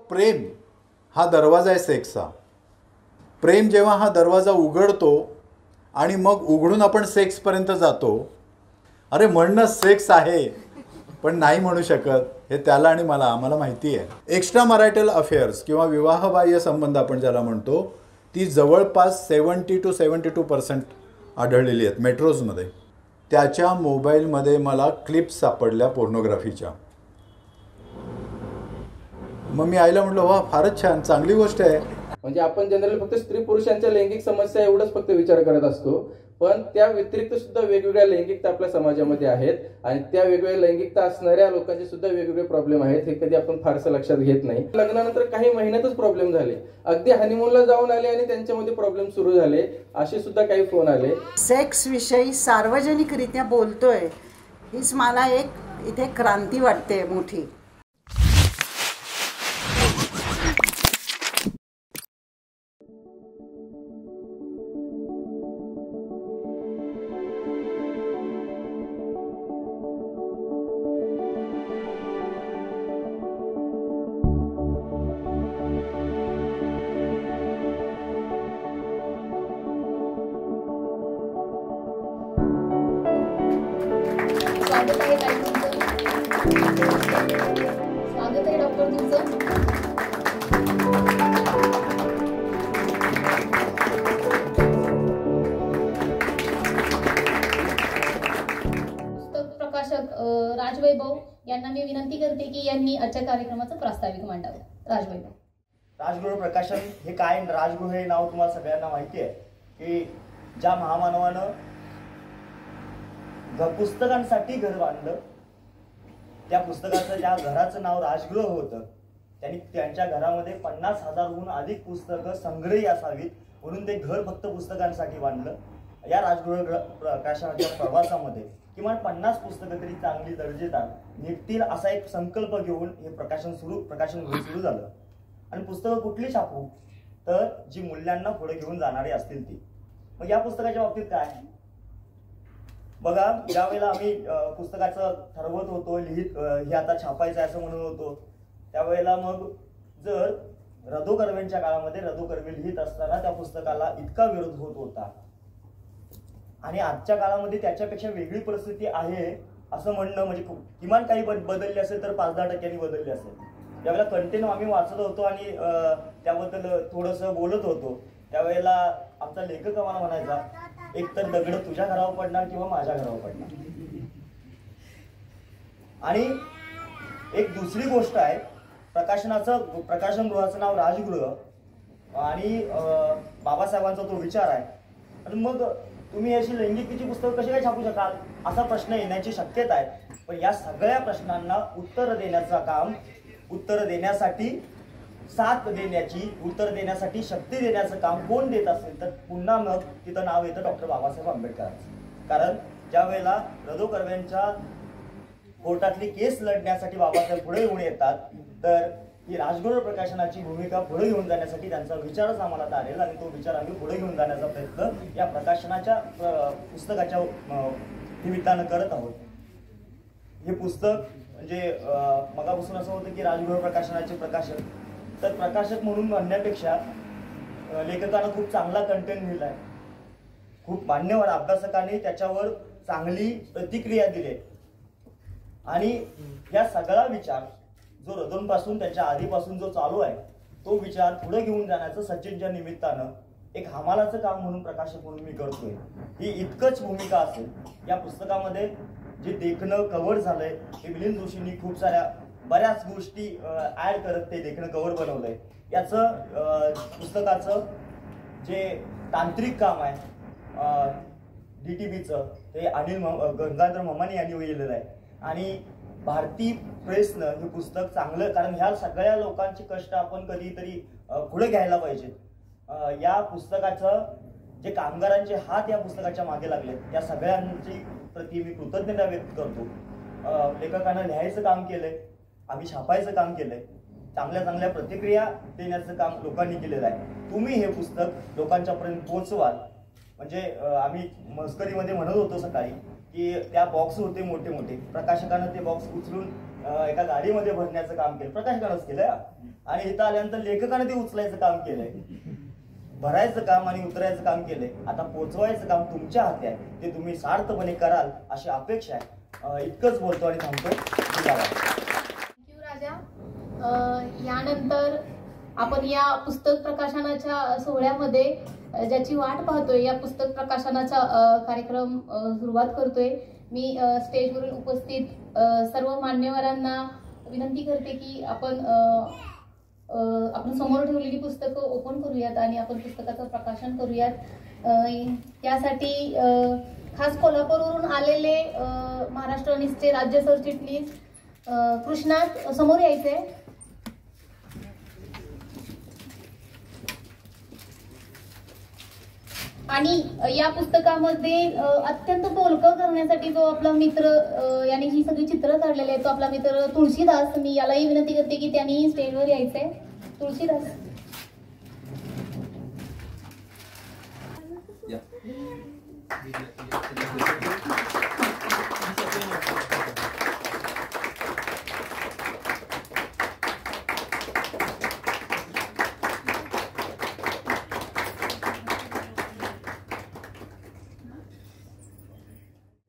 प्रेम हा दरवाजा आहे सेक्सचा. प्रेम जेव्हा हा दरवाजा उघडतो आणि मग उघडून आपण सेक्सपर्यंत जातो. अरे म्हणणं सेक्स आहे पण नाही म्हणू शकत हे त्याला आणि आम्हाला माहिती आहे. एक्स्ट्रा मॅरिटल अफेअर्स किंवा विवाहबाह्य संबंध आपण ज्याला म्हणतो ती जवळपास 70 to 72% आढळलेली आहेत मेट्रोजमध्ये. त्याच्या मोबाईलमध्ये मला क्लिप्स सापडल्या पोर्नोग्राफीच्या. मग मी आईला म्हटलं वा फारच छान, चांगली गोष्ट आहे. म्हणजे आपण जनरली फक्त स्त्री पुरुषांच्या लैंगिक समस्या एवढंच फक्त विचार करत असतो, पण त्या व्यतिरिक्त सुद्धा वेगवेगळ्या लैंगिकता आपल्या समाजामध्ये आहेत आणि त्या वेगवेगळ्या लैंगिकता असणाऱ्या लोकांचे सुद्धा वेगवेगळे प्रॉब्लेम आहेत. हे कधी आपण फारसं लक्षात घेत नाही. लग्नानंतर काही महिन्यातच प्रॉब्लेम झाले, अगदी हनीमूनला जाऊन आले आणि त्यांच्यामध्ये प्रॉब्लेम सुरू झाले, असे सुद्धा काही फोन आले. सेक्स विषयी सार्वजनिकरित्या बोलतोय हीच मला एक इथे क्रांती वाटते मोठी. स्वागत आहे डॉक्टर तुमचं. पुस्तक प्रकाशक राजवैभव यांना मी विनंती करते की यांनी आजच्या कार्यक्रमाचं प्रास्ताविक मांडावं. राजवैभव. राजगृह प्रकाशन हे काय? राजगृह हे नाव तुम्हाला सगळ्यांना माहिती आहे की ज्या महामानवानं पुस्तकांसाठी घर बांधलं, त्या पुस्तकाचं ज्या घराचं नाव राजगृह होतं, त्यांनी त्यांच्या घरामध्ये 50,000हून अधिक पुस्तकं संग्रही असावीत म्हणून ते घर फक्त पुस्तकांसाठी बांधलं. या राजगृह प्रकाशनाच्या प्रवासामध्ये किमान 50 पुस्तकं तरी चांगली दर्जेदार निघतील असा एक संकल्प घेऊन हे प्रकाशन सुरू झालं. आणि पुस्तकं कुठली छापू? तर जी मूल्यांना पुढे घेऊन जाणारी असतील ती. मग या पुस्तकाच्या बाबतीत काय बघा, ज्यावेळेला आम्ही पुस्तकाचं ठरवत होतो, हे आता छापायचं असं म्हणत होतो, त्यावेळेला मग जर रदो कर्वेंच्या काळामध्ये रदो कर्वे लिहित असताना त्या पुस्तकाला इतका विरोध होत होता आणि आजच्या काळामध्ये त्याच्यापेक्षा वेगळी परिस्थिती आहे असं म्हणणं म्हणजे किमान काही बदलली असेल तर 5-10% बदलली असेल. ज्यावेळेला कंटेंट आम्ही वाचत होतो आणि त्याबद्दल थोडंसं बोलत होतो, त्यावेळेला आमचा लेखक आम्हाला म्हणायचा एक तर दगड तुझ्या घरावर पडणार किंवा माझ्या घरावर पडणार. आणि एक दुसरी गोष्ट आहे, प्रकाशन गृहाचं नाव राजगृह आणि बाबासाहेबांचा तो विचार आहे. आणि मग तुम्ही अशी लैंगिकीची पुस्तकं कशी काय छापू शकाल असा प्रश्न येण्याची शक्यता आहे. पण या सगळ्या प्रश्नांना उत्तर देण्यासाठी साथ देण्याची, उत्तर देण्यासाठी शक्ती देण्याचं काम कोण देत असेल तर पुन्हा मग तिथं नाव येतं डॉक्टर बाबासाहेब आंबेडकरांचं. कारण ज्या वेळेला रदो कर्वेंच्या कोर्टातली केस लढण्यासाठी बाबासाहेब पुढे येऊन येतात, तर ही राजगृह प्रकाशनाची भूमिका पुढे घेऊन जाण्यासाठी त्यांचा विचारच आम्हाला तारेल आणि तो विचार आम्ही पुढे घेऊन जाण्याचा प्रयत्न या प्रकाशनाच्या पुस्तकाच्या निमित्तानं करत आहोत. हे पुस्तक म्हणजे मगापासून असं होतं की राजगृह प्रकाशनाचे प्रकाशक, तर प्रकाशक म्हणून म्हणण्यापेक्षा लेखकानं खूप चांगला कंटेंट लिहिलाय, खूप मान्यवर अभ्यासकांनी त्याच्यावर चांगली प्रतिक्रिया दिली आणि या सगळा विचार जो रदोंपासून त्याच्या आधीपासून जो चालू आहे तो विचार पुढे घेऊन जाण्याचं सचिनच्या निमित्तानं एक हमालाचं काम म्हणून प्रकाशक म्हणून मी करतोय. ही इतकंच भूमिका असेल. या पुस्तकामध्ये जे देखणं कव्हर झालंय ते मिलिंद जोशींनी खूप साऱ्या बऱ्याच गोष्टी ऍड करत ते देखणं कव्हर बनवलंय. याचं पुस्तकाचं जे तांत्रिक काम आहे DTPचं ते अनिल गंगाधर ममानी यांनी केलेलं आहे आणि भारती प्रेसनं हे पुस्तक चांगलं, कारण ह्या सगळ्या लोकांचे कष्ट आपण कधीतरी पुढे घ्यायला पाहिजेत. या पुस्तकाचं जे कामगारांचे हात या पुस्तकाच्या मागे लागले त्या सगळ्यांची प्रति मी कृतज्ञता व्यक्त करतो. लेखकांना लिहायचं काम केलंय, आम्ही छापायचं काम केलंय, चांगल्या चांगल्या प्रतिक्रिया देण्याचं काम लोकांनी केलेलं आहे. तुम्ही हे पुस्तक लोकांच्यापर्यंत पोहोचवाल. म्हणजे आम्ही मस्करीमध्ये म्हणत होतो सकाळी की त्या बॉक्स होते मोठे मोठे, प्रकाशकानं ते बॉक्स उचलून एका गाडीमध्ये भरण्याचं काम केलं, प्रकाशकानंच केलं. आणि इथं आल्यानंतर लेखकाने ते उचलायचं काम केलंय, भरायचं काम आणि उतरायचं काम केलंय. आता पोचवायचं काम तुमच्या हाती आहे, ते तुम्ही सार्थपणे कराल अशी अपेक्षा आहे. इतकंच बोलतो आणि थांबतो. थँक्यू राजा. यानंतर आपण या पुस्तक प्रकाशनाच्या सोहळ्यामध्ये ज्याची वाट पाहतोय, या पुस्तक प्रकाशनाचा कार्यक्रम सुरुवात करतोय. मी स्टेजवरील उपस्थित सर्व मान्यवरांना विनंती करते की आपण समोर ठेवलेली पुस्तकं ओपन करूयात आणि आपण पुस्तकाचं प्रकाशन करूयात. त्यासाठी खास कोल्हापूरवरून आलेले महाराष्ट्र निसचे राज्य सरचिटणीस कृष्णा समोर यायचे. आणि या पुस्तकामध्ये अत्यंत बोलकं करण्यासाठी जो आपला मित्र याने ही सगळी चित्र काढलेली आहेत, तो आपला मित्र तुळशीदास. मी यालाही विनंती करते की त्यांनी स्टेजवर यायचंय. तुळशीदास.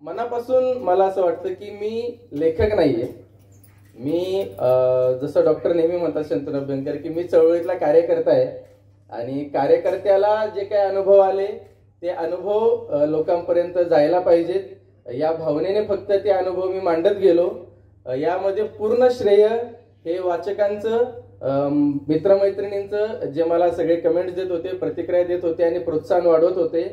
मनापासून मला असं वाटतं की मी लेखक नाहीये. मी जसं डॉक्टर नेहमी म्हणतात शंतनू अभ्यंकर की मी चळवळीतला कार्यकर्ता आहे. आणि कार्यकर्त्याला जे काही अनुभव आले ते अनुभव लोकांपर्यंत जायला पाहिजेत, या भावनेने फक्त ते अनुभव मी मांडत गेलो. यामध्ये पूर्ण श्रेय हे वाचकांचं, मित्रमैत्रिणींचं, जे मला सगळे कमेंट्स देत होते, प्रतिक्रिया देत होते आणि प्रोत्साहन वाढवत होते.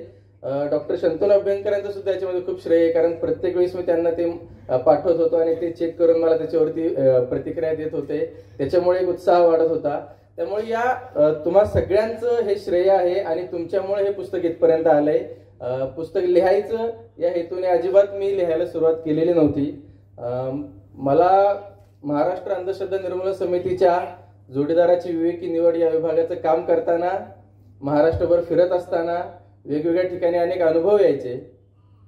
डॉक्टर शंतनू अभ्यंकरांचं सुद्धा याच्यामध्ये खूप श्रेय आहे, कारण प्रत्येक वेळेस मी त्यांना ते पाठवत होतो आणि ते चेक करून मला त्याच्यावरती प्रतिक्रिया देत होते. त्याच्यामुळे एक उत्साह वाढत होता. त्यामुळे या तुम्हा सगळ्यांचं हे श्रेय आहे आणि तुमच्यामुळे हे पुस्तक इथपर्यंत आलंय. पुस्तक लिहायचं या हेतूने अजिबात मी लिहायला सुरुवात केलेली नव्हती. मला महाराष्ट्र अंधश्रद्धा निर्मूलन समितीच्या जोडीदाराची विवेकी निवड या विभागाचं काम करताना, महाराष्ट्रभर फिरत असताना वेगवेगळ्या ठिकाणी अनेक अनुभव यायचे.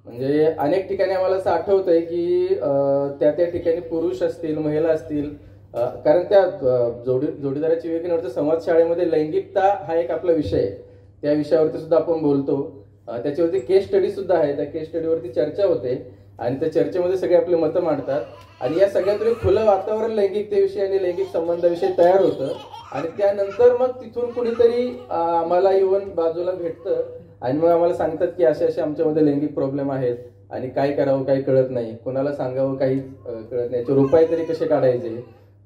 म्हणजे अनेक ठिकाणी आम्हाला असं आठवतंय की त्या ठिकाणी पुरुष असतील, महिला असतील, कारण त्या जोडीदाराची विवेकी निवडच्या संवाद शाळेमध्ये लैंगिकता हा एक आपला विषय आहे. त्या विषयावरती सुद्धा आपण बोलतो. त्याच्यावरती केस स्टडी सुद्धा आहे. त्या केस स्टडीवरती चर्चा होते आणि त्या चर्चेमध्ये सगळे आपले मतं मांडतात. आणि या सगळ्यातून खुलं वातावरण लैंगिकतेविषयी आणि लैंगिक संबंधाविषयी तयार होतं. आणि त्यानंतर मग तिथून कुणीतरी आम्हाला येऊन बाजूला भेटतं आणि मग आम्हाला सांगतात की असे असे आमच्यामध्ये लैंगिक प्रॉब्लेम आहेत आणि काय करावं काही कळत नाही, कोणाला सांगावं काही कळत नाही, याचे उपाय तरी कसे काढायचे,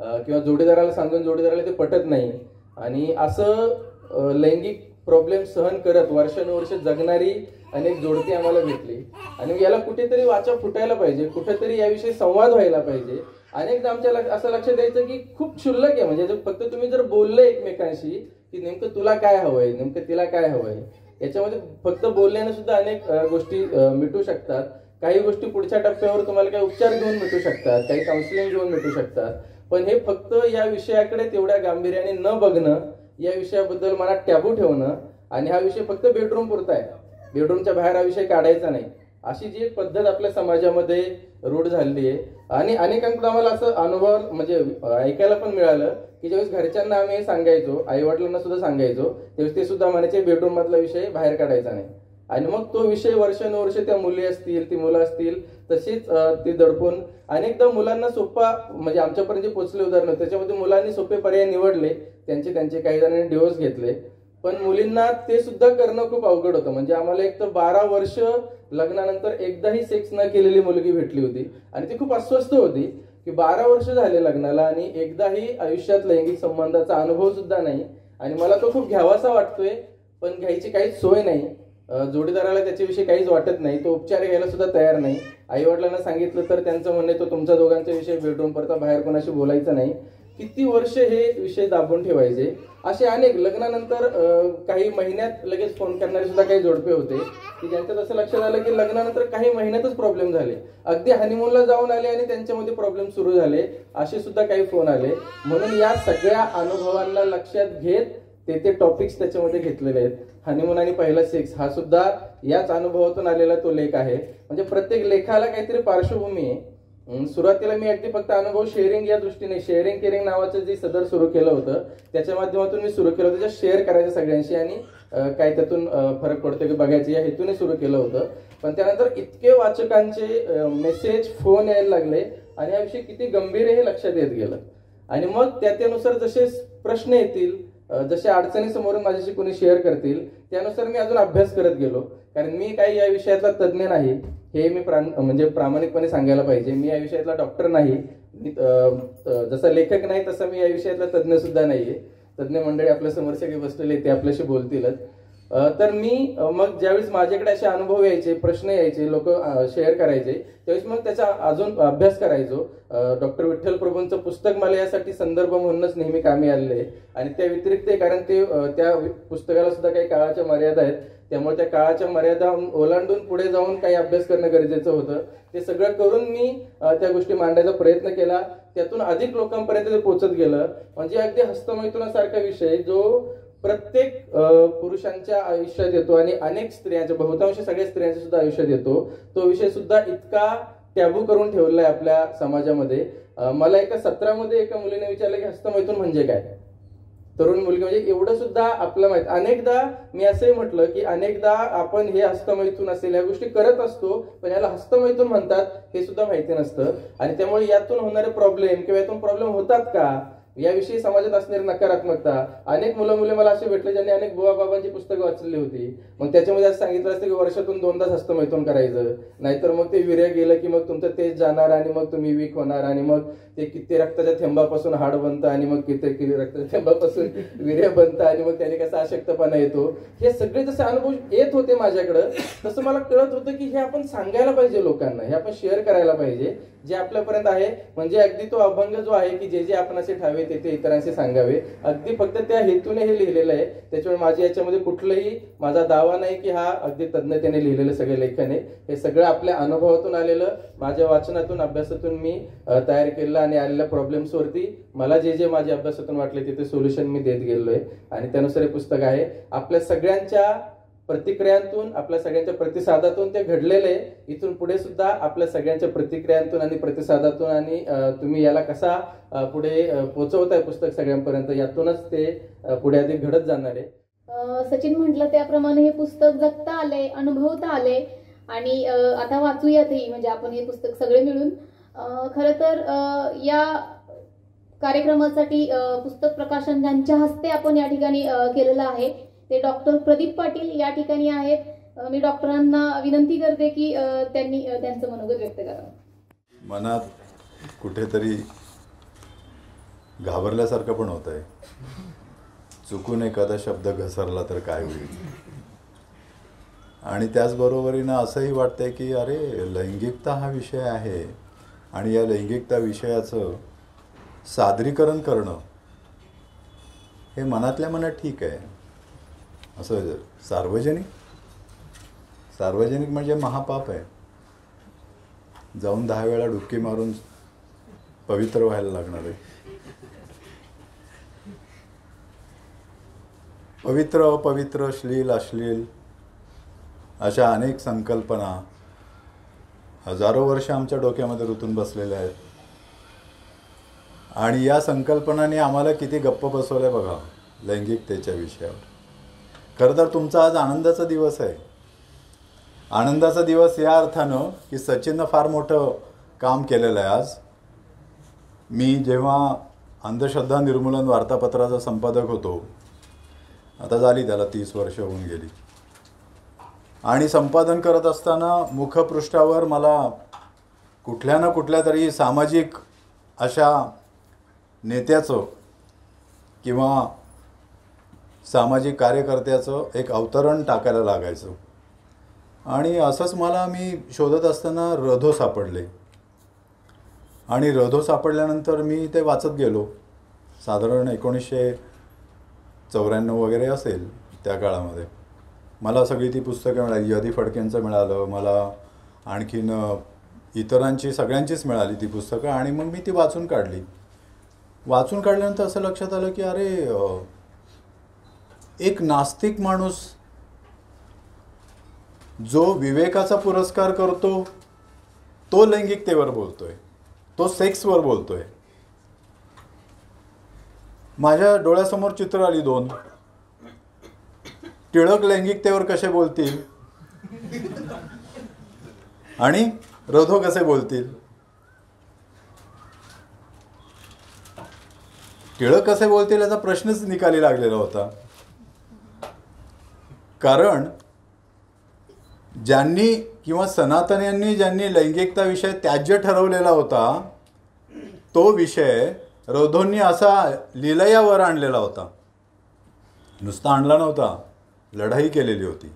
किंवा जोडीदाराला सांगून जोडीदाराला ते पटत नाही. आणि असं लैंगिक प्रॉब्लेम सहन करत वर्षानुवर्ष जगणारी अनेक जोडती आम्हाला भेटली. आणि याला कुठेतरी वाचा फुटायला पाहिजे, कुठेतरी याविषयी संवाद व्हायला पाहिजे. अनेकदा आमच्या असं लक्षात द्यायचं की खूप क्षुल्लक आहे. म्हणजे फक्त तुम्ही जर बोलले एकमेकांशी की नेमकं तुला काय हवंय, नेमकं तिला काय हवंय, याच्यामध्ये फक्त बोलल्याने सुद्धा अनेक गोष्टी मिटू शकतात. काही गोष्टी पुढच्या टप्प्यावर तुम्हाला काही उपचार घेऊन मिटू शकतात, काही काउन्सिलिंग घेऊन मिटू शकतात. पण हे फक्त या विषयाकडे तेवढ्या गांभीर्याने न बघणं, या विषयाबद्दल मनात टॅबू ठेवणं आणि हा विषय फक्त बेडरूम पुरता आहे, बेडरूमच्या बाहेर हा विषय काढायचा नाही, अशी जी एक पद्धत आपल्या समाजामध्ये रूढ झालेली आहे. आणि अनेकांकडून आम्हाला असं अनुभव म्हणजे ऐकायला पण मिळालं की ज्यावेळेस घरच्यांना आम्ही सांगायचो, आई वडिलांना सुद्धा सांगायचो, त्यावेळेस ते सुद्धा म्हणायचे बेडरूम मधला विषय बाहेर काढायचा नाही. आणि मग तो विषय वर्षानुवर्ष त्या मुली असतील, ती मुलं असतील तशीच ती दडपून अनेकदा मुलांना सोपा, म्हणजे आमच्यापर्यंत पोहोचले उदाहरण, त्याच्यामध्ये मुलांनी सोपे पर्याय निवडले, त्यांचे काही जणांनी डिवोर्स घेतले. पण मुलींना ते सुद्धा करणं खूप अवघड होतं. म्हणजे आम्हाला एक तर 12 वर्ष लग्नानंतर एकदाही सेक्स न केलेली मुलगी भेटली होती आणि ती खूप अस्वस्थ होती की 12 वर्ष झाले लग्नाला आणि एकदाही आयुष्यात लैंगिक संबंधाचा अनुभव सुद्धा नाही. आणि मला तो खूप घ्यावासा वाटतोय, पण घ्यायची काहीच सोय नाही. जोडीदाराला त्याच्याविषयी काहीच वाटत नाही, तो उपचार घ्यायला सुद्धा तयार नाही. आई वडिलांना सांगितलं तर त्यांचं म्हणणे तो तुमच्या दोघांचा विषय बेडरूम परता बाहेर कोणाशी बोलायचं नाही. किती वर्ष हे विषय दाबून ठेवायचे. असे अनेक लग्नानंतर काही महिन्यात लगेच फोन करणारे सुद्धा काही जोडपे होते की ज्यांच्यात असं लक्षात आलं की लग्नानंतर काही महिन्यातच प्रॉब्लेम झाले, अगदी हनीमूनला जाऊन आले आणि त्यांच्यामध्ये प्रॉब्लेम सुरू झाले, असे सुद्धा काही फोन आले. म्हणून या सगळ्या अनुभवांना लक्षात घेत ते टॉपिक्स त्याच्यामध्ये घेतलेले आहेत. हनीमून आणि पहिला सेक्स हा सुद्धा याच अनुभवातून आलेला तो लेख आहे. म्हणजे प्रत्येक लेखाला काहीतरी पार्श्वभूमी आहे. सुरुवातीला मी अगदी फक्त अनुभव शेअरिंग या दृष्टीने शेअरिंग केअरिंग नावाचं जे सदर सुरू केलं होतं त्याच्या माध्यमातून मी सुरू केलं होतं, जे शेअर करायचं सगळ्यांशी आणि काय त्यातून फरक पडतो की बघायचं या हेतूने सुरू केलं होतं. पण त्यानंतर इतके वाचकांचे मेसेज फोन यायला लागले आणि हा विषय किती गंभीर आहे हे लक्षात येत गेलं. आणि मग त्यानुसार जसे प्रश्न येतील, जसे अडचणी समोरून माझ्याशी कोणी शेअर करतील त्यानुसार मी अजून अभ्यास करत गेलो. कारण मी काही या विषयातला तज्ज्ञ नाही, हे मी म्हणजे प्रामाणिकपणे सांगायला पाहिजे. मी या विषयातला डॉक्टर नाही, जसा लेखक नाही तसा मी या विषयातला तज्ज्ञ सुद्धा नाहीये. तज्ज्ञ मंडळी आपल्या समोर सगळे बसलेले ते आपल्याशी बोलतीलच. तर मी मग ज्यावेळेस माझ्याकडे असे अनुभव यायचे, प्रश्न यायचे, लोक शेअर करायचे, त्यावेळेस मग त्याचा अजून अभ्यास करायचो. डॉक्टर विठ्ठल प्रभूंचं पुस्तक मला यासाठी संदर्भ म्हणूनच नेहमी कामी आलेलं आहे. आणि त्या व्यतिरिक्त कारण ते त्या पुस्तकाला सुद्धा काही काळाच्या मर्यादा आहेत, त्यामुळे त्या काळाच्या मर्यादा ओलांडून पुढे जाऊन काही अभ्यास करणं गरजेचं होतं. ते सगळं करून मी त्या गोष्टी मांडायचा प्रयत्न केला. त्यातून अधिक लोकांपर्यंत ते पोहोचत गेलं. म्हणजे अगदी हस्तमैथुनासारखा विषय जो प्रत्येक पुरुषांच्या आयुष्यात येतो आणि अनेक स्त्रियांच्या, बहुतांश सगळ्या स्त्रियांच्या सुद्धा आयुष्यात येतो, तो विषय सुद्धा इतका टॅबू करून ठेवलेला आहे आपल्या समाजामध्ये. मला एका सत्रामध्ये एका मुलीने विचारलं की हस्तमैथुन म्हणजे काय. तरुण मुलगी, म्हणजे एवढं सुद्धा आपलं माहित. अनेकदा मी असंही म्हटलं की अनेकदा आपण हे हस्तमैथुन असेल या गोष्टी करत असतो, पण याला हस्तमैथुन म्हणतात हे सुद्धा माहिती नसतं. आणि त्यामुळे यातून होणारे प्रॉब्लेम किंवा यातून प्रॉब्लेम होतात का याविषयी समाजात असणारी नकारात्मकता. अनेक मुले मला असे भेटले ज्यांनी अनेक बुवा बाबांची पुस्तकं वाचलेली होती. मग त्याच्यामध्ये असं सांगितलं असतं की वर्षातून 2दाच हस्तमैथुन करायचं, नाहीतर मग ते वीर्य गेलं की मग तुमचं तेज जाणार आणि मग तुम्ही वीक होणार आणि मग ते किती रक्ताच्या थेंबापासून हाड बनतं आणि मग किती रक्ताच्या थेंबापासून वीर्य बनतं आणि मग त्याने कसा अशक्तपणा येतो. हे सगळे जसे अनुभव येत होते माझ्याकडं, तसं मला कळत होतं की हे आपण सांगायला पाहिजे लोकांना, हे आपण शेअर करायला पाहिजे जे आपल्यापर्यंत आहे. म्हणजे अगदी तो अभंग जो आहे की जे आपण असे ठावे ते इतरांशी सांगावे, अगदी फक्त त्या हेतूने हे लिहिलेलं आहे. त्याच्यामुळे माझ्या याच्यामध्ये कुठलंही माझा दावा नाही की हा अगदी तज्ञतेने लिहिलेलं सगळे लेखन आहे. हे सगळं आपल्या अनुभवातून आलेलं, माझ्या वाचनातून अभ्यासातून मी तयार केलेलं आणि आलेल्या प्रॉब्लेम्सवरती मला जे माझ्या अभ्यासातून वाटले तिथे सोल्युशन मी देत गेलोय. आणि त्यानुसार हे पुस्तक आहे. आपल्या सगळ्यांच्या प्रतिक्रियांतून, आपल्या सगळ्यांच्या प्रतिसादातून ते घडलेलं आहे. इथून पुढे सुद्धा आपल्या सगळ्यांच्या प्रतिक्रियांतून आणि प्रतिसादातून आणि तुम्ही याला कसा पुढे पोहोचवताय पुस्तक सगळ्यांपर्यंत, यातूनच ते पुढे अधिक घडत जाणार आहे. सचिन म्हटलं त्याप्रमाणे हे पुस्तक जगता आले, अनुभवता आले आणि आता वाचूयातही, म्हणजे आपण हे पुस्तक सगळे मिळून. खरं तर या कार्यक्रमासाठी पुस्तक प्रकाशन ज्यांच्या हस्ते आपण या ठिकाणी केलेलं आहे ते डॉक्टर प्रदीप पाटील या ठिकाणी आहेत. मी डॉक्टरांना विनंती करते की त्यांनी त्यांचं मनोगत व्यक्त करावं. मनात कुठेतरी घाबरल्यासारखं पण होत आहे. चुकून एखादा शब्द घसरला तर काय होईल. आणि त्याचबरोबरीनं असंही वाटतंय की अरे लैंगिकता हा विषय आहे आणि या लैंगिकता विषयाचं सादरीकरण करणं हे मनातल्या मनात ठीक आहे. असं सार्वजनिक म्हणजे महापाप आहे. जाऊन 10 वेळा डुबकी मारून पवित्र व्हायला लागणार आहे. पवित्र अपवित्र, श्लील अश्लील अशा अनेक संकल्पना हजारो वर्ष आमच्या डोक्यामध्ये रुतून बसलेल्या आहेत. आणि या संकल्पनांनी आम्हाला किती गप्प बसवलंय बघा लैंगिकतेच्या विषयावर. खरं तर तुमचा आज आनंदाचा दिवस आहे. आनंदाचा दिवस या अर्थानं की सचिननं फार मोठं काम केलेलं आहे आज. मी जेव्हा अंधश्रद्धा निर्मूलन वार्तापत्राचा संपादक होतो, आता झाली त्याला 30 वर्ष होऊन गेली, आणि संपादन करत असताना मुखपृष्ठावर मला कुठल्या ना कुठल्या तरी सामाजिक अशा नेत्याचं किंवा सामाजिक कार्यकर्त्याचं एक अवतरण टाकायला लागायचं. आणि असंच मी शोधत असताना रधो सापडले. आणि रधो सापडल्यानंतर मी ते वाचत गेलो. साधारण 1994 वगैरे असेल त्या काळामध्ये. मला सगळी ती पुस्तकं मिळाली. यदी फडकेंचं मिळालं मला, आणखीन इतरांची सगळ्यांचीच मिळाली ती पुस्तकं. आणि मग मी ती वाचून काढली. वाचून काढल्यानंतर असं लक्षात आलं की अरे एक नास्तिक माणूस जो विवेकाचा पुरस्कार करतो तो लैंगिकतेवर बोलतोय. तो सेक्सवर बोलतोय. माझ्या डोळ्यासमोर चित्र आली दोन. टिळक लैंगिकतेवर कसे बोलतील आणि रधो कसे बोलतील. टिळक कसे बोलतील याचा प्रश्नच निकाली लागलेला होता. कारण ज्यांनी किंवा सनातन्यांनी ज्यांनी लैंगिकता विषय त्याज्य ठरवलेला होता तो विषय रधोंनी असा लिलयावर आणलेला होता. नुसता आणला नव्हता, लढाई केलेली होती.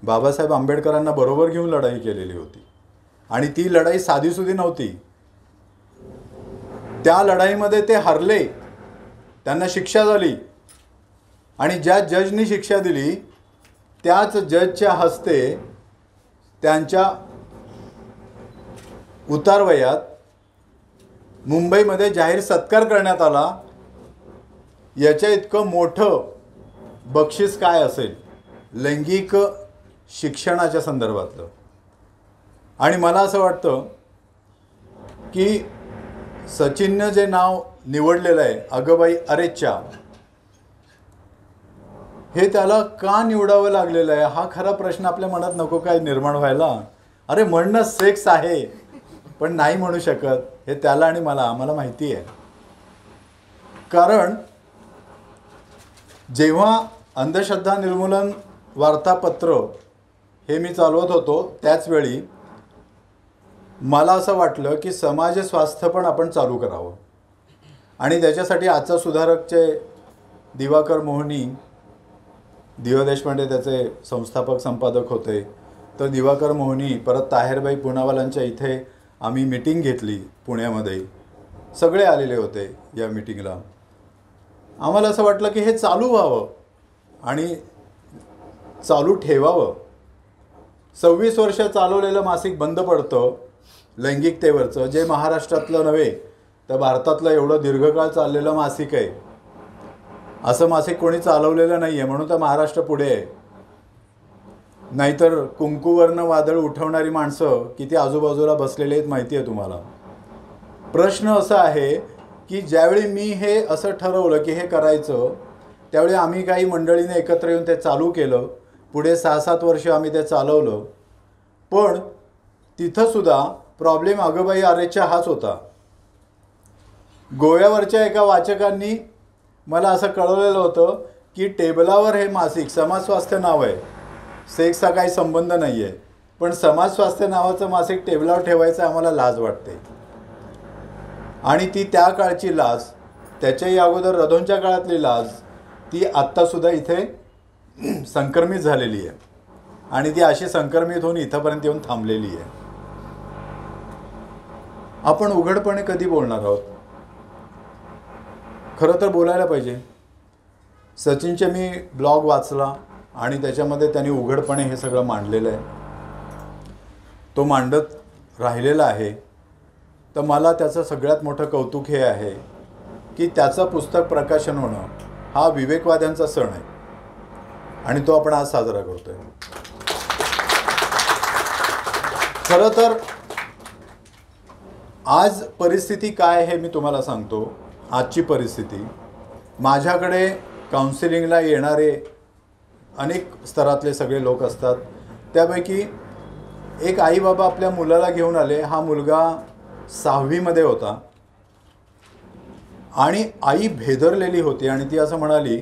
बाबासाहेब आंबेडकरांना बरोबर घेऊन लढाई केलेली होती. आणि ती लढाई साधीसुधी नव्हती. त्या लढाईमध्ये ते हरले, त्यांना शिक्षा झाली. आणि ज्या जजनी शिक्षा दिली त्याच जजच्या हस्ते त्यांच्या उतारवयात मुंबईमध्ये जाहीर सत्कार करण्यात आला. याच्या इतकं मोठं बक्षीस काय असेल लैंगिक शिक्षणाच्या संदर्भातलं. आणि मला असं वाटतं की सचिननं जे नाव निवडलेलं आहे अगबाई अरेच्चा, हे त्याला का निवडावं लागलेलं आहे हा खरा प्रश्न आपल्या मनात नको काय निर्माण व्हायला. अरे म्हणणं सेक्स आहे पण नाही म्हणू शकत हे त्याला आणि आम्हाला माहिती आहे. कारण जेव्हा अंधश्रद्धा निर्मूलन वार्तापत्र हे मी चालवत होतो त्याचवेळी मला असं वाटलं की समाज स्वास्थ्य पण आपण चालू करावं. आणि त्याच्यासाठी आजचा सुधारकचे दिवाकर मोहनी, दिवा देशपांडे त्याचे संस्थापक संपादक होते, तर दिवाकर मोहनी परत ताहेरबाई पुनावालांच्या इथे आम्ही मीटिंग घेतली पुण्यामध्ये. सगळे आलेले होते या मीटिंगला. आम्हाला असं वाटलं की हे चालू व्हावं आणि चालू ठेवावं. 26 वर्ष चालवलेलं मासिक बंद पडतं लैंगिकतेवरचं, जे महाराष्ट्रातलं नव्हे तर भारतातलं एवढं दीर्घकाळ चाललेलं मासिक आहे. असं मासिक कोणी चालवलेलं नाही आहे म्हणून तर महाराष्ट्र पुढे आहे. नाहीतर कुंकूवर्ण वादळ उठवणारी माणसं किती आजूबाजूला बसलेली आहेत माहिती आहे तुम्हाला. प्रश्न असा आहे की ज्यावेळी मी हे असं ठरवलं की हे करायचं त्यावेळी आम्ही काही मंडळीने एकत्र येऊन ते चालू केलं. पुढे 6-7 वर्ष आम्ही ते चालवलं. पण तिथंसुद्धा प्रॉब्लेम अगबाई अरेच्चा हाच होता. गोव्यावरच्या एका वाचकांनी मला असं कळवलेलं होतं की टेबलावर हे मासिक समाज स्वास्थ्य नाव आहे, सेक्सचा काही संबंध नाही आहे, पण समाज स्वास्थ्य नावाचं मासिक टेबलावर ठेवायचं आम्हाला लाज वाटते. आणि ती त्या काळची लाज, त्याच्याही अगोदर रधोंच्या काळातली लाज, ती आत्तासुद्धा इथे संक्रमित झालेली आहे. आणि ती अशी संक्रमित होऊन इथंपर्यंत येऊन थांबलेली आहे. आपण उघडपणे कधी बोलणार आहोत? खरं तर बोलायला पाहिजे. सचिनचे मी ब्लॉग वाचला आणि त्याच्यामध्ये त्यांनी उघडपणे हे सगळं मांडलेलं आहे. तो मांडत राहिलेला आहे. तर मला त्याचं सगळ्यात मोठं कौतुक हे आहे की त्याचं पुस्तक प्रकाशन होणं हा विवेकवाद्यांचा सण आहे आणि तो आपण आज साजरा करतोय. खरं तर आज परिस्थिती काय हे मी तुम्हाला सांगतो. आजची परिस्थिती, माझ्याकडे काउन्सिलिंगला येणारे अनेक स्तरातले सगळे लोक असतात. त्यापैकी एक आई बाबा आपल्या मुलाला घेऊन आले. हा मुलगा 6वीमध्ये होता आणि आई भेदरलेली होती आणि ती असं म्हणाली,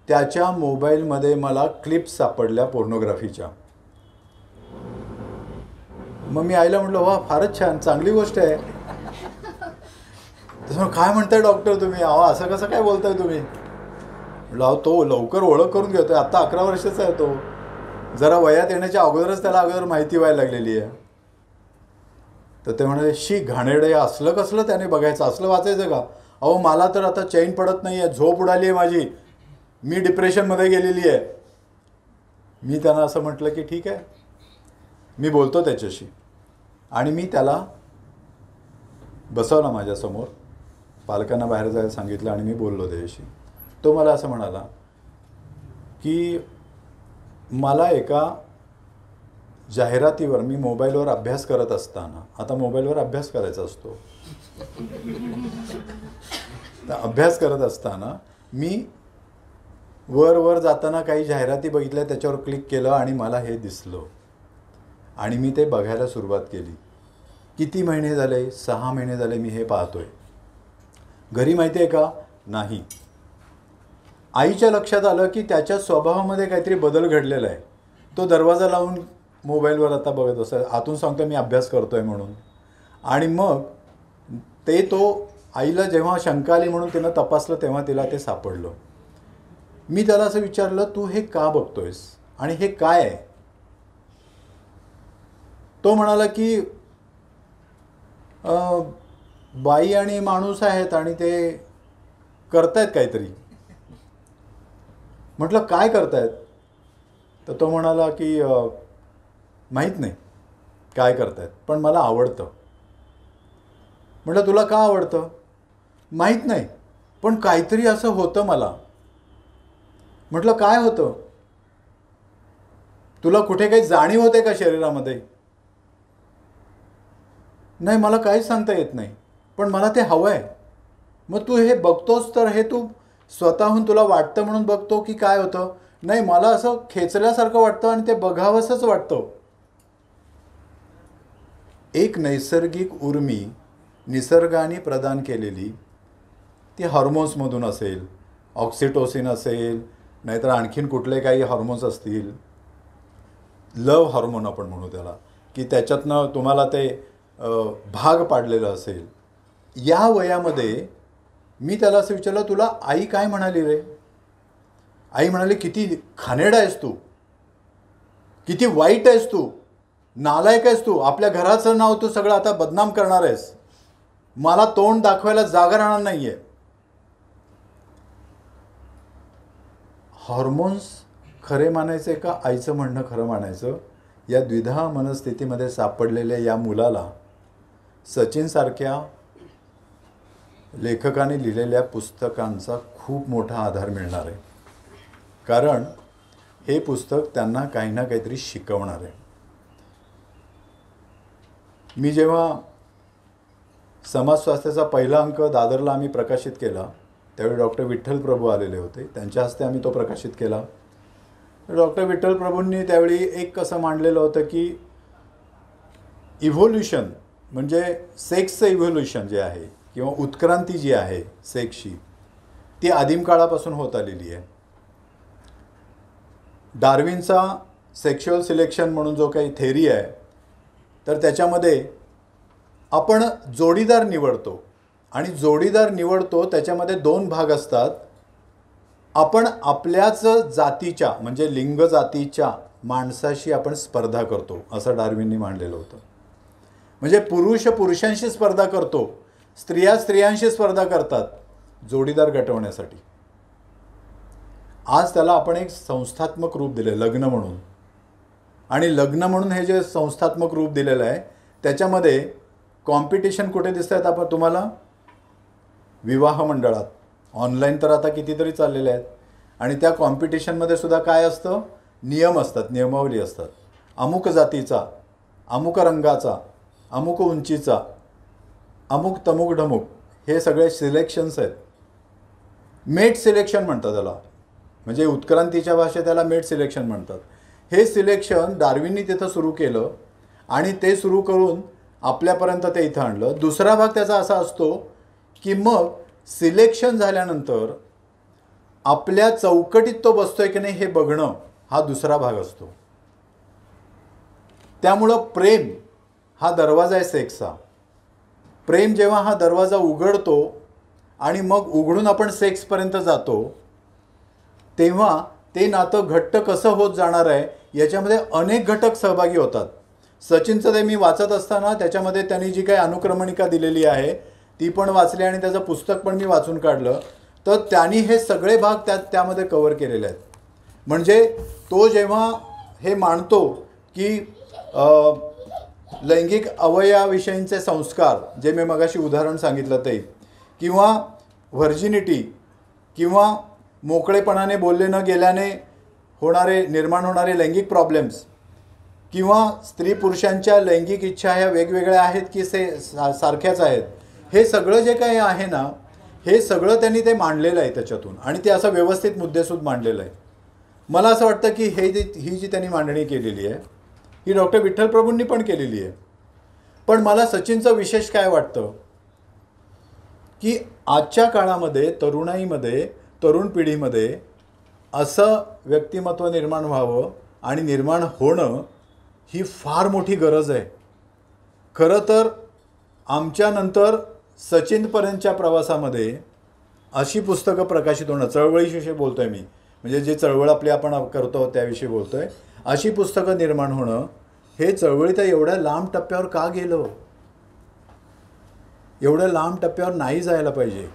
त्याच्या मोबाईलमध्ये मला क्लिप्स सापडल्या पोर्नोग्राफीच्या. मग मी आईला म्हटलं, वा फारच छान, चांगली गोष्ट आहे. तसं काय म्हणताय डॉक्टर तुम्ही? अहो असं कसं काय बोलताय तुम्ही? म्हटलं अहो तो लवकर ओळख करून घेतोय, आत्ता 11 वर्षाचा आहे तो. जरा वयात येण्याच्या अगोदरच त्याला अगोदर माहिती व्हायला लागलेली आहे. तर ते म्हणाले, शी घाणेरडे, असलं कसलं त्याने बघायचं, असलं वाचायचं का? अहो मला तर आता चैन पडत नाही आहे, झोप उडाली आहे माझी, मी डिप्रेशनमध्ये गेलेली आहे. मी त्यांना असं म्हटलं की ठीक आहे, मी बोलतो त्याच्याशी. आणि मी त्याला बसवला माझ्यासमोर, पालकांना बाहेर जायला सांगितलं आणि मी बोललो त्याच्याशी. तो मला असं म्हणाला की मला एका जाहिरातीवर मी मोबाईलवर अभ्यास करत असताना, आता मोबाईलवर अभ्यास करायचा असतो, तर अभ्यास करत असताना मी वर जाताना काही जाहिराती बघितल्या, त्याच्यावर क्लिक केलं आणि मला हे दिसलं आणि मी ते बघायला सुरुवात केली. किती महिने झाले? 6 महिने झाले मी हे पाहतोय. घरी माहिती आहे का? नाही. आईच्या लक्षात आलं की त्याच्या स्वभावामध्ये काहीतरी बदल घडलेला आहे. तो दरवाजा लावून मोबाईलवर आता बघत असतो, आतून सांगतो मी अभ्यास करतोय म्हणून. आणि मग तो आईला जेव्हा शंका आली म्हणून तिनं तपासलं तेव्हा तिला ते सापडलं. मी त्याला असं विचारलं, तू हे का बघतोयस आणि हे काय आहे? तो म्हणाला की बाई आणि माणूस आहेत आणि ते करतायत काहीतरी. म्हटलं काय करतायत? तर तो म्हणाला की माहीत नाही काय करतायत, पण मला आवडतं. म्हटलं तुला का आवडतं? माहीत नाही, पण काहीतरी असं होतं मला. म्हटलं काय होतं? तुला कुठे काही जाणीव होते का शरीरामध्ये? नाही, मला काहीच सांगता येत नाही, पण मला ते हवं आहे. मग तू हे बघतोस तर हे तू स्वतःहून तुला वाटतं म्हणून बघतो की काय होतं? नाही, मला असं खेचल्यासारखं वाटतं आणि ते बघावंसंच वाटतं. एक नैसर्गिक उर्मी निसर्गाने प्रदान केलेली, ती हॉर्मोन्समधून असेल, ऑक्सिटोसिन असेल, नाहीतर आणखीन कुठले काही हॉर्मोन्स असतील, लव हार्मोन आपण म्हणू त्याला, की त्याच्यातनं तुम्हाला ते भाग पाडलेलं असेल. या वयामध्ये मी त्याला असं विचारलं, तुला आई काय म्हणाली रे? आई म्हणाली, किती खानेडा आहेस तू, किती वाईट आहेस तू, नालायक आहेस तू, आपल्या घराचं नाव तू सगळं आता बदनाम करणार आहेस, मला तोंड दाखवायला जागा राहणार नाहीये. हॉर्मोन्स खरे मानायचे का आईचं म्हणणं खरं मानायचं? या द्विधा मनस्थितीमध्ये सापडलेल्या या मुलाला सचिनसारख्या लेखकाने लिहिलेल्या पुस्तकांचा खूप मोठा आधार मिळणार आहे. कारण हे पुस्तक त्यांना काही ना काहीतरी शिकवणार आहे. मी जेव्हा समाजस्वास्थ्याचा पहिला अंक दादरला आम्ही प्रकाशित केला, त्यावेळी डॉक्टर विठ्ठल प्रभू आलेले होते. त्यांच्या हस्ते आम्ही तो प्रकाशित केला. डॉक्टर विठ्ठल प्रभूंनी त्यावेळी एक कसं मांडलेलं होतं की इव्होल्युशन म्हणजे सेक्सचं इव्होल्युशन जे आहे किंवा उत्क्रांती जी आहे सेक्सची, ती आदिम काळापासून होत आलेली आहे. डार्विनचा सेक्शुअल सिलेक्शन म्हणून जो काही थेरी आहे, तर त्याच्यामध्ये आपण जोडीदार निवडतो आणि जोडीदार निवडतो त्याच्यामध्ये 2 भाग असतात. आपण आपल्याच जातीच्या म्हणजे लिंग जातीच्या माणसाशी आपण स्पर्धा करतो, असं डार्विननी मांडलेलं होतं. म्हणजे पुरुष पुरुषांशी स्पर्धा करतो, स्त्रिया स्त्रियांशी स्पर्धा करतात जोडीदार गटवण्यासाठी. आज त्याला आपण एक संस्थात्मक रूप दिले लग्न म्हणून. आणि लग्न म्हणून हे जे संस्थात्मक रूप दिलेलं आहे त्याच्यामध्ये कॉम्पिटिशन कुठे दिसत आहेत आपण तुम्हाला? विवाह मंडळात. ऑनलाईन तर आता कितीतरी चाललेले आहेत. आणि त्या कॉम्पिटिशनमध्ये सुद्धा काय असतं? नियम असतात, नियमावली असतात. अमुक जातीचा, अमुक रंगाचा, अमुक उंचीचा, अमुक तमुक ढमुक, हे सगळे सिलेक्शन्स आहेत. मेट सिलेक्शन म्हणतात त्याला, म्हणजे उत्क्रांतीच्या भाषेत त्याला मेट सिलेक्शन म्हणतात. हे सिलेक्शन डार्विननी तिथं सुरू केलं आणि ते सुरू करून आपल्यापर्यंत ते इथं आणलं. दुसरा भाग त्याचा असा असतो की मग सिलेक्शन झाल्यानंतर आपल्या चौकटीत तो बसतोय की नाही हे बघणं, हा दुसरा भाग असतो. त्यामुळं प्रेम हा दरवाजा आहे सेक्सचा. प्रेम जेव्हा हा दरवाजा उघडतो आणि मग उघडून आपण सेक्सपर्यंत जातो, तेव्हा ते नातं घट्ट कसं होत जाणार आहे याच्यामध्ये अनेक घटक सहभागी होतात. सचिनचं ते मी वाचत असताना त्याच्यामध्ये त्यांनी जी काही अनुक्रमणिका दिलेली आहे ती पण वाचली आणि त्याचं पुस्तक पण मी वाचून काढलं. तर त्यांनी हे सगळे भाग त्यामध्ये कव्हर केलेले आहेत. म्हणजे तो जेव्हा हे मांडतो की लैंगिक अवयवाविषयींचे संस्कार, जे मी मगाशी उदाहरण सांगितलं ते, किंवा व्हर्जिनिटी किंवा मोकळेपणाने बोलले न गेल्याने निर्माण होणारे लैंगिक प्रॉब्लेम्स, किंवा स्त्री पुरुषांच्या लैंगिक इच्छा ह्या वेगवेगळ्या आहेत की सारख्याच आहेत, हे सगळं जे काही आहे ना, हे सगळं त्यांनी ते मांडलेलं आहे त्याच्यातून, आणि ते असं व्यवस्थित मुद्देसूद मांडलेलं आहे. मला असं वाटतं की ही जी त्यांनी मांडणी केलेली आहे ही डॉक्टर विठ्ठल प्रभूंनी पण केलेली आहे. पण मला सचिनचं विशेष काय वाटतं की आजच्या काळामध्ये तरुणाईमध्ये, तरुण पिढीमध्ये असं व्यक्तिमत्व निर्माण व्हावं आणि निर्माण होणं ही फार मोठी गरज आहे. खरं तर आमच्यानंतर सचिनपर्यंतच्या प्रवासामध्ये अशी पुस्तकं प्रकाशित होणं, चळवळीविषयी बोलतो आहे मी, म्हणजे जे चळवळ आपली आपण करतो त्याविषयी बोलतो आहे, अशी पुस्तकं निर्माण होणं हे चळवळीत एवढ्या लांब टप्प्यावर का गेलं? एवढ्या लांब टप्प्यावर नाही जायला पाहिजे.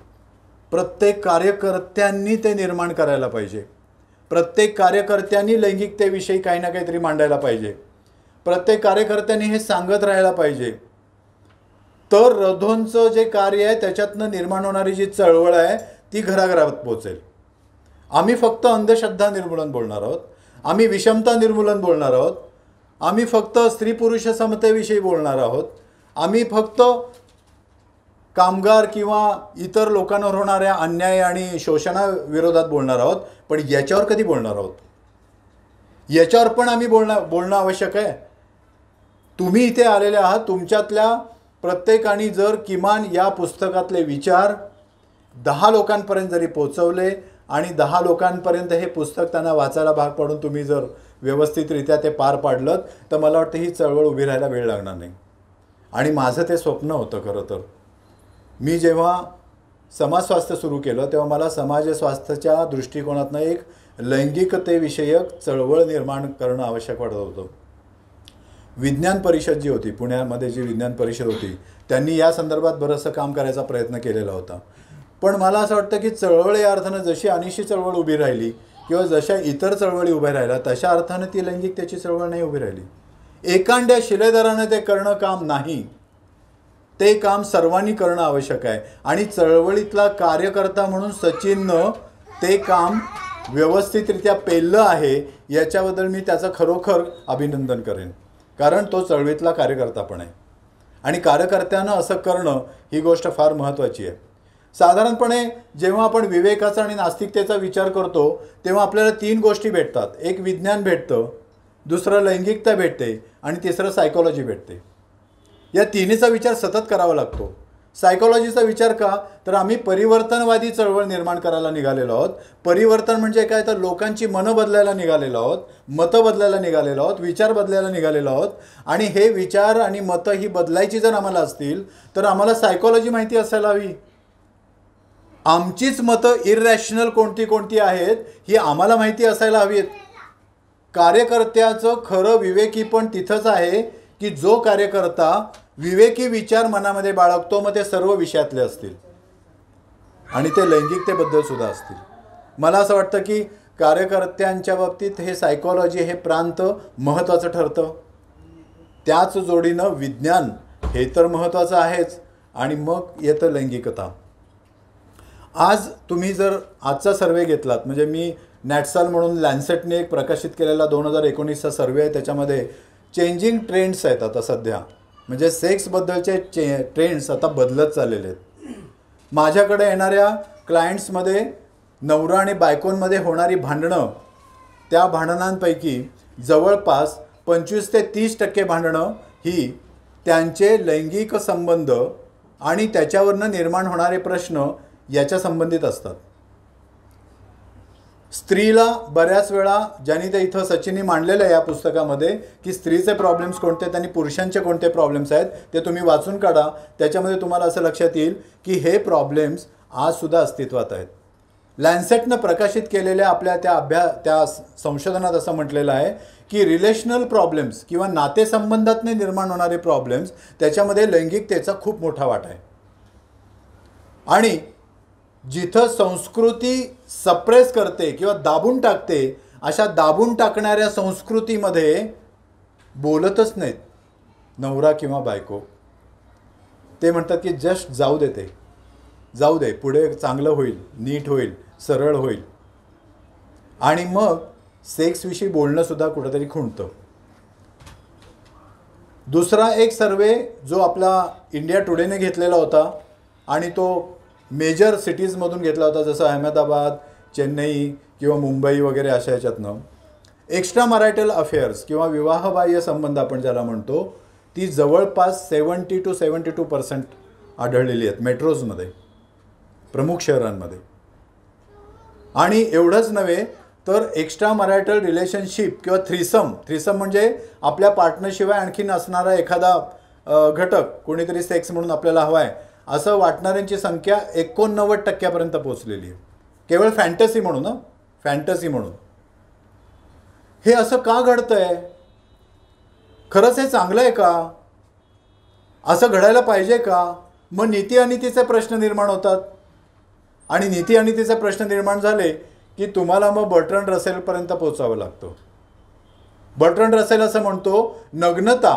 प्रत्येक कार्यकर्त्यांनी ते निर्माण करायला पाहिजे. प्रत्येक कार्यकर्त्यांनी लैंगिकतेविषयी काही ना काहीतरी मांडायला पाहिजे. प्रत्येक कार्यकर्त्यांनी हे सांगत राहायला पाहिजे. तर रधोंचं जे कार्य आहे त्याच्यातनं निर्माण होणारी जी चळवळ आहे ती घराघरात पोहोचेल. आम्ही फक्त अंधश्रद्धा निर्मूलन बोलणार आहोत, आम्ही विषमता निर्मूलन बोलणार आहोत, आम्ही फक्त स्त्री पुरुष समतेविषयी बोलणार आहोत, आम्ही फक्त कामगार किंवा इतर लोकांवर होणाऱ्या अन्याय आणि शोषणाविरोधात बोलणार आहोत. पण याच्यावर कधी बोलणार आहोत? याच्यावर पण आम्ही बोलणं आवश्यक आहे. तुम्ही इथे आलेले आहात, तुमच्यातल्या प्रत्येकाने जर किमान या पुस्तकातले विचार 10 लोकांपर्यंत जरी पोचवले आणि 10 लोकांपर्यंत हे पुस्तक त्यांना वाचायला भाग पाडून तुम्ही जर व्यवस्थितरित्या ते पार पाडलं तर मला वाटतं ही चळवळ उभी राहायला वेळ लागणार नाही. आणि माझं ते स्वप्न होतं. खरं तर मी जेव्हा समाज स्वास्थ्य सुरू केलं तेव्हा मला समाज स्वास्थ्याच्या दृष्टिकोनातनं एक लैंगिकतेविषयक चळवळ निर्माण करणं आवश्यक वाटत होतं. विज्ञान परिषद जी होती, पुण्यामध्ये जी विज्ञान परिषद होती, त्यांनी या संदर्भात बरंचसं काम करायचा प्रयत्न केलेला होता. पण मला असं वाटतं की चळवळ या अर्थानं जशी अनिश्चित चळवळ उभी राहिली किंवा जशा इतर चळवळी उभ्या राहिल्या तशा अर्थानं ती लैंगिकतेची चळवळ नाही उभी राहिली. एकांड्या शिलेदारानं ते करणं काम नाही, ते काम सर्वांनी करणं आवश्यक आहे. आणि चळवळीतला कार्यकर्ता म्हणून सचिननं ते काम व्यवस्थितरित्या पेललं आहे, याच्याबद्दल मी त्याचं खरोखर अभिनंदन करेन. कारण तो चळवळीतला कार्यकर्ता पण आहे आणि कार्यकर्त्यानं असं करणं ही गोष्ट फार महत्त्वाची आहे. साधारणपणे जेव्हा आपण विवेकाचा आणि नास्तिकतेचा विचार करतो तेव्हा आपल्याला 3 गोष्टी भेटतात. एक विज्ञान भेटतं, दुसरं लैंगिकता भेटते आणि तिसरं सायकोलॉजी भेटते. या तिन्हीचा विचार सतत करावा लागतो. सायकोलॉजीचा विचार का? तर आम्ही परिवर्तनवादी चळवळ निर्माण करायला निघालेलो आहोत. परिवर्तन म्हणजे काय? तर लोकांची मनं बदलायला निघालेलो आहोत, मतं बदलायला निघालेलो आहोत, विचार बदलायला निघालेलो आहोत. आणि हे विचार आणि मतं ही बदलायची जर आम्हाला असतील तर आम्हाला सायकोलॉजी माहिती असायला हवी. आमचीच मतं इररॅशनल कोणती कोणती आहेत ही आम्हाला माहिती असायला हवीत. कार्यकर्त्याचं खरं विवेकी पण तिथंच आहे की जो कार्यकर्ता विवेकी विचार मनामध्ये बाळगतो, मग ते सर्व विषयातले असतील आणि ते लैंगिकतेबद्दल सुद्धा असतील. मला असं वाटतं की कार्यकर्त्यांच्या बाबतीत हे सायकोलॉजी हे प्रांत महत्त्वाचं ठरतं. त्याच जोडीनं विज्ञान हे तर महत्त्वाचं आहेच आणि मग येतं लैंगिकता. आज तुम्ही जर आजचा सर्वे घेतलात, म्हणजे मी नॅटसाल म्हणून लॅन्सेटने एक प्रकाशित केलेला 2019चा सर्वे आहे, त्याच्यामध्ये चेंजिंग ट्रेंड्स आहेत आता सध्या, म्हणजे सेक्सबद्दलचे ट्रेंड्स आता बदलत चाललेले आहेत. माझ्याकडे येणाऱ्या क्लायंट्समध्ये नवरा आणि बायकोंमध्ये होणारी भांडणं, त्या भांडणांपैकी जवळपास 25 ते 30% भांडणं ही त्यांचे लैंगिक संबंध आणि त्याच्यावरनं निर्माण होणारे प्रश्न याच्या संबंधित असतात. स्त्रीला बऱ्याच वेळा, ज्यांनी ते इथं सचिननी मांडलेलं आहे या पुस्तकामध्ये, की स्त्रीचे प्रॉब्लेम्स कोणते आहेत आणि पुरुषांचे कोणते प्रॉब्लेम्स आहेत ते तुम्ही वाचून काढा. त्याच्यामध्ये तुम्हाला असं लक्षात येईल की हे प्रॉब्लेम्स आजसुद्धा अस्तित्वात आहेत. लॅन्सेटनं प्रकाशित केलेल्या आपल्या त्या संशोधनात असं म्हटलेलं आहे की रिलेशनल प्रॉब्लेम्स किंवा नातेसंबंधातने निर्माण होणारे प्रॉब्लेम्स त्याच्यामध्ये लैंगिकतेचा खूप मोठा वाटा आहे. आणि जिथं संस्कृती सप्रेस करते किंवा दाबून टाकते, अशा दाबून टाकणाऱ्या संस्कृतीमध्ये बोलतच नाहीत नवरा किंवा बायको. ते म्हणतात की जस्ट जाऊ दे, ते जाऊ दे, पुढे चांगलं होईल, नीट होईल, सरळ होईल. आणि मग सेक्सविषयी बोलणंसुद्धा कुठंतरी खुंटतं. दुसरा एक सर्वे जो आपला इंडिया टुडेने घेतलेला होता आणि तो मेजर सिटीजमधून घेतला होता, जसं अहमदाबाद, चेन्नई किंवा मुंबई वगैरे अशा ह्याच्यातनं, एक्स्ट्रा मॅरिटल अफेअर्स किंवा विवाहबाह्य संबंध आपण ज्याला म्हणतो, ती जवळपास 70 to 72% आढळलेली आहेत मेट्रोजमध्ये, प्रमुख शहरांमध्ये. आणि एवढंच नव्हे तर एक्स्ट्रा मॅरिटल रिलेशनशिप किंवा थ्रीसम म्हणजे आपल्या पार्टनरशिवाय आणखीन असणारा एखादा घटक कोणीतरी सेक्स म्हणून आपल्याला हवा आहे असं वाटणाऱ्यांची संख्या 89% पोहोचलेली आहे. केवळ फॅन्टसी म्हणून, फॅन्टसी म्हणून. हे असं का घडतंय? खरंच हे चांगलं आहे का? असं घडायला पाहिजे का? मग नीती अनितीचे प्रश्न निर्माण होतात. आणि नीती अनितीचे प्रश्न निर्माण झाले की तुम्हाला मग बर्ट्रंड रसेलपर्यंत पोहोचावं लागतं. बर्ट्रंड रसेल असं म्हणतो, नग्नता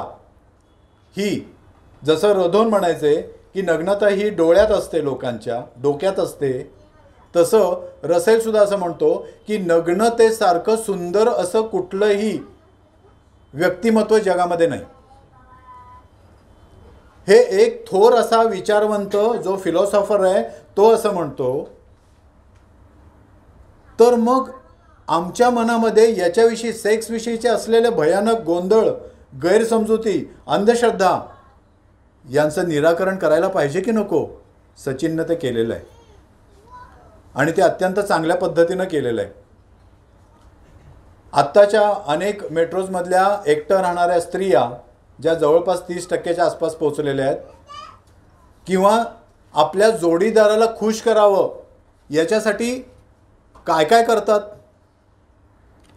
ही, जसं रोधोन म्हणायचे की नग्नता ही डोळ्यात असते, लोकांच्या डोक्यात असते, तसं रसेलसुद्धा असं म्हणतो की नग्नतेसारखं सुंदर असं कुठलंही व्यक्तिमत्व जगामध्ये नाही. हे एक थोर असा विचारवंत जो फिलॉसॉफर आहे तो असं म्हणतो. तर मग आमच्या मनामध्ये याच्याविषयी, सेक्सविषयीचे असलेले भयानक गोंधळ, गैरसमजुती, अंधश्रद्धा यांचं निराकरण करायला पाहिजे की नको? सचिननं ते केलेलं आहे आणि ते अत्यंत चांगल्या पद्धतीनं केलेलं आहे. आत्ताच्या अनेक मेट्रोजमधल्या एकटं राहणाऱ्या स्त्रिया ज्या जवळपास 30% आसपास पोचलेल्या आहेत, किंवा आपल्या जोडीदाराला खुश करावं याच्यासाठी काय काय करतात?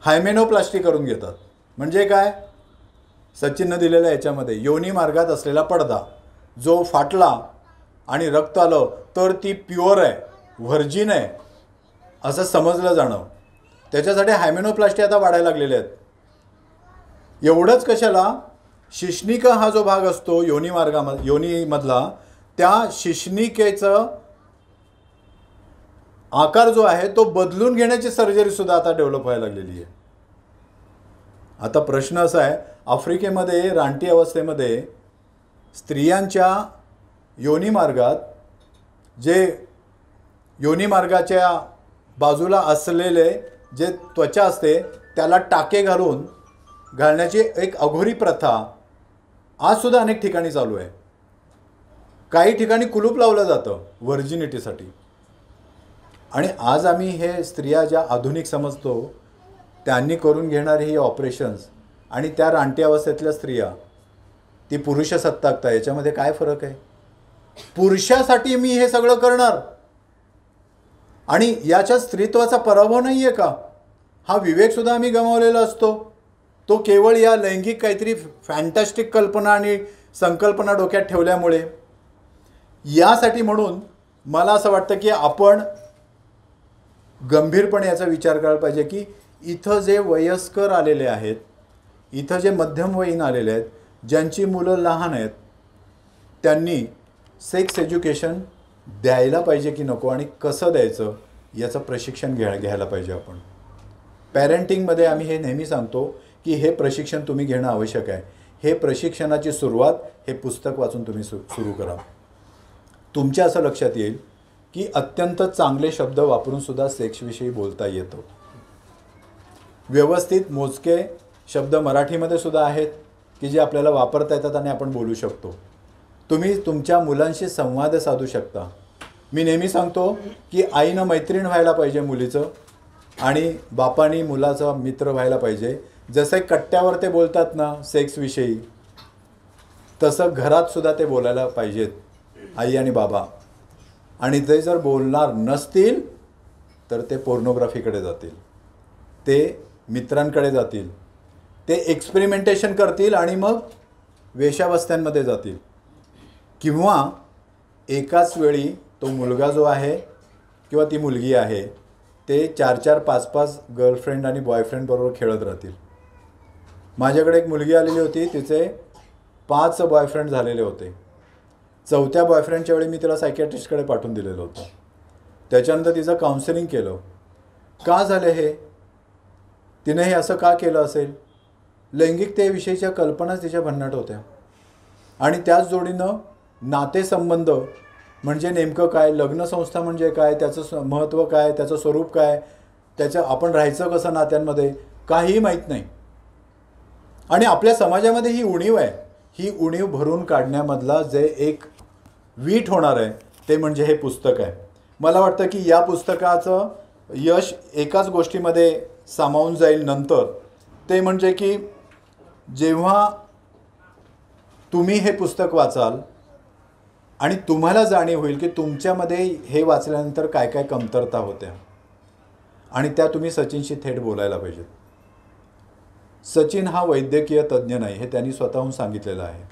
हायमेनोप्लास्टी करून घेतात. म्हणजे काय? सचिननं दिलेल्या याच्यामध्ये योनी मार्गात असलेला पडदा जो फाटला आणि रक्त आलं तर ती प्युअर आहे, व्हर्जिन आहे असं समजलं जाणं, त्याच्यासाठी हायमेनोप्लास्टी आता वाढायला लागलेल्या आहेत. एवढंच कशाला, शिश्निका हा जो भाग असतो योनीमधला, त्या शिश्निकेचं आकार जो आहे तो बदलून घेण्याची सर्जरीसुद्धा आता डेव्हलप व्हायला लागलेली आहे. आता प्रश्न असा आहे, आफ्रिकेमध्ये रानटी अवस्थेमध्ये स्त्रियांच्या योनिमार्गात, जे योनिमार्गाच्या बाजूला असलेले जे त्वचा असते त्याला टाके घालण्याची एक अघोरी प्रथा आजसुद्धा अनेक ठिकाणी चालू आहे. काही ठिकाणी कुलूप लावलं जातं व्हर्जिनिटीसाठी. आणि आज आम्ही हे स्त्रिया ज्या आधुनिक समजतो त्यांनी करून घेणारे ही ऑपरेशन्स आणि त्या रानटी अवस्थेतल्या स्त्रिया, ती पुरुषसत्ताकता, याच्यामध्ये काय फरक आहे? पुरुषासाठी मी हे सगळं करणार आणि याच्या स्त्रीत्वाचा पराभव नाही आहे का? हा विवेकसुद्धा आम्ही गमावलेला असतो. तो केवळ या लैंगिक काहीतरी फॅन्टॅस्टिक कल्पना आणि संकल्पना डोक्यात ठेवल्यामुळे. यासाठी म्हणून मला असं वाटतं की आपण गंभीरपणे याचा विचार करायला पाहिजे की इथं जे वयस्कर आलेले आहेत, इथं जे मध्यमवयीन आलेले आहेत, ज्यांची मुलं लहान आहेत, त्यांनी सेक्स एज्युकेशन द्यायला पाहिजे की नको आणि कसं द्यायचं याचं प्रशिक्षण घ्यायला पाहिजे आपण. पॅरेंटिंगमध्ये आम्ही हे नेहमी सांगतो की हे प्रशिक्षण तुम्ही घेणं आवश्यक आहे. हे प्रशिक्षणाची सुरुवात हे पुस्तक वाचून तुम्ही सुरू करा. तुमच्या असं लक्षात येईल की अत्यंत चांगले शब्द वापरूनसुद्धा सेक्सविषयी बोलता येतं. व्यवस्थित मोजके शब्द मराठीमध्ये सुद्धा आहेत की जे आपल्याला वापरता येतात आणि आपण बोलू शकतो. तुम्ही तुमच्या मुलांशी संवाद साधू शकता. मी नेहमी सांगतो की आईनं मैत्रीण व्हायला पाहिजे मुलीचं आणि बापानी मुलाचा मित्र व्हायला पाहिजे. जसे कट्ट्यावर ते बोलतात ना सेक्सविषयी, तसं घरातसुद्धा ते बोलायला पाहिजेत आई आणि बाबा. आणि ते जर बोलणार नसतील तर ते पोर्नोग्राफीकडे जातील, ते मित्रांकडे जातील, ते एक्सपेरिमेंटेशन करतील आणि मग वेश्यावस्त्यांमध्ये जातील. किंवा एकाच वेळी तो मुलगा जो आहे किंवा ती मुलगी आहे ते 4-4, 5-5 गर्लफ्रेंड आणि बॉयफ्रेंड बरोबर खेळत राहतील. माझ्याकडे एक मुलगी आलेली होती, तिचे 5 बॉयफ्रेंड झालेले होते. 4थ्या बॉयफ्रेंडच्या वेळी मी तिला सायकॅट्रिस्टकडे पाठवून दिलेलं होतं. त्याच्यानंतर तिचं काउन्सिलिंग केलं. का झालं हे? तिने हे असं का केलं असेल? लैंगिकतेविषयीच्या कल्पनाच तिच्या भन्नाट होत्या. आणि त्याच जोडीनं नातेसंबंध म्हणजे नेमकं काय, लग्नसंस्था म्हणजे काय, त्याचं महत्त्व काय, त्याचं स्वरूप काय, त्याचं आपण राहायचं कसं नात्यांमध्ये, काहीही माहीत नाही. आणि आपल्या समाजामध्ये ही उणीव आहे. ही उणीव भरून काढण्यामधला जे एक वीट होणार आहे ते म्हणजे हे पुस्तक आहे. मला वाटतं की या पुस्तकाचं यश एकाच गोष्टीमध्ये सामावून जाईल नंतर, ते म्हणजे की जेव्हा तुम्ही हे पुस्तक वाचाल आणि तुम्हाला जाणीव होईल की तुमच्यामध्ये हे वाचल्यानंतर काय काय कमतरता होत्या आणि त्या तुम्ही सचिनशी थेट बोलायला पाहिजेत. सचिन हा वैद्यकीय तज्ज्ञ नाही, हे त्यांनी स्वतःहून सांगितलेलं आहे.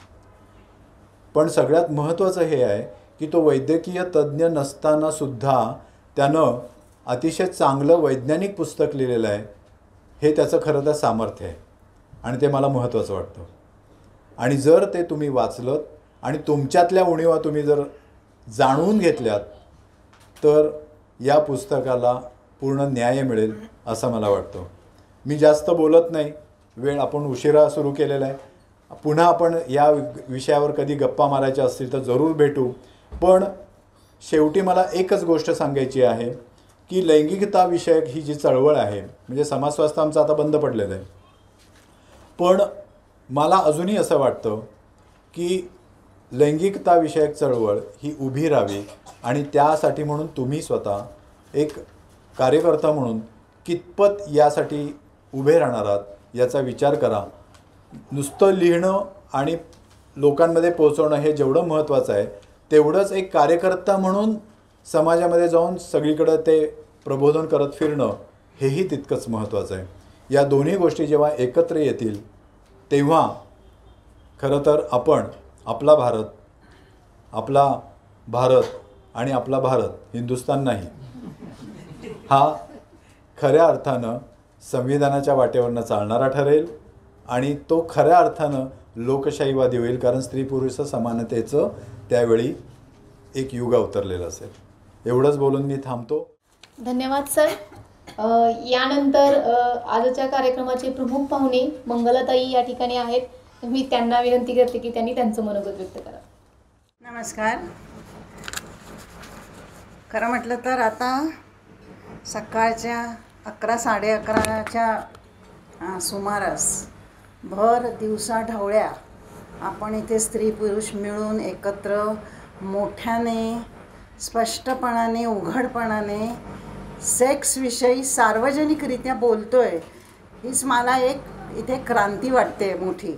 पण सगळ्यात महत्त्वाचं हे आहे की तो वैद्यकीय तज्ज्ञ नसतानासुद्धा त्यानं अतिशय चांगलं वैज्ञानिक पुस्तक लिहिलेलं आहे. हे त्याचं खरं तर सामर्थ्य आहे आणि ते मला महत्त्वाचं वाटतं. आणि जर ते तुम्ही वाचलं आणि तुमच्यातल्या उणीवा तुम्ही जर जाणून घेतल्यात तर या पुस्तकाला पूर्ण न्याय मिळेल असं मला वाटतं. मी जास्त बोलत नाही, वेळ आपण उशिरा सुरू केलेला आहे. पुन्हा आपण या विषयावर कधी गप्पा मारायच्या असतील तर जरूर भेटू. पण शेवटी मला एकच गोष्ट सांगायची आहे की लैंगिकता विषयक ही जी चळवळ आहे, म्हणजे समाजस्वास्थ्य आमचं आता बंद पडलेलं आहे, पण मला अजूनही असं वाटतं की लैंगिकता विषयक चळवळ ही उभी राहावी आणि त्यासाठी म्हणून तुम्ही स्वतः एक कार्यकर्ता म्हणून कितपत यासाठी उभे राहणार आहात याचा विचार करा. नुसतं लिहिणं आणि लोकांमध्ये पोहोचवणं हे जेवढं महत्त्वाचं आहे तेवढंच एक कार्यकर्ता म्हणून समाजामध्ये जाऊन सगळीकडं ते प्रबोधन करत फिरणं हेही तितकंच महत्त्वाचं आहे. या दोन्ही गोष्टी जेव्हा एकत्र येतील तेव्हा खरं तर आपण आपला भारत आणि आपला भारत हिंदुस्तान नाही, हा खऱ्या अर्थानं संविधानाच्या वाटेवरनं चालणारा ठरेल आणि तो खऱ्या अर्थानं लोकशाहीवादी होईल. कारण स्त्री पुरुष समानतेचं त्यावेळी एक युग अवतरलेलं असेल. एवढंच बोलून मी थांबतो. धन्यवाद सर. यानंतर आजच्या कार्यक्रमाचे प्रमुख पाहुणे मंगलाताई या ठिकाणी आहेत. मी त्यांना विनंती करते की त्यांनी त्यांचं मनोगत व्यक्त करा. नमस्कार. खरं म्हटलं तर आता सकाळच्या 11-11:30च्या सुमारास भर दिवसा ढवळ्या आपण इथे स्त्री पुरुष मिळून एकत्र मोठ्याने, स्पष्टपणाने, उघडपणाने सेक्सविषयी सार्वजनिकरित्या बोलतोय, हीच मला एक इथे क्रांती वाटते मोठी.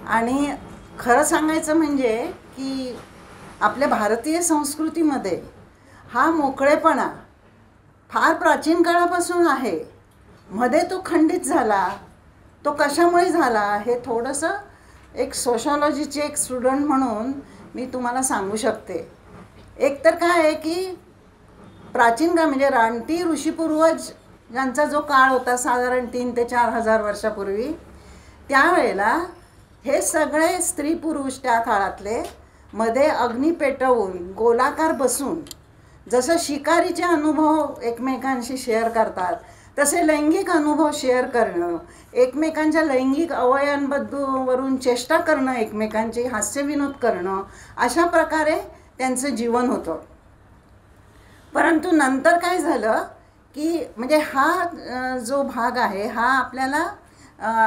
आणि खरं सांगायचं म्हणजे की आपल्या भारतीय संस्कृतीमध्ये हा मोकळेपणा फार प्राचीन काळापासून आहे. मध्ये तो खंडित झाला. तो कशामुळे झाला हे थोडंसं एक सोशॉलॉजीचे एक स्टुडंट म्हणून मी तुम्हाला सांगू शकते. एक तर काय आहे की प्राचीन काळ म्हणजे रानटी ऋषीपूर्वज यांचा जो काळ होता साधारण 3,000 ते 4,000 वर्षापूर्वी, त्यावेळेला हे सगळे स्त्री पुरुष त्या काळातले मध्ये अग्नी पेटवून गोलाकार बसून जसं शिकारीचे अनुभव एकमेकांशी शेअर करतात तसे लैंगिक अनुभव शेअर करणं, एकमेकांच्या लैंगिक अवयवांवरून चेष्टा करणं, एकमेकांची हास्यविनोद करणं, अशा प्रकारे त्यांचं जीवन होतं. परंतु नंतर काय झालं की म्हणजे हा जो भाग आहे हा आपल्याला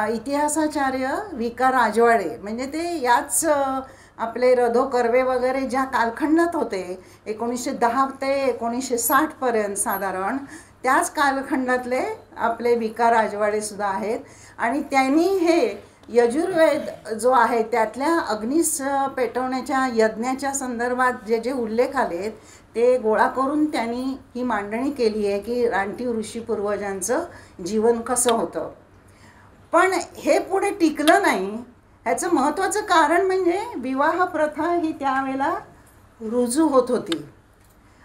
इतिहासाचार्य विका राजवाडे म्हणजे ते याच आपले रधो कर्वे वगैरे ज्या कालखंडात होते 1910 ते 1960 पर्यंत साधारण, त्याच कालखंडातले आपले विका राजवाडेसुद्धा आहेत. आणि त्यांनी हे यजुर्वेद जो आहे त्यातल्या अग्नीस पेटवण्याच्या यज्ञाच्या संदर्भात जे जे उल्लेख आलेत ते गोळा करून त्यांनी ही मांडणी केली आहे की रानटी ऋषी पूर्वजांचं जीवन कसं होतं. पण हे पुढे टिकलं नाही. ह्याचं महत्त्वाचं कारण म्हणजे विवाह प्रथा ही त्यावेळेला रुजू होत होती.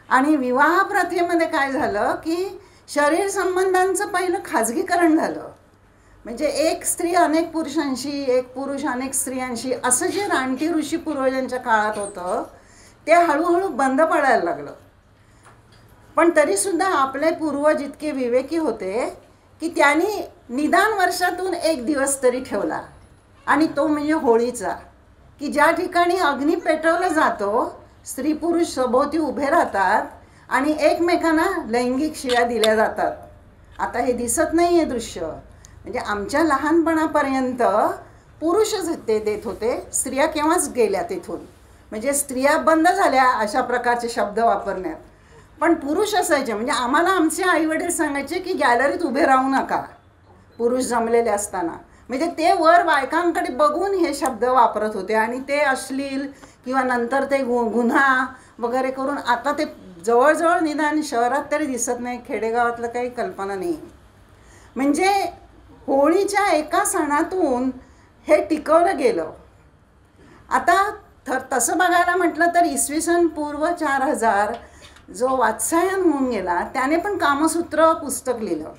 आणि विवाह प्रथेमध्ये काय झालं की शरीर संबंधांचं पहिलं खाजगीकरण झालं. म्हणजे एक स्त्री अनेक पुरुषांशी, एक पुरुष अनेक स्त्रियांशी, असं जे रानटी ऋषी पूर्वजांच्या काळात होतं ते हळूहळू बंद पडायला लागलं. पण तरीसुद्धा आपले पूर्वज इतके विवेकी होते की त्यांनी निदान वर्षातून एक दिवस तरी ठेवला आणि तो म्हणजे होळीचा, की ज्या ठिकाणी अग्नी पेटवला जातो, स्त्री पुरुष सभोवती उभे राहतात आणि एकमेकांना लैंगिक शिव्या दिल्या जातात. आता हे दिसत नाही आहे दृश्य. म्हणजे आमच्या लहानपणापर्यंत पुरुषच ते देत होते, स्त्रिया केव्हाच गेल्या तिथून. म्हणजे स्त्रिया बंद झाल्या अशा प्रकारचे शब्द वापरण्यात. पण पुरुष असायचे. म्हणजे आम्हाला आमचे आईवडील सांगायचे की गॅलरीत उभे राहू नका पुरुष जमलेले असताना. म्हणजे ते वर बायकांकडे बघून हे शब्द वापरत होते आणि ते अश्लील किंवा नंतर ते गुन्हा वगैरे करून आता ते जवळजवळ निदान शहरात तरी दिसत नाही, खेडेगावातलं काही कल्पना नाही. म्हणजे होळीच्या एका सणातून हे टिकवलं गेलं. आता तसं बघायला म्हटलं तर इसवी सन पूर्व 4000 जो वात्सायन होऊन गेला त्याने पण कामसूत्र पुस्तक लिहिलं.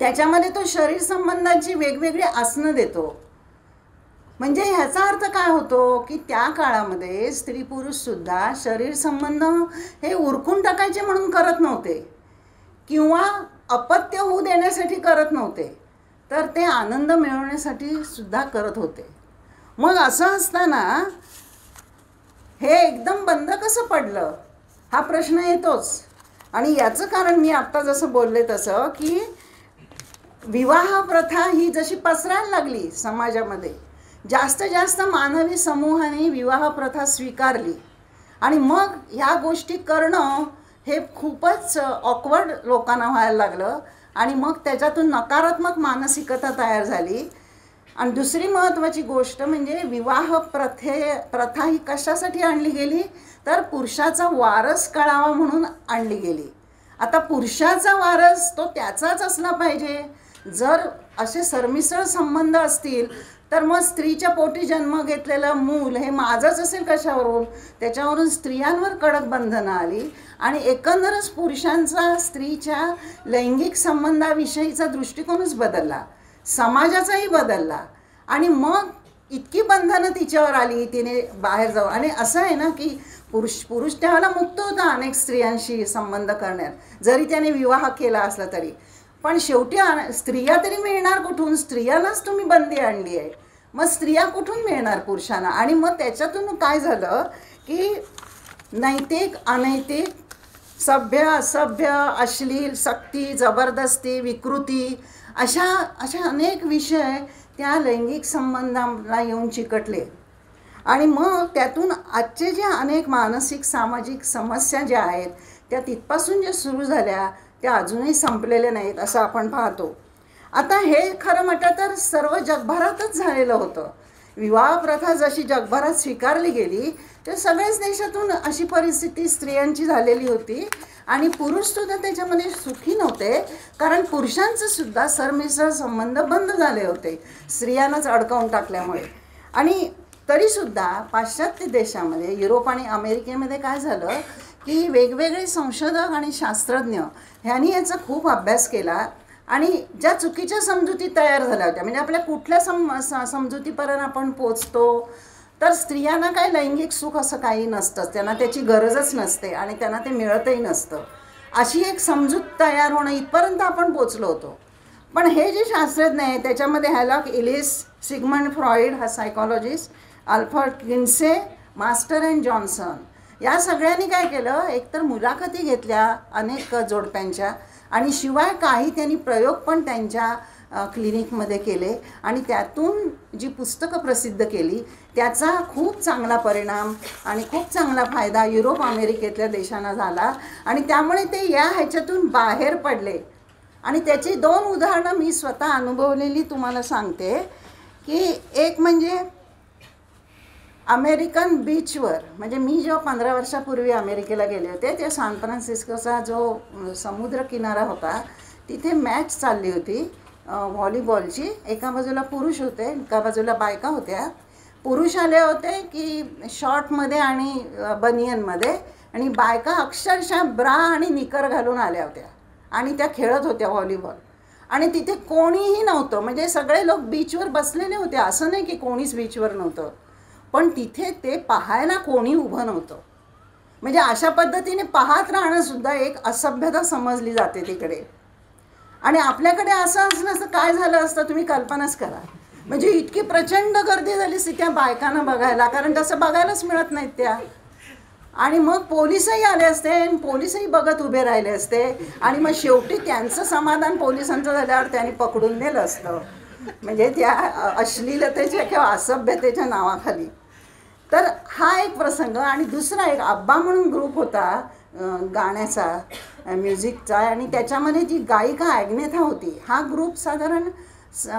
त्याच्यामध्ये तो शरीर संबंधांची वेगवेगळी आसनं देतो. म्हणजे ह्याचा अर्थ काय होतो की त्या काळामध्ये स्त्री पुरुषसुद्धा शरीर संबंध हे उरकून टाकायचे म्हणून करत नव्हते किंवा अपत्य होऊ देण्यासाठी करत नव्हते, तर ते आनंद मिळवण्यासाठी सुद्धा करत होते. मग असं असताना हे एकदम बंद कसं पडलं हा प्रश्न येतोच. आणि याचं कारण मी आत्ता जसं बोलले तसं की विवाह प्रथा ही जशी पसरायला लागली समाजामध्ये, जास्त जास्त मानवी समूहाने विवाह प्रथा स्वीकारली आणि मग ह्या गोष्टी करणं हे खूपच ऑकवर्ड लोकांना व्हायला लागलं आणि मग त्याच्यातून नकारात्मक मानसिकता तयार झाली. आणि दुसरी महत्त्वाची गोष्ट म्हणजे विवाह प्रथा ही कशासाठी आणली गेली तर पुरुषाचा वारस कळावा म्हणून आणली गेली. आता पुरुषाचा वारस तो त्याचाच असला पाहिजे. जर असे सरमिसळ संबंध असतील तर मग स्त्रीच्या पोटी जन्म घेतलेलं मूल हे माझंच असेल कशावरून. त्याच्यावरून स्त्रियांवर कडक बंधनं आली आणि एकंदरच पुरुषांचा स्त्रीच्या लैंगिक संबंधाविषयीचा दृष्टिकोनच बदलला, समाजाचाही बदलला. आणि मग इतकी बंधनं तिच्यावर आली तिने बाहेर जाऊ. आणि असं आहे ना की पुरुष त्यावेळेला मुक्त होता अनेक स्त्रियांशी संबंध करण्यात, जरी त्याने विवाह केला असला तरी. पण शेवटी स्त्रिया तरी मिळणार कुठून? स्त्रियालाच तुम्ही बंदी आणली आहे, मग स्त्रिया कुठून मिळणार पुरुषांना? आणि मग त्याच्यातून काय झालं की नैतिक अनैतिक, सभ्य असभ्य, अश्लील, सक्ती, जबरदस्ती, विकृती अशा अनेक विषय त्या लैंगिक संबंधाला येऊन चिकटले. आणि मग त्यातून आजचे जे अनेक मानसिक सामाजिक समस्या ज्या आहेत त्या तिथपासून ज्या सुरू झाल्या त्या अजूनही संपलेल्या नाहीत असं आपण पाहतो. आता हे खरं म्हटलं तर सर्व जगभरातच झालेलं होतं. विवाह प्रथा जशी जगभरात स्वीकारली गेली तर सगळ्याच देशातून अशी परिस्थिती स्त्रियांची झालेली होती आणि पुरुषसुद्धा त्याच्यामध्ये सुखी नव्हते, कारण पुरुषांचे सुद्धा सरमिसळ संबंध बंद झाले होते स्त्रियांनाच अडकावून टाकल्यामुळे. आणि तरीसुद्धा पाश्चात्य देशामध्ये, युरोप आणि अमेरिकेमध्ये काय झालं की वेगवेगळे संशोधक आणि शास्त्रज्ञ ह्यांनी याचा खूप अभ्यास केला आणि ज्या चुकीच्या समजुती तयार झाल्या होत्या, म्हणजे आपल्या कुठल्या समजुतीपर्यंत आपण पोचतो तर स्त्रियांना काय लैंगिक सुख असं काही नसतंच, त्यांना त्याची गरजच नसते आणि त्यांना ते मिळतही नसतं, अशी एक समजूत तयार होणं इथपर्यंत आपण पोचलो होतो. पण हे जे शास्त्रज्ञ आहे त्याच्यामध्ये हॅलॉक इलिस, सिगमंड फ्रॉइड हा psychologist, Alfred Kinsey, Master and Johnson या सगळ्यांनी काय केलं, एकतर मुलाखती घेतल्या अनेक जोडप्यांच्या आणि शिवाय काही त्यांनी प्रयोग पण त्यांच्या क्लिनिकमध्ये केले आणि त्यातून जी पुस्तकं प्रसिद्ध केली त्याचा खूप चांगला परिणाम आणि खूप चांगला फायदा युरोप अमेरिकेतल्या देशांना झाला आणि त्यामुळे ते या ह्याच्यातून बाहेर पडले. आणि त्याची 2 उदाहरणं मी स्वतः अनुभवलेली तुम्हाला सांगते की एक म्हणजे अमेरिकन बीचवर, म्हणजे मी जेव्हा 15 वर्षापूर्वी अमेरिकेला गेले होते तेव्हा सॅन फ्रान्सिस्कोचा जो समुद्र किनारा होता तिथे मॅच चालली होती व्हॉलीबॉलची. एका बाजूला पुरुष होते, एका बाजूला बायका होत्या. पुरुष आले होते की शॉर्टमध्ये आणि बनियनमध्ये आणि बायका अक्षरशः ब्रा आणि निकर घालून आल्या होत्या आणि त्या खेळत होत्या व्हॉलीबॉल. आणि तिथे कोणीही नव्हतं, म्हणजे सगळे लोक बीचवर बसलेले होते, असं नाही की कोणीच बीचवर नव्हतं, पण तिथे ते पाहायला कोणी उभं नव्हतं. म्हणजे अशा पद्धतीने पाहत राहणंसुद्धा एक असभ्यता समजली जाते तिकडे. आणि आपल्याकडे असं असलं असतं काय झालं असतं तुम्ही कल्पनाच करा. म्हणजे इतकी प्रचंड गर्दी झाली असती त्या बायकांना बघायला, कारण तसं बघायलाच मिळत नाहीत त्या. आणि मग पोलिसही आले असते आणि पोलिसही बघत उभे राहिले असते आणि मग शेवटी त्यांचं समाधान पोलिसांचं झाल्यावर त्यांनी पकडून नेलं असतं, म्हणजे त्या अश्लीलतेच्या किंवा असभ्यतेच्या नावाखाली. तर हा एक प्रसंग. आणि दुसरा एक अब्बा म्हणून ग्रुप होता गाण्याचा, म्युझिकचा, आणि त्याच्यामध्ये जी गायिका ॲग्नेथा होती. हा ग्रुप साधारण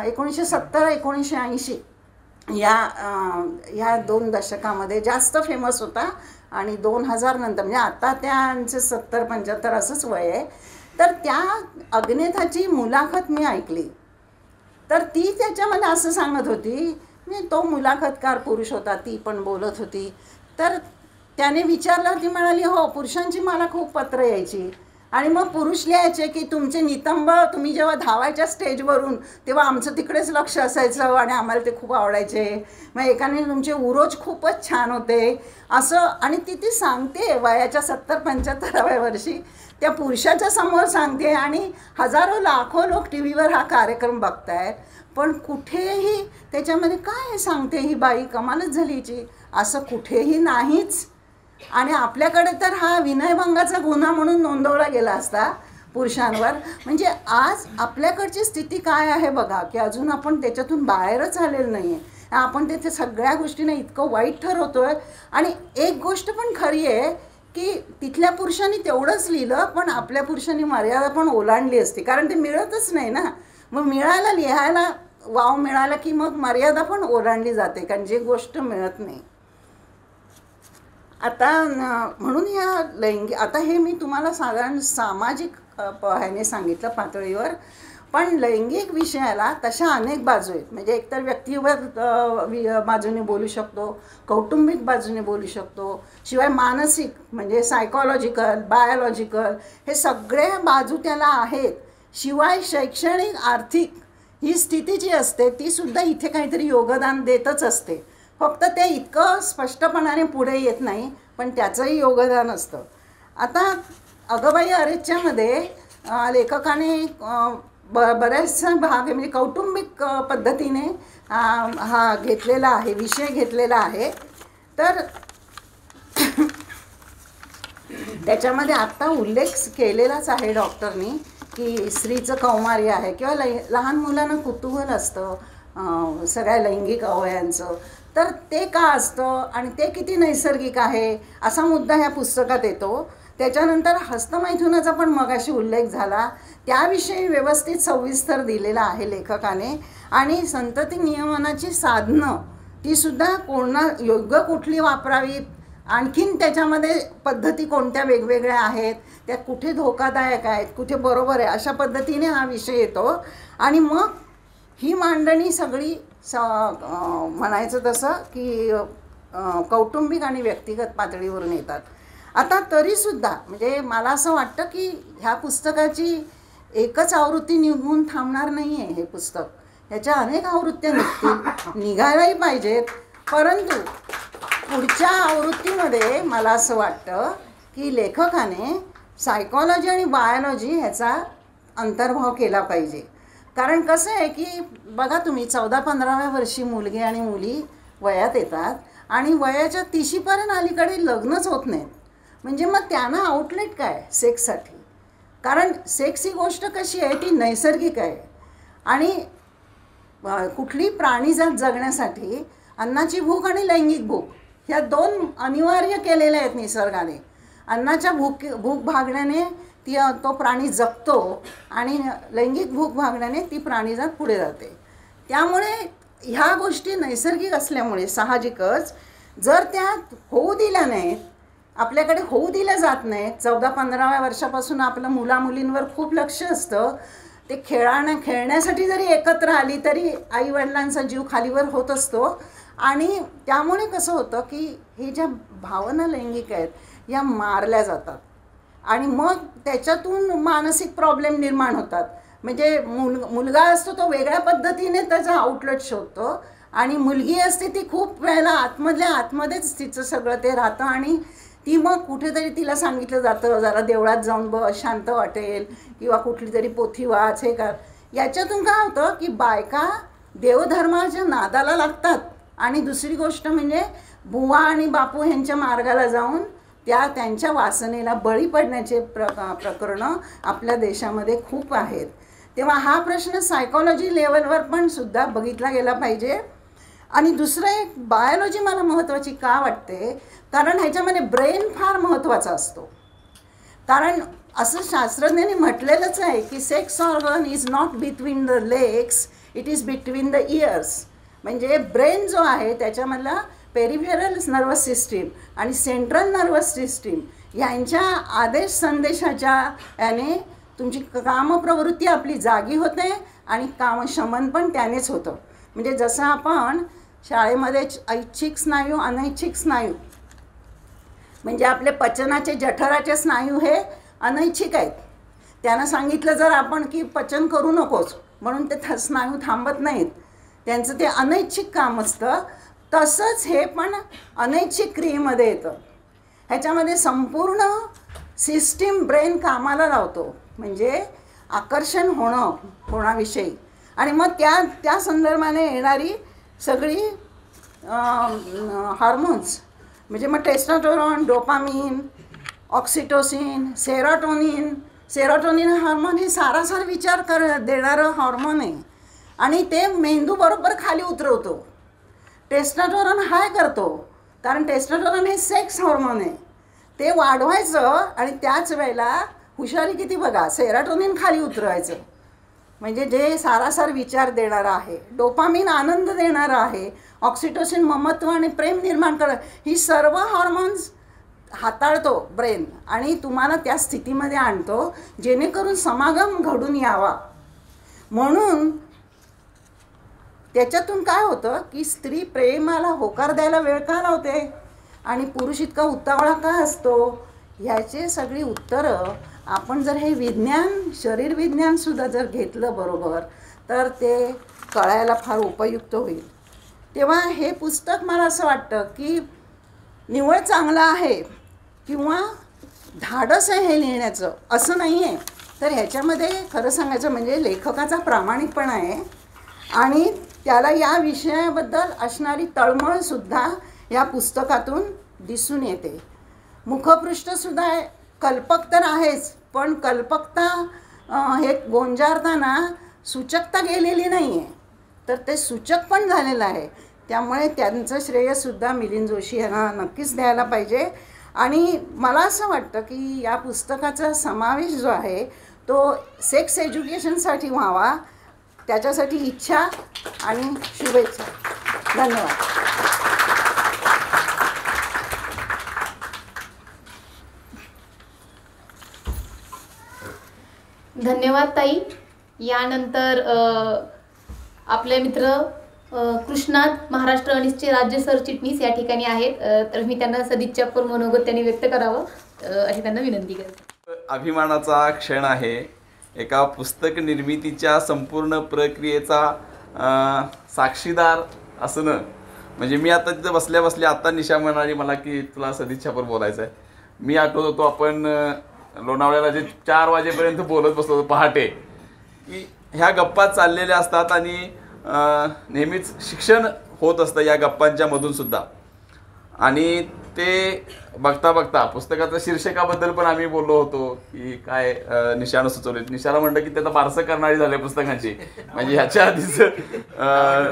1970-1980 या 2 दशकामध्ये जास्त फेमस होता. आणि 2000 नंतर, म्हणजे आता त्यांचे 70-75 असंच वय आहे. तर त्या अग्नेथाची मुलाखत मी ऐकली. तर ती त्याच्यामध्ये असं सांगत होती, म्हणजे तो मुलाखतकार पुरुष होता, ती पण बोलत होती. तर त्याने विचारलं, ती म्हणाली, हो पुरुषांची मला खूप पत्र यायची आणि मग पुरुष लिहायचे की तुमचे नितंब, तुम्ही जेव्हा धावायच्या स्टेजवरून तेव्हा आमचं तिकडेच लक्ष असायचं आणि आम्हाला ते खूप आवडायचे. मग एकाने तुमचे उरोज खूपच छान होते असं. आणि ती सांगते वयाच्या 70-75व्या वर्षी त्या पुरुषाच्या समोर सांगते आणि हजारो लाखो लोक टी व्हीवर हा कार्यक्रम बघतायत, पण कुठेही त्याच्यामध्ये काय सांगते ही बाई, कमालच झालीची, असं कुठेही नाहीच. आणि आपल्याकडे तर हा विनयभंगाचा गुन्हा म्हणून नोंदवला गेला असता पुरुषांवर. म्हणजे आज आपल्याकडची स्थिती काय आहे बघा, की अजून आपण त्याच्यातून बाहेरच आलेलं नाही आहे. आपण त्याच्या सगळ्या गोष्टींना इतकं वाईट ठरवतो आहे. आणि एक गोष्ट पण खरी आहे की तिथल्या पुरुषांनी तेवढंच लिहिलं, पण आपल्या पुरुषांनी मर्यादा पण ओलांडली असती, कारण ते मिळतच नाही ना. मग मिळायला, लिहायला वाव मिळाला की मग मर्यादा पण ओलांडली जाते, कारण जी गोष्ट मिळत नाही. आता म्हणून या आता हे मी तुम्हाला साधारण सामाजिक ह्याने सांगितलं पातळीवर, पण लैंगिक विषयाला तशा अनेक बाजू आहेत. म्हणजे एकतर व्यक्तिगत बाजूने बोलू शकतो, कौटुंबिक बाजूने बोलू शकतो, शिवाय मानसिक म्हणजे सायकॉलॉजिकल, बायोलॉजिकल, हे सगळे बाजू त्याला आहेत. शिवाय शैक्षणिक, आर्थिक ही स्थिती जी असते तीसुद्धा इथे काहीतरी योगदान देतच असते. फक्त ते इतकं स्पष्टपणाने पुढे येत नाही, पण त्याचंही योगदान असतं. आता अगबाई अरेच्च्यामध्ये लेखकाने बऱ्याचसा भाग म्हणजे कौटुंबिक पद्धतीने हा घेतलेला आहे, विषय घेतलेला आहे. तर त्याच्यामध्ये आत्ता उल्लेख केलेलाच आहे डॉक्टरनी की स्त्रीचं कौमार्य आहे किंवा लहान मुलांना कुतूहल असतं सगळ्या लैंगिक अवयवांचं. तर ते का असतं आणि ते किती नैसर्गिक आहे असा मुद्दा ह्या पुस्तकात येतो. त्याच्यानंतर हस्तमैथुनाचा पण मगाशी उल्लेख झाला, त्याविषयी व्यवस्थित सविस्तर दिलेला आहे लेखकाने. आणि संतती नियमनाची साधनं तीसुद्धा योग्य कुठली वापरावीत, आणखीन त्याच्यामध्ये पद्धती कोणत्या वेगवेगळ्या आहेत, त्या कुठे धोकादायक आहेत, कुठे बरोबर आहे, अशा पद्धतीने हा विषय येतो. आणि मग ही मांडणी सगळी म्हणायचं तसं की कौटुंबिक आणि व्यक्तिगत पातळीवरून येतात. आता तरीसुद्धा म्हणजे मला असं वाटतं की ह्या पुस्तकाची एकच आवृत्ती निघून थांबणार नाही आहे. हे पुस्तक ह्याच्या अनेक आवृत्त्या निघायलाही पाहिजेत, परंतु पुढच्या आवृत्तीमध्ये मला असं वाटतं की लेखकाने सायकॉलॉजी आणि बायोलॉजी ह्याचा अंतर्भाव केला पाहिजे. कारण कसं आहे की बघा तुम्ही 14-15व्या वर्षी मुलगी आणि मुली वयात येतात आणि वयाच्या 30शीपर्यंत अलीकडे लग्नच होत नाहीत. म्हणजे मग त्यांना आउटलेट काय सेक्ससाठी? कारण सेक्स ही गोष्ट कशी आहे, ती नैसर्गिक आहे. आणि कुठली प्राणीजात जगण्यासाठी अन्नाची भूक आणि लैंगिक भूक ह्या 2 अनिवार्य केलेल्या आहेत निसर्गाने. अन्नाच्या भूक भागण्याने तो प्राणी जगतो आणि लैंगिक भूक भागण्याने ती प्राणीजात पुढे जाते. त्यामुळे ह्या गोष्टी नैसर्गिक असल्यामुळे साहजिकच जर त्या होऊ दिल्या नाहीत, आपल्याकडे होऊ दिल्या जात नाहीत. 14-15व्या वर्षापासून आपलं मुलामुलींवर खूप लक्ष असतं. ते खेळण्यासाठी जरी एकत्र आली तरी आईवडिलांचा जीव खालीवर होत असतो. आणि त्यामुळे कसं होतं की हे ज्या भावना लैंगिक आहेत या मारल्या जातात आणि मग त्याच्यातून मानसिक प्रॉब्लेम निर्माण होतात. म्हणजे मुलगा असतो तो वेगळ्या पद्धतीने त्याचा आउटलेट शोधतो आणि मुलगी असते ती खूप वेळेला आतमध्येच तिचं सगळं ते राहतं आणि ती मग कुठेतरी तिला सांगितलं जातं जरा देवळात जाऊन बस, शांत वाटेल, किंवा कुठली तरी पोथी वाच, हे कर. याच्यातून काय होतं की बायका देवधर्माच्या नादाला लागतात आणि दुसरी गोष्ट म्हणजे बुवा आणि बापू ह्यांच्या मार्गाला जाऊन त्यांच्या वासनेला बळी पडण्याचे प्रकरणं आपल्या देशामध्ये खूप आहेत. तेव्हा हा प्रश्न सायकॉलॉजी लेवलवर पण सुद्धा बघितला गेला पाहिजे. आणि दुसरं एक बायोलॉजी मला महत्त्वाची का वाटते, कारण ह्याच्यामध्ये ब्रेन फार महत्त्वाचा असतो. कारण असं शास्त्रज्ञांनी म्हटलेलंच आहे की sex organ is not between the legs, it is between the years. म्हणजे ब्रेन जो आहे त्याच्यामधला पेरिफेरल नर्वस सिस्टीम आणि सेंट्रल नर्वस सिस्टीम यांच्या आदेश संदेशाच्या याने तुमची कामप्रवृत्ती आपली जागी होते आणि कामशमन पण त्यानेच होतं. म्हणजे जसं आपण शाळेमध्ये ऐच्छिक स्नायू अनैच्छिक स्नायू म्हणजे आपले पचनाचे जठराचे स्नायू हे अनैच्छिक आहेत. त्यांना सांगितलं जर आपण की पचन करू नकोस म्हणून ते स्नायू थांबत नाहीत, त्यांचं ते अनैच्छिक काम असतं. तसंच हे पण अनैच्छिक क्रियेमध्ये येतं. ह्याच्यामध्ये संपूर्ण सिस्टीम ब्रेन कामाला लावतो, म्हणजे आकर्षण होण्याविषयी आणि मग त्या संदर्भाने येणारी सगळी हार्मोन्स म्हणजे मग testosterone, dopamine, oxytocin, serotonin hormone हे सारासार विचार देणारं हार्मोन आहे आणि ते मेंदूबरोबर खाली उतरवतो. टेस्टोस्टेरॉन हाय करतो, कारण टेस्टोस्टेरॉन हे सेक्स हार्मोन आहे, ते वाढवायचं आणि त्याच वेळेला हुशारी किती बघा, सेरोटोनिन खाली उतरवायचं, म्हणजे जे सारासार विचार देणारं आहे. डोपामिन आनंद देणारं आहे, ऑक्सिटोसिन ममत्व आणि प्रेम निर्माण करत, ही सर्व हॉर्मोन्स हाताळतो ब्रेन आणि तुम्हाला त्या स्थितीमध्ये आणतो जेणेकरून समागम घडून यावा. म्हणून त्याच्यातून काय होतं की स्त्री प्रेमाला होकार द्यायला वेळ का लावते आणि पुरुष इतका उतावळा का असतो, ह्याचे सगळी उत्तरं आपण जर हे विज्ञान शरीर विज्ञानसुद्धा जर घेतलं बरोबर तर ते कळायला फार उपयुक्त होईल. तेव्हा हे पुस्तक मला असं वाटतं की निव्वळ चांगलं आहे किंवा धाडस आहे हे लिहिण्याचं असं नाही आहे, तर ह्याच्यामध्ये खरं सांगायचं म्हणजे लेखकाचा प्रामाणिकपणा आहे आणि त्याला या विषयाबद्दल असणारी तळमळसुद्धा या पुस्तकातून दिसून येते. मुखपृष्ठसुद्धा कल्पक तर आहेच, पण कल्पकता हे गोंजारताना सूचकता गेलेली नाही आहे, तर ते सूचक पण झालेलं आहे. त्यामुळे त्यांचं श्रेयसुद्धा मिलिंद जोशी यांना नक्कीच द्यायला पाहिजे. आणि मला असं वाटतं की या पुस्तकाचा समावेश जो आहे तो सेक्स एज्युकेशनसाठी व्हावा, त्याच्यासाठी इच्छा आणि शुभेच्छा. धन्यवाद. धन्यवाद ताई. यानंतर आपले मित्र कृष्णात महाराष्ट्र अनिसचे राज्य सरचिटणीस या ठिकाणी आहेत, तर मी त्यांना सदिच्छापूर मनोगत त्यांनी व्यक्त करावं अशी त्यांना विनंती करते. अभिमानाचा क्षण आहे. एका पुस्तक निर्मितीच्या संपूर्ण प्रक्रियेचा साक्षीदार असणं म्हणजे मी आता तिथं बसल्या बसल्या आत्ता निशा म्हणाली मला की तुला सदिच्छापूर बोलायचं आहे. मी आठवत होतो आपण लोणावळ्याला जे 4 वाजेपर्यंत बोलत बसलो होतो पहाटे, की ह्या गप्पा चाललेल्या असतात आणि नेहमीच शिक्षण होत असतं या गप्पांच्या मधून सुद्धा. आणि ते बघता बघता पुस्तकाच्या शीर्षकाबद्दल पण आम्ही बोललो होतो की काय निशानं सुचवले. निशाला म्हणलं की त्याचा बारसं करणारी झाले पुस्तकांची, म्हणजे ह्याच्या आधीच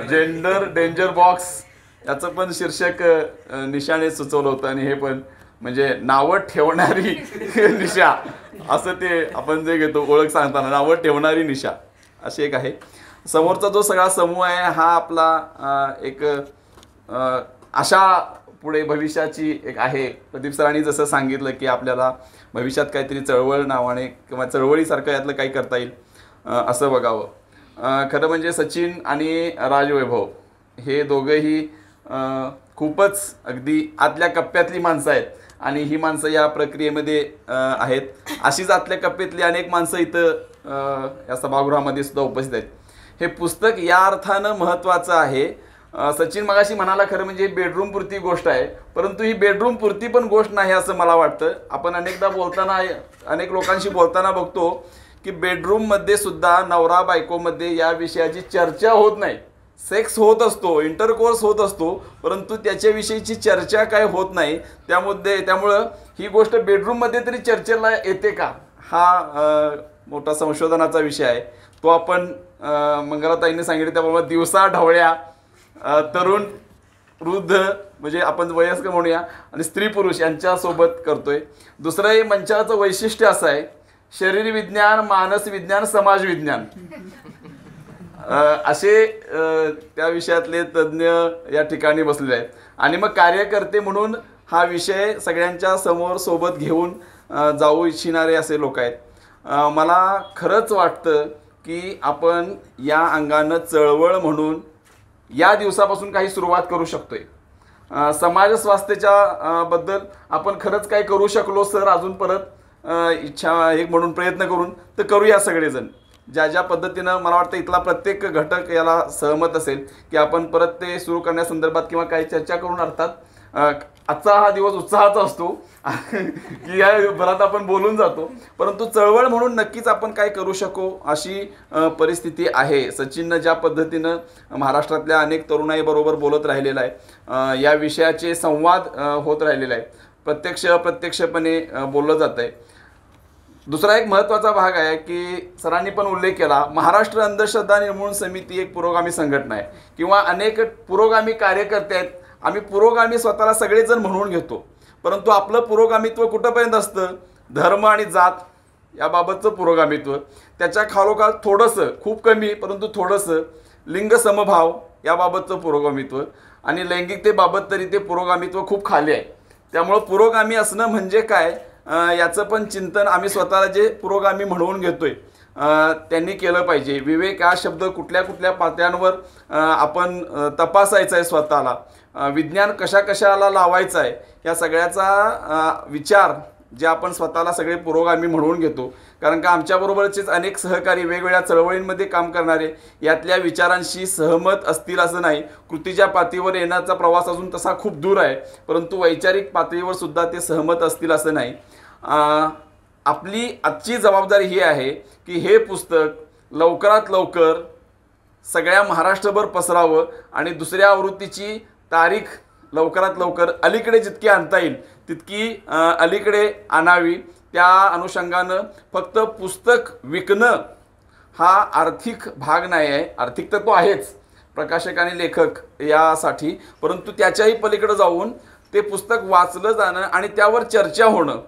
जेंडर डेंजर बॉक्स याचं पण शीर्षक निशाने सुचवलं होतं आणि हे पण म्हणजे नावं ठेवणारी निशा असं ते आपण जे घेतो ओळख सांगताना नावं ठेवणारी निशा अशी एक आहे. समोरचा जो सगळा समूह आहे हा आपला एक आशा पुढे भविष्याची एक आहे. प्रदीप सरांनी जसं सांगितलं की आपल्याला भविष्यात काहीतरी चळवळ नावाने किंवा चळवळीसारखं यातलं काही करता येईल असं बघावं. खरं म्हणजे सचिन आणि राजवैभव हे दोघंही खूपच अगदी आतल्या कप्प्यातली माणसं आहेत आणि ही माणसं या प्रक्रियेमध्ये आहेत. अशीच आतल्या कप्प्यातली अनेक माणसं इथं या सभागृहामध्ये सुद्धा उपस्थित आहेत. हे पुस्तक या अर्थानं महत्त्वाचं आहे. सचिन मगाशी म्हणाला खरं म्हणजे बेडरूम पुरती गोष्ट आहे, परंतु ही बेडरूम पुरती पण गोष्ट नाही असं मला वाटतं. आपण अनेकदा बोलताना अनेक लोकांशी बोलताना बघतो की बेडरूममध्ये सुद्धा नवरा बायकोमध्ये या विषयाची चर्चा होत नाही. सेक्स होत असतो, इंटरकोर्स होत असतो, परंतु त्याच्याविषयीची चर्चा काय होत नाही. त्यामुळं ही गोष्ट बेडरूममध्ये तरी चर्चेला येते का, हा मोठा संशोधनाचा विषय आहे. तो आपण मंगलाताईंनी सांगितलं त्याप्रमाणे दिवसा ढवळ्या, तरुण वृद्ध म्हणजे आपण वयस्कर म्हणूया, आणि स्त्री पुरुष यांच्यासोबत करतोय. दुसरं हे मंचाचं वैशिष्ट्य असं आहे, शरीर विज्ञान, मानस विज्ञान, समाज विज्ञान असे त्या विषयातले तज्ज्ञ या ठिकाणी बसलेले आहेत. आणि मग कार्यकर्ते म्हणून हा विषय सगळ्यांच्या समोर सोबत घेऊन जाऊ इच्छिणारे असे लोक आहेत. मला खरंच वाटतं की आपण या अंगानं चळवळ म्हणून या दिवसापासून काही सुरुवात करू शकतोय. समाज स्वास्थ्याच्या बद्दल आपण खरंच काही करू शकलो सर, अजून परत इच्छा एक म्हणून प्रयत्न करून तर करूया सगळेजण. ज्या पद्धतीनं मला वाटतं इथला प्रत्येक घटक याला सहमत असेल की आपण परत ते सुरू करण्यासंदर्भात किंवा काही चर्चा करून, अर्थात आजचा हा दिवस उत्साहाचा असतो की या भरात आपण बोलून जातो, परंतु चळवळ म्हणून नक्कीच आपण काय करू शकू अशी परिस्थिती आहे. सचिननं ज्या पद्धतीनं महाराष्ट्रातल्या अनेक तरुणाईबरोबर बोलत राहिलेला आहे, या विषयाचे संवाद होत राहिलेला आहे, प्रत्यक्षपणे बोललं जात आहे. दुसरा एक महत्त्वाचा भाग आहे की सरांनी पण उल्लेख केला, महाराष्ट्र अंधश्रद्धा निर्मूलन समिती एक पुरोगामी संघटना आहे किंवा अनेक पुरोगामी कार्यकर्ते आहेत. आम्ही पुरोगामी स्वतःला सगळेजण म्हणून घेतो, परंतु आपलं पुरोगामित्व कुठंपर्यंत असतं, धर्म आणि जात याबाबतचं पुरोगामित्व, त्याच्या खालोखाल थोडंसं, खूप कमी परंतु थोडंसं लिंग समभाव याबाबतचं पुरोगामित्व, आणि लैंगिकतेबाबत तरी ते पुरोगामित्व खूप खाली आहे. त्यामुळं पुरोगामी असणं म्हणजे काय याचं पण चिंतन आम्ही स्वतःला जे पुरोगामी म्हणून घेतोय त्यांनी केलं पाहिजे. विवेक हा शब्द कुठल्या कुठल्या पातळ्यांवर आपण तपासायचा आहे, स्वतःला विज्ञान कशाला लावायचं आहे, या सगळ्याचा विचार जे आपण स्वतःला सगळे पुरोगामी म्हणून घेतो. कारण का आमच्याबरोबरचेच अनेक सहकारी वेगवेगळ्या चळवळींमध्ये काम करणारे यातल्या विचारांशी सहमत असतील असं नाही. कृतीच्या पातळीवर येण्याचा प्रवास अजून तसा खूप दूर आहे, परंतु वैचारिक पातळीवर सुद्धा ते सहमत असतील असं नाही. आपली आजची जबाबदारी ही आहे की हे पुस्तक लवकरात लवकर सगळ्या महाराष्ट्रभर पसरावं आणि दुसऱ्या आवृत्तीची तारीख लवकरात लवकर अलीकडे जितकी आणता येईल तितकी अलीकडे आणावी. त्या अनुषंगानं फक्त पुस्तक विकणं हा आर्थिक भाग नाही आहे, आर्थिक तर तो आहेच प्रकाशक आणि लेखक यासाठी, परंतु त्याच्याही पलीकडे जाऊन ते पुस्तक वाचलं जाणं आणि त्यावर चर्चा होणं.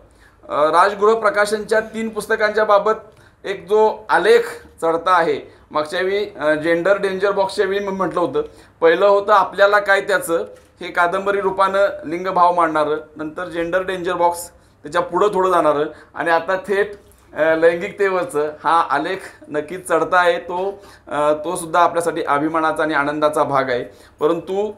राजगृह प्रकाशनच्या 3 पुस्तकांच्या बाबत एक जो आलेख चढता आहे, मागच्या वेळी जेंडर डेंजर बॉक्सच्या वेळी मी म्हटलं होतं, पहिलं होतं आपल्याला काय त्याचं, हे कादंबरी रूपानं लिंगभाव मांडणारं, नंतर जेंडर डेंजर बॉक्स त्याच्या पुढं थोडं जाणारं, आणि आता थेट लैंगिकतेवरचं हा आलेख नक्कीच चढता आहे. तो सुद्धा आपल्यासाठी अभिमानाचा आणि आनंदाचा भाग आहे. परंतु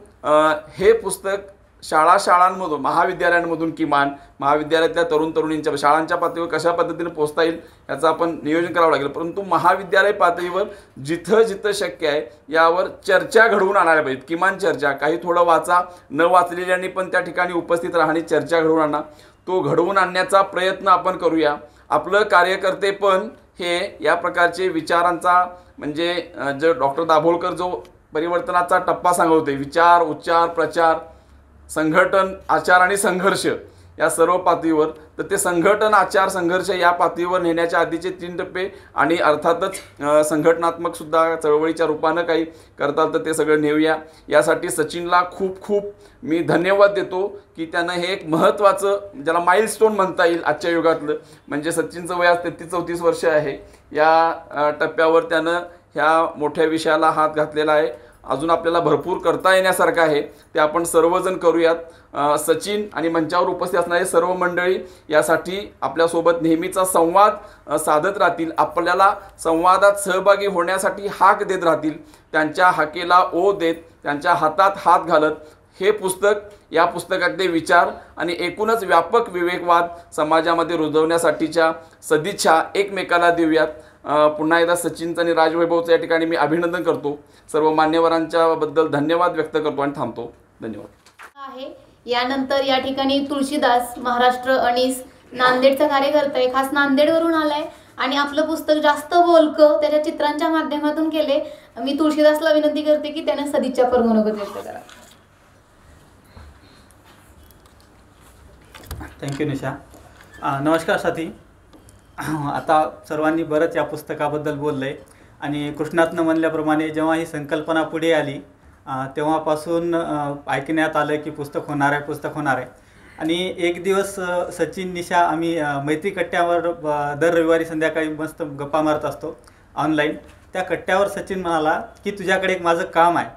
हे पुस्तक शाळांमधून, महाविद्यालयांमधून, किमान महाविद्यालयातल्या तरुण तरुणींच्या शाळांच्या पातळीवर कशा पद्धतीने पोहोचता येईल याचं आपण नियोजन करावं लागेल. परंतु महाविद्यालय पातळीवर जिथं शक्य आहे यावर चर्चा घडवून आणायला पाहिजेत. किमान चर्चा, काही थोडं वाचा, न वाचलेल्यांनी पण त्या ठिकाणी उपस्थित राहणे, चर्चा घडवून आणा. तो घडवून आणण्याचा प्रयत्न आपण करूया. आपलं कार्यकर्ते पण हे या प्रकारचे विचारांचा, म्हणजे जो डॉक्टर दाभोळकर जो परिवर्तनाचा टप्पा सांगवते, विचार, उच्चार, प्रचार, संघटन, आचार आणि संघर्ष या सर्व पातळीवर, तर ते संघटन, आचार, संघर्ष या पातळीवर नेण्याच्या आधीचे 3 टप्पे आणि अर्थातच संघटनात्मक सुद्धा चळवळीच्या रूपानं काही करता तर ते सगळं नेऊया. यासाठी सचिनला खूप खूप मी धन्यवाद देतो की त्यानं हे एक महत्त्वाचं, ज्याला माइलस्टोन म्हणता येईल आजच्या युगातलं, म्हणजे सचिनचं वय आज 33-34 वर्ष आहे, या टप्प्यावर त्यानं ह्या मोठ्या विषयाला हात घातलेला आहे. अजून आपल्याला भरपूर करता येण्यासारखं आहे, ते आपण सर्वजण करूयात. सचिन आणि मंचावर उपस्थित असणारे सर्व मंडळी यासाठी आपल्यासोबत नेहमीचा संवाद साधत राहतील, आपल्याला संवादात सहभागी होण्यासाठी हाक देत राहतील. त्यांच्या हाकेला ओ देत, त्यांच्या हातात हात घालत हे पुस्तक, या पुस्तकातले विचार आणि एकूणच व्यापक विवेकवाद समाजामध्ये रुजवण्यासाठीच्या सदिच्छा एकमेकाला देऊयात. पुन्हा एकदा सचिनचं आणि राजवैभवचं या ठिकाणी मी अभिनंदन करतो. सर्व मान्यवरांच्या बद्दल धन्यवाद व्यक्त करतो आणि थांबतो. धन्यवाद. आहे यानंतर या ठिकाणी तुळशीदास महाराष्ट्र अनीस नांदेडचा कार्यकर्ता आहे, खास नांदेडवरून आलाय आणि आपलं पुस्तक जास्त बोलकं त्याच्या चित्रांच्या माध्यमातून केले. मी तुळशीदासला विनंती करते की त्याने सदिच्छा मनोगत व्यक्त करा. थँक्यू निशा. नमस्कार साथी. आता सर्वांनी बरंच या पुस्तकाबद्दल बोललं आहे आणि कृष्णातनं म्हणल्याप्रमाणे जेव्हा ही संकल्पना पुढे आली तेव्हापासून ऐकण्यात आलं की पुस्तक होणार आहे. आणि एक दिवस सचिन निशा आम्ही मैत्री कट्ट्यावर दर रविवारी संध्याकाळी मस्त गप्पा मारत असतो ऑनलाईन. त्या कट्ट्यावर सचिन म्हणाला की तुझ्याकडे एक माझं काम आहे.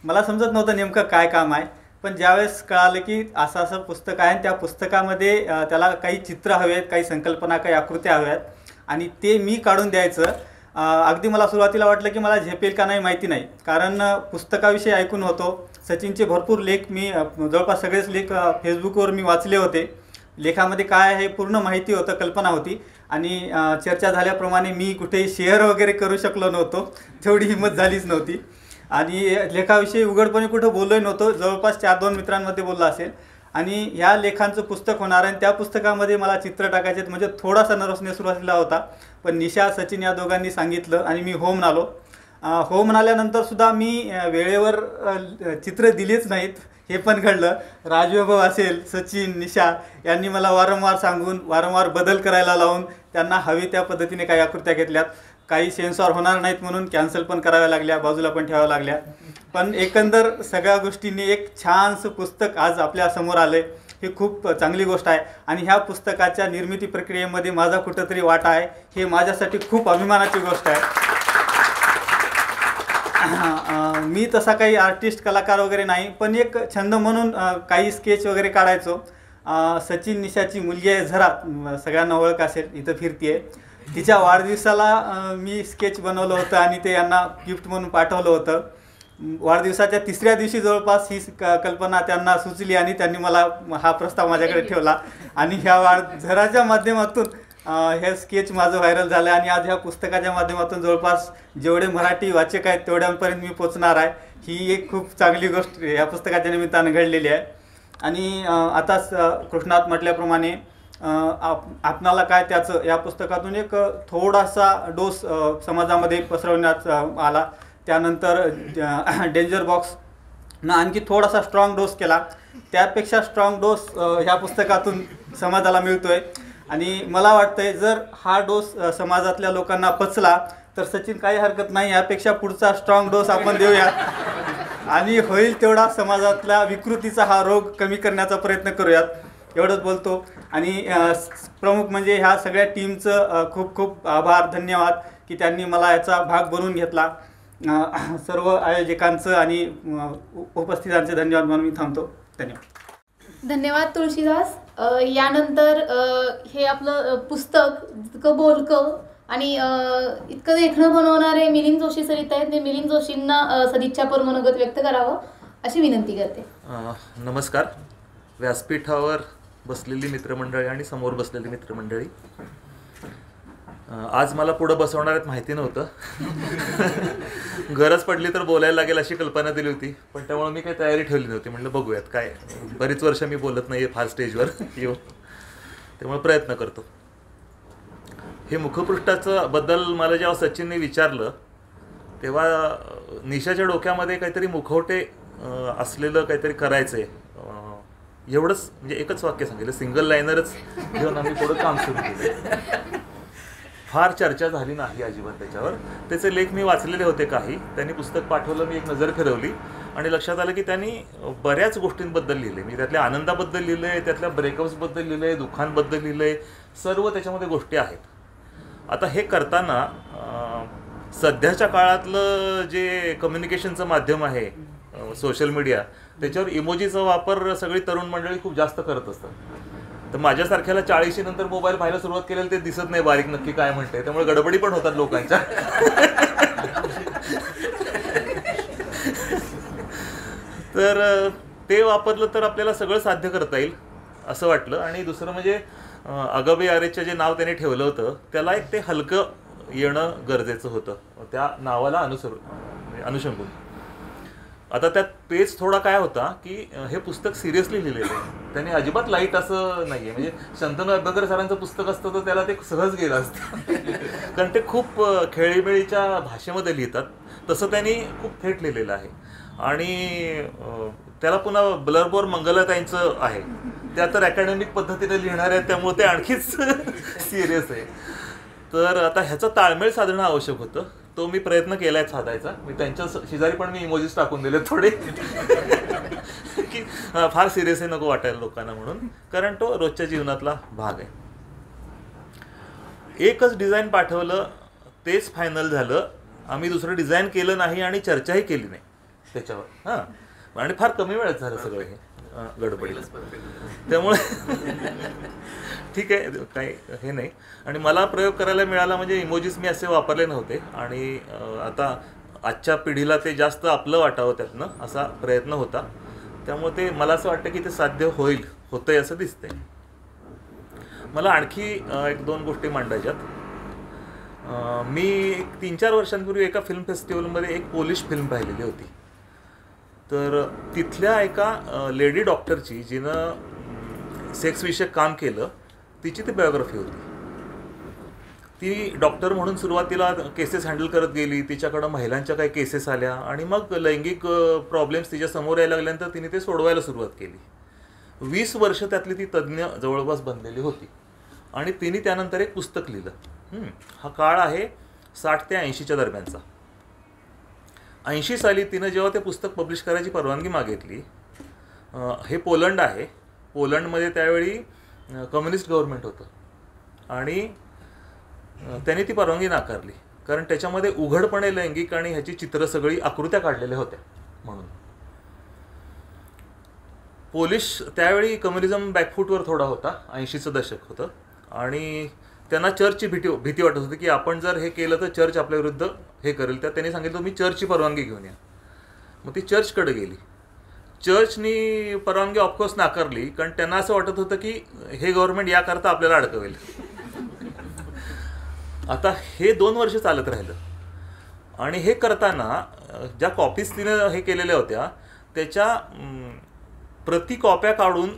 मला समजत नव्हतं नेमकं काय काम आहे, पण ज्यावेळेस कळालं की असं पुस्तक आहे आणि त्या पुस्तकामध्ये त्याला काही चित्र हवे आहेत, काही संकल्पना, काही आकृत्या हव्या आहेत आणि ते मी काढून द्यायचं. अगदी मला सुरुवातीला वाटलं की मला झेपेल का नाही माहिती नाही, कारण पुस्तकाविषयी ऐकून होतो. सचिनचे भरपूर लेख मी जवळपास सगळेच लेख फेसबुकवर मी वाचले होते. लेखामध्ये काय आहे पूर्ण माहिती होतं, कल्पना होती. आणि चर्चा झाल्याप्रमाणे मी कुठेही शेअर वगैरे करू शकलो नव्हतो, तेवढी हिंमत झालीच नव्हती. आणि लेखाविषयी उघडपणे कुठं बोललोही नव्हतो. जवळपास 4-2 मित्रांमध्ये बोलला असेल. आणि ह्या लेखांचं पुस्तक होणार आहे आणि त्या पुस्तकामध्ये मला चित्र टाकायचे, म्हणजे थोडासा नर्वसनेस सुरुवातीला होता. पण निशा, सचिन या दोघांनी सांगितलं आणि मी हो म्हणालो. हो म्हणाल्यानंतरसुद्धा मी वेळेवर चित्र दिलीच नाहीत, हे पण घडलं. राजवैभव असेल, सचिन, निशा यांनी मला वारंवार सांगून वारंवार बदल करायला लावून त्यांना हवी त्या पद्धतीने काही आकृत्या घेतल्यात. काही सेन्सॉर होणार नाहीत म्हणून कॅन्सल पण कराव्या लागल्या, बाजूला पण ठेवाव्या लागल्या. पण एकंदर सगळ्या गोष्टींनी एक छानसं पुस्तक आज आपल्या समोर आलं आहे, ही खूप चांगली गोष्ट आहे. आणि ह्या पुस्तकाच्या निर्मिती प्रक्रियेमध्ये माझा कुठंतरी वाटा आहे, हे माझ्यासाठी खूप अभिमानाची गोष्ट आहे. मी तसा काही आर्टिस्ट, कलाकार वगैरे नाही, पण एक छंद म्हणून काही स्केच वगैरे काढायचो. सचिन निशाची मुलगी आहे झरा, सगळ्यांना ओळख असेल, इथं फिरते आहे. तिच्या वाढदिवसाला मी स्केच बनवलं होतं आणि ते यांना गिफ्ट म्हणून पाठवलं होतं. वाढदिवसाच्या 3ऱ्या दिवशी जवळपास ही कल्पना त्यांना सुचली आणि त्यांनी मला हा प्रस्ताव माझ्याकडे ठेवला. आणि ह्या झराच्या माध्यमातून हे स्केच माझं व्हायरल झालं आणि आज ह्या पुस्तकाच्या माध्यमातून जवळपास जेवढे मराठी वाचक आहेत तेवढ्यांपर्यंत मी पोचणार आहे. ही एक खूप चांगली गोष्ट या पुस्तकाच्या निमित्तानं घडलेली आहे. आणि आताच कृष्णात म्हटल्याप्रमाणे आपणाला काय त्याचं या पुस्तकातून एक थोडासा डोस समाजामध्ये पसरवण्यात आला. त्यानंतर डेंजर बॉक्सनं आणखी थोडासा स्ट्रॉंग डोस केला. त्यापेक्षा स्ट्रॉंग डोस ह्या पुस्तकातून समाजाला मिळतोय. आणि मला वाटतंय जर हा डोस समाजातल्या लोकांना पचला तर सचिन काही हरकत नाही, यापेक्षा पुढचा स्ट्रॉंग डोस आपण देऊयात आणि होईल तेवढा समाजातल्या विकृतीचा हा रोग कमी करण्याचा प्रयत्न करूयात. एवढंच बोलतो. आणि प्रमुख म्हणजे ह्या सगळ्या टीमचं खूप खूप आभार, धन्यवाद की त्यांनी मला याचा भाग बनवून घेतला. सर्व आयोजकांचं आणि उपस्थितांचे धन्यवाद म्हणून मी थांबतो. धन्यवाद. धन्यवाद तुळशीदास. यानंतर हे आपलं पुस्तक इतकं बोलकं आणि इतकं देखणं बनवणारे मिलिंद जोशी सर इथं आहेत. मी मिलिंद जोशींना सदिच्छापर मनोगत व्यक्त करावं अशी विनंती करते. नमस्कार. व्यासपीठावर बसलेली मित्रमंडळी आणि समोर बसलेली मित्रमंडळी, आज मला पुढं बसवणार आहेत माहिती नव्हतं. गरज पडली तर बोलायला लागेल अशी कल्पना दिली होती, पण त्यामुळे मी काही तयारी ठेवली नव्हती. म्हटलं बघूयात, काय बरीच वर्ष मी बोलत नाही आहे फार स्टेजवर येऊन, त्यामुळे प्रयत्न करतो. हे मुखपृष्ठाचं बद्दल मला जेव्हा सचिनने विचारलं तेव्हा निशाच्या डोक्यामध्ये काहीतरी मुखवटे असलेलं काहीतरी करायचं आहे एवढंच, म्हणजे एकच वाक्य सांगितलं, सिंगल लाईनरच घेऊन आम्ही पुढं काम सुरू केलं. फार चर्चा झाली नाही अजिबात त्याच्यावर. त्याचे लेख मी वाचलेले होते काही, त्यांनी पुस्तक पाठवलं, मी एक नजर फिरवली आणि लक्षात आलं की त्यांनी बऱ्याच गोष्टींबद्दल लिहिले. मी त्यातल्या आनंदाबद्दल लिहिलं आहे, त्यातल्या ब्रेकअप्सबद्दल लिहिलं आहे, दुःखांबद्दल लिहिलं आहे, सर्व त्याच्यामध्ये गोष्टी आहेत. आता हे करताना सध्याच्या काळातलं जे कम्युनिकेशनचं माध्यम आहे सोशल मीडिया, त्याच्यावर इमोजीचा वापर सगळी तरुण मंडळी खूप जास्त करत असतात. तर माझ्यासारख्याला 40 नंतर मोबाईल पाहायला सुरुवात केलेलं ते दिसत नाही बारीक नक्की काय म्हणते, त्यामुळे गडबडी पण होतात लोकांच्या. तर ते वापरलं तर आपल्याला सगळं साध्य करता येईल असं वाटलं. आणि दुसरं म्हणजे अगबे आरेचं जे नाव त्याने ठेवलं होतं त्याला एक ते हलकं येणं गरजेचं होतं, त्या नावाला अनुसंगून. आता त्यात पेज थोडा काय होता की हे पुस्तक सिरियसली लिहिलेलं आहे, त्याने अजिबात लाईट असं नाही आहे. म्हणजे शंतनू अभ्यकर सरांचं पुस्तक असतं तर त्याला ते सहज गेलं असतं कारण ते खूप खेळीमेळीच्या भाषेमध्ये लिहितात, तसं त्यांनी खूप थेट लिहिलेलं आहे. आणि त्याला पुन्हा ब्लरबोर मंगलाताईंचं आहे, त्या तर अकॅडमिक पद्धतीने लिहिणार आहेत, त्यामुळे ते आणखीच सिरियस आहे. तर आता ह्याचा ताळमेळ साधणं आवश्यक होतं, तो मी प्रयत्न केलाय साधायचा. मी त्यांच्या शेजारी पण मी इमोजीस टाकून दिले थोडे की फार सिरियस नको वाटायला लोकांना म्हणून, कारण तो रोजच्या जीवनातला भाग आहे. एकच डिझाईन पाठवलं, तेच फायनल झालं, आम्ही दुसरं डिझाईन केलं नाही आणि चर्चाही केली नाही त्याच्यावर. हां, आणि फार कमी वेळात झालं सगळं हे गडबडीत, त्यामुळे ठीक आहे, काही हे नाही. आणि मला प्रयोग करायला मिळाला म्हणजे इमोजीस मी असे वापरले नव्हते, आणि आता आजच्या पिढीला ते जास्त आपलं वाटावं त्यातनं असा प्रयत्न होता, त्यामुळे ते मला असं वाटतं की ते साध्य होतंय असं दिसतंय. मला आणखी 1-2 गोष्टी मांडायच्यात. मी 3-4 वर्षांपूर्वी एका फिल्म फेस्टिवलमध्ये एक पोलिश फिल्म पाहिलेली होती. तर तिथल्या एका लेडी डॉक्टरची, जिनं सेक्सविषयक काम केलं, तिची ती बायोग्राफी होती. ती डॉक्टर म्हणून सुरुवातीला केसेस हँडल करत गेली, तिच्याकडं महिलांच्या काही केसेस आल्या, आणि मग लैंगिक प्रॉब्लेम्स तिच्या समोर यायला लागल्यानंतर तिने ते सोडवायला सुरुवात केली. 20 वर्ष त्यातली ती तज्ज्ञ जवळपास बनलेली होती, आणि तिने त्यानंतर एक पुस्तक लिहिलं. हा काळ आहे 60 ते 80च्या दरम्यानचा. 80 साली तिनं जेव्हा ते पुस्तक पब्लिश करायची परवानगी मागितली, हे पोलंड आहे, पोलंडमध्ये त्यावेळी कम्युनिस्ट गव्हर्नमेंट होतं, आणि त्याने ती परवानगी नाकारली, कारण त्याच्यामध्ये उघडपणे लैंगिक आणि ह्याची चित्र सगळी आकृत्या काढलेल्या होत्या म्हणून. पोलिश त्यावेळी कम्युनिझम बॅकफूटवर थोडा होता, 80चं दशक होतं, आणि त्यांना चर्चची भीती वाटत होती की आपण जर हे केलं तर चर्च आपल्या विरुद्ध हे करेल. तर त्यांनी सांगितलं तुम्ही चर्चची परवानगी घेऊन या. मग ती चर्चकडे गेली. चर्चनी परवानगी ऑफकोर्स नाकारली, कारण त्यांना असं वाटत होतं की हे गव्हर्नमेंट याकरता आपल्याला अडकवेल. आता हे 2 वर्ष चालत राहिलं, आणि हे करताना ज्या कॉपीज तिनं हे केलेल्या होत्या त्याच्या प्रति कॉप्या काढून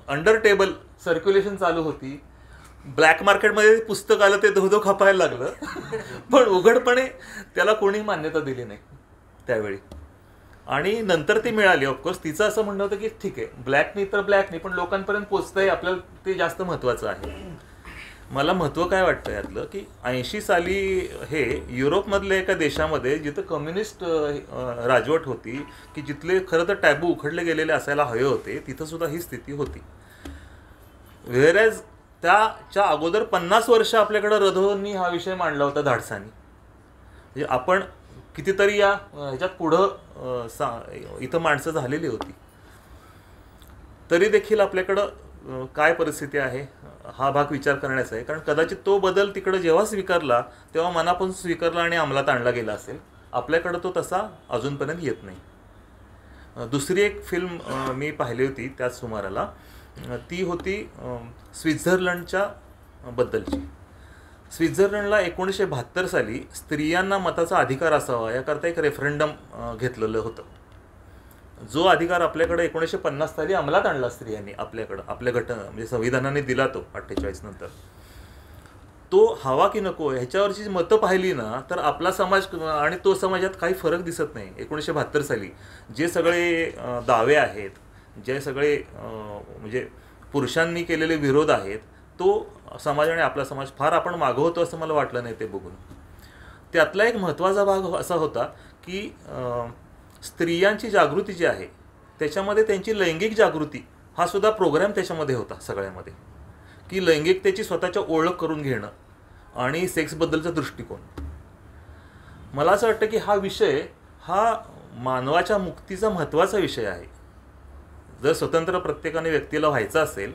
अंडर टेबल सर्क्युलेशन चालू होती. ब्लॅक मार्केटमध्ये पुस्तक आलं, ते धोधो खपायला लागलं, पण उघडपणे त्याला कोणी मान्यता दिली नाही त्यावेळी. आणि नंतर ती मिळाली. ऑफकोर्स तिचं असं म्हणणं होतं की ठीक आहे, ब्लॅक नाही तर ब्लॅक नाही, पण लोकांपर्यंत पोचतंय, आपल्याला ते जास्त महत्त्वाचं आहे. मला महत्त्व काय वाटतं यातलं की 80 साली हे युरोपमधल्या एका देशामध्ये जिथं कम्युनिस्ट राजवट होती, की जिथले खरं तर टॅबू उखडले गेलेले असायला हवे होते, तिथं सुद्धा ही स्थिती होती. व्हेअरॅज त्याच्या अगोदर 50 वर्ष आपल्याकडं रधोंनी हा विषय मांडला होता धाडसानी. म्हणजे आपण कितीतरी या ह्याच्यात पुढं इथं माणसं झालेली होती, तरी देखील आपल्याकडं काय परिस्थिती आहे हा भाग विचार करण्याचा आहे. कारण कदाचित तो बदल तिकडं जेव्हा स्वीकारला तेव्हा मनापासून स्वीकारला आणि अंमलात आणला गेला असेल. आपल्याकडं तो तसा अजूनपर्यंत येत नाही. दुसरी एक फिल्म मी पाहिली होती त्याच सुमाराला, ती होती स्वित्झर्लंडच्या बद्दलची. स्वित्झर्लंडला 1972 साली स्त्रियांना मताचा अधिकार असावा याकरता एक रेफरंडम घेतलेलं होतं. जो अधिकार आपल्याकडे 1950 साली अंमलात आणला स्त्रियांनी आपल्याकडं, आपल्या म्हणजे संविधानाने दिला तो 48 नंतर, तो हवा की नको ह्याच्यावरची मतं पाहिली ना तर आपला समाज आणि तो समाजात काही फरक दिसत नाही. 1972 साली जे सगळे दावे आहेत, जे सगळे म्हणजे पुरुषांनी केलेले विरोध आहेत, तो समाज आणि आपला समाज फार आपण मागवतो असं मला वाटलं नाही ते बघून. त्यातला एक महत्त्वाचा भाग असा होता की स्त्रियांची जागृती जी आहे त्याच्यामध्ये त्यांची लैंगिक जागृती हा सुद्धा प्रोग्राम त्याच्यामध्ये होता सगळ्यामध्ये, की लैंगिकतेची स्वतःच्या ओळख करून घेणं आणि सेक्सबद्दलचा दृष्टिकोन. मला असं वाटतं की हा विषय हा मानवाच्या मुक्तीचा महत्त्वाचा विषय आहे. जर स्वतंत्र प्रत्येकाने व्यक्तीला व्हायचं असेल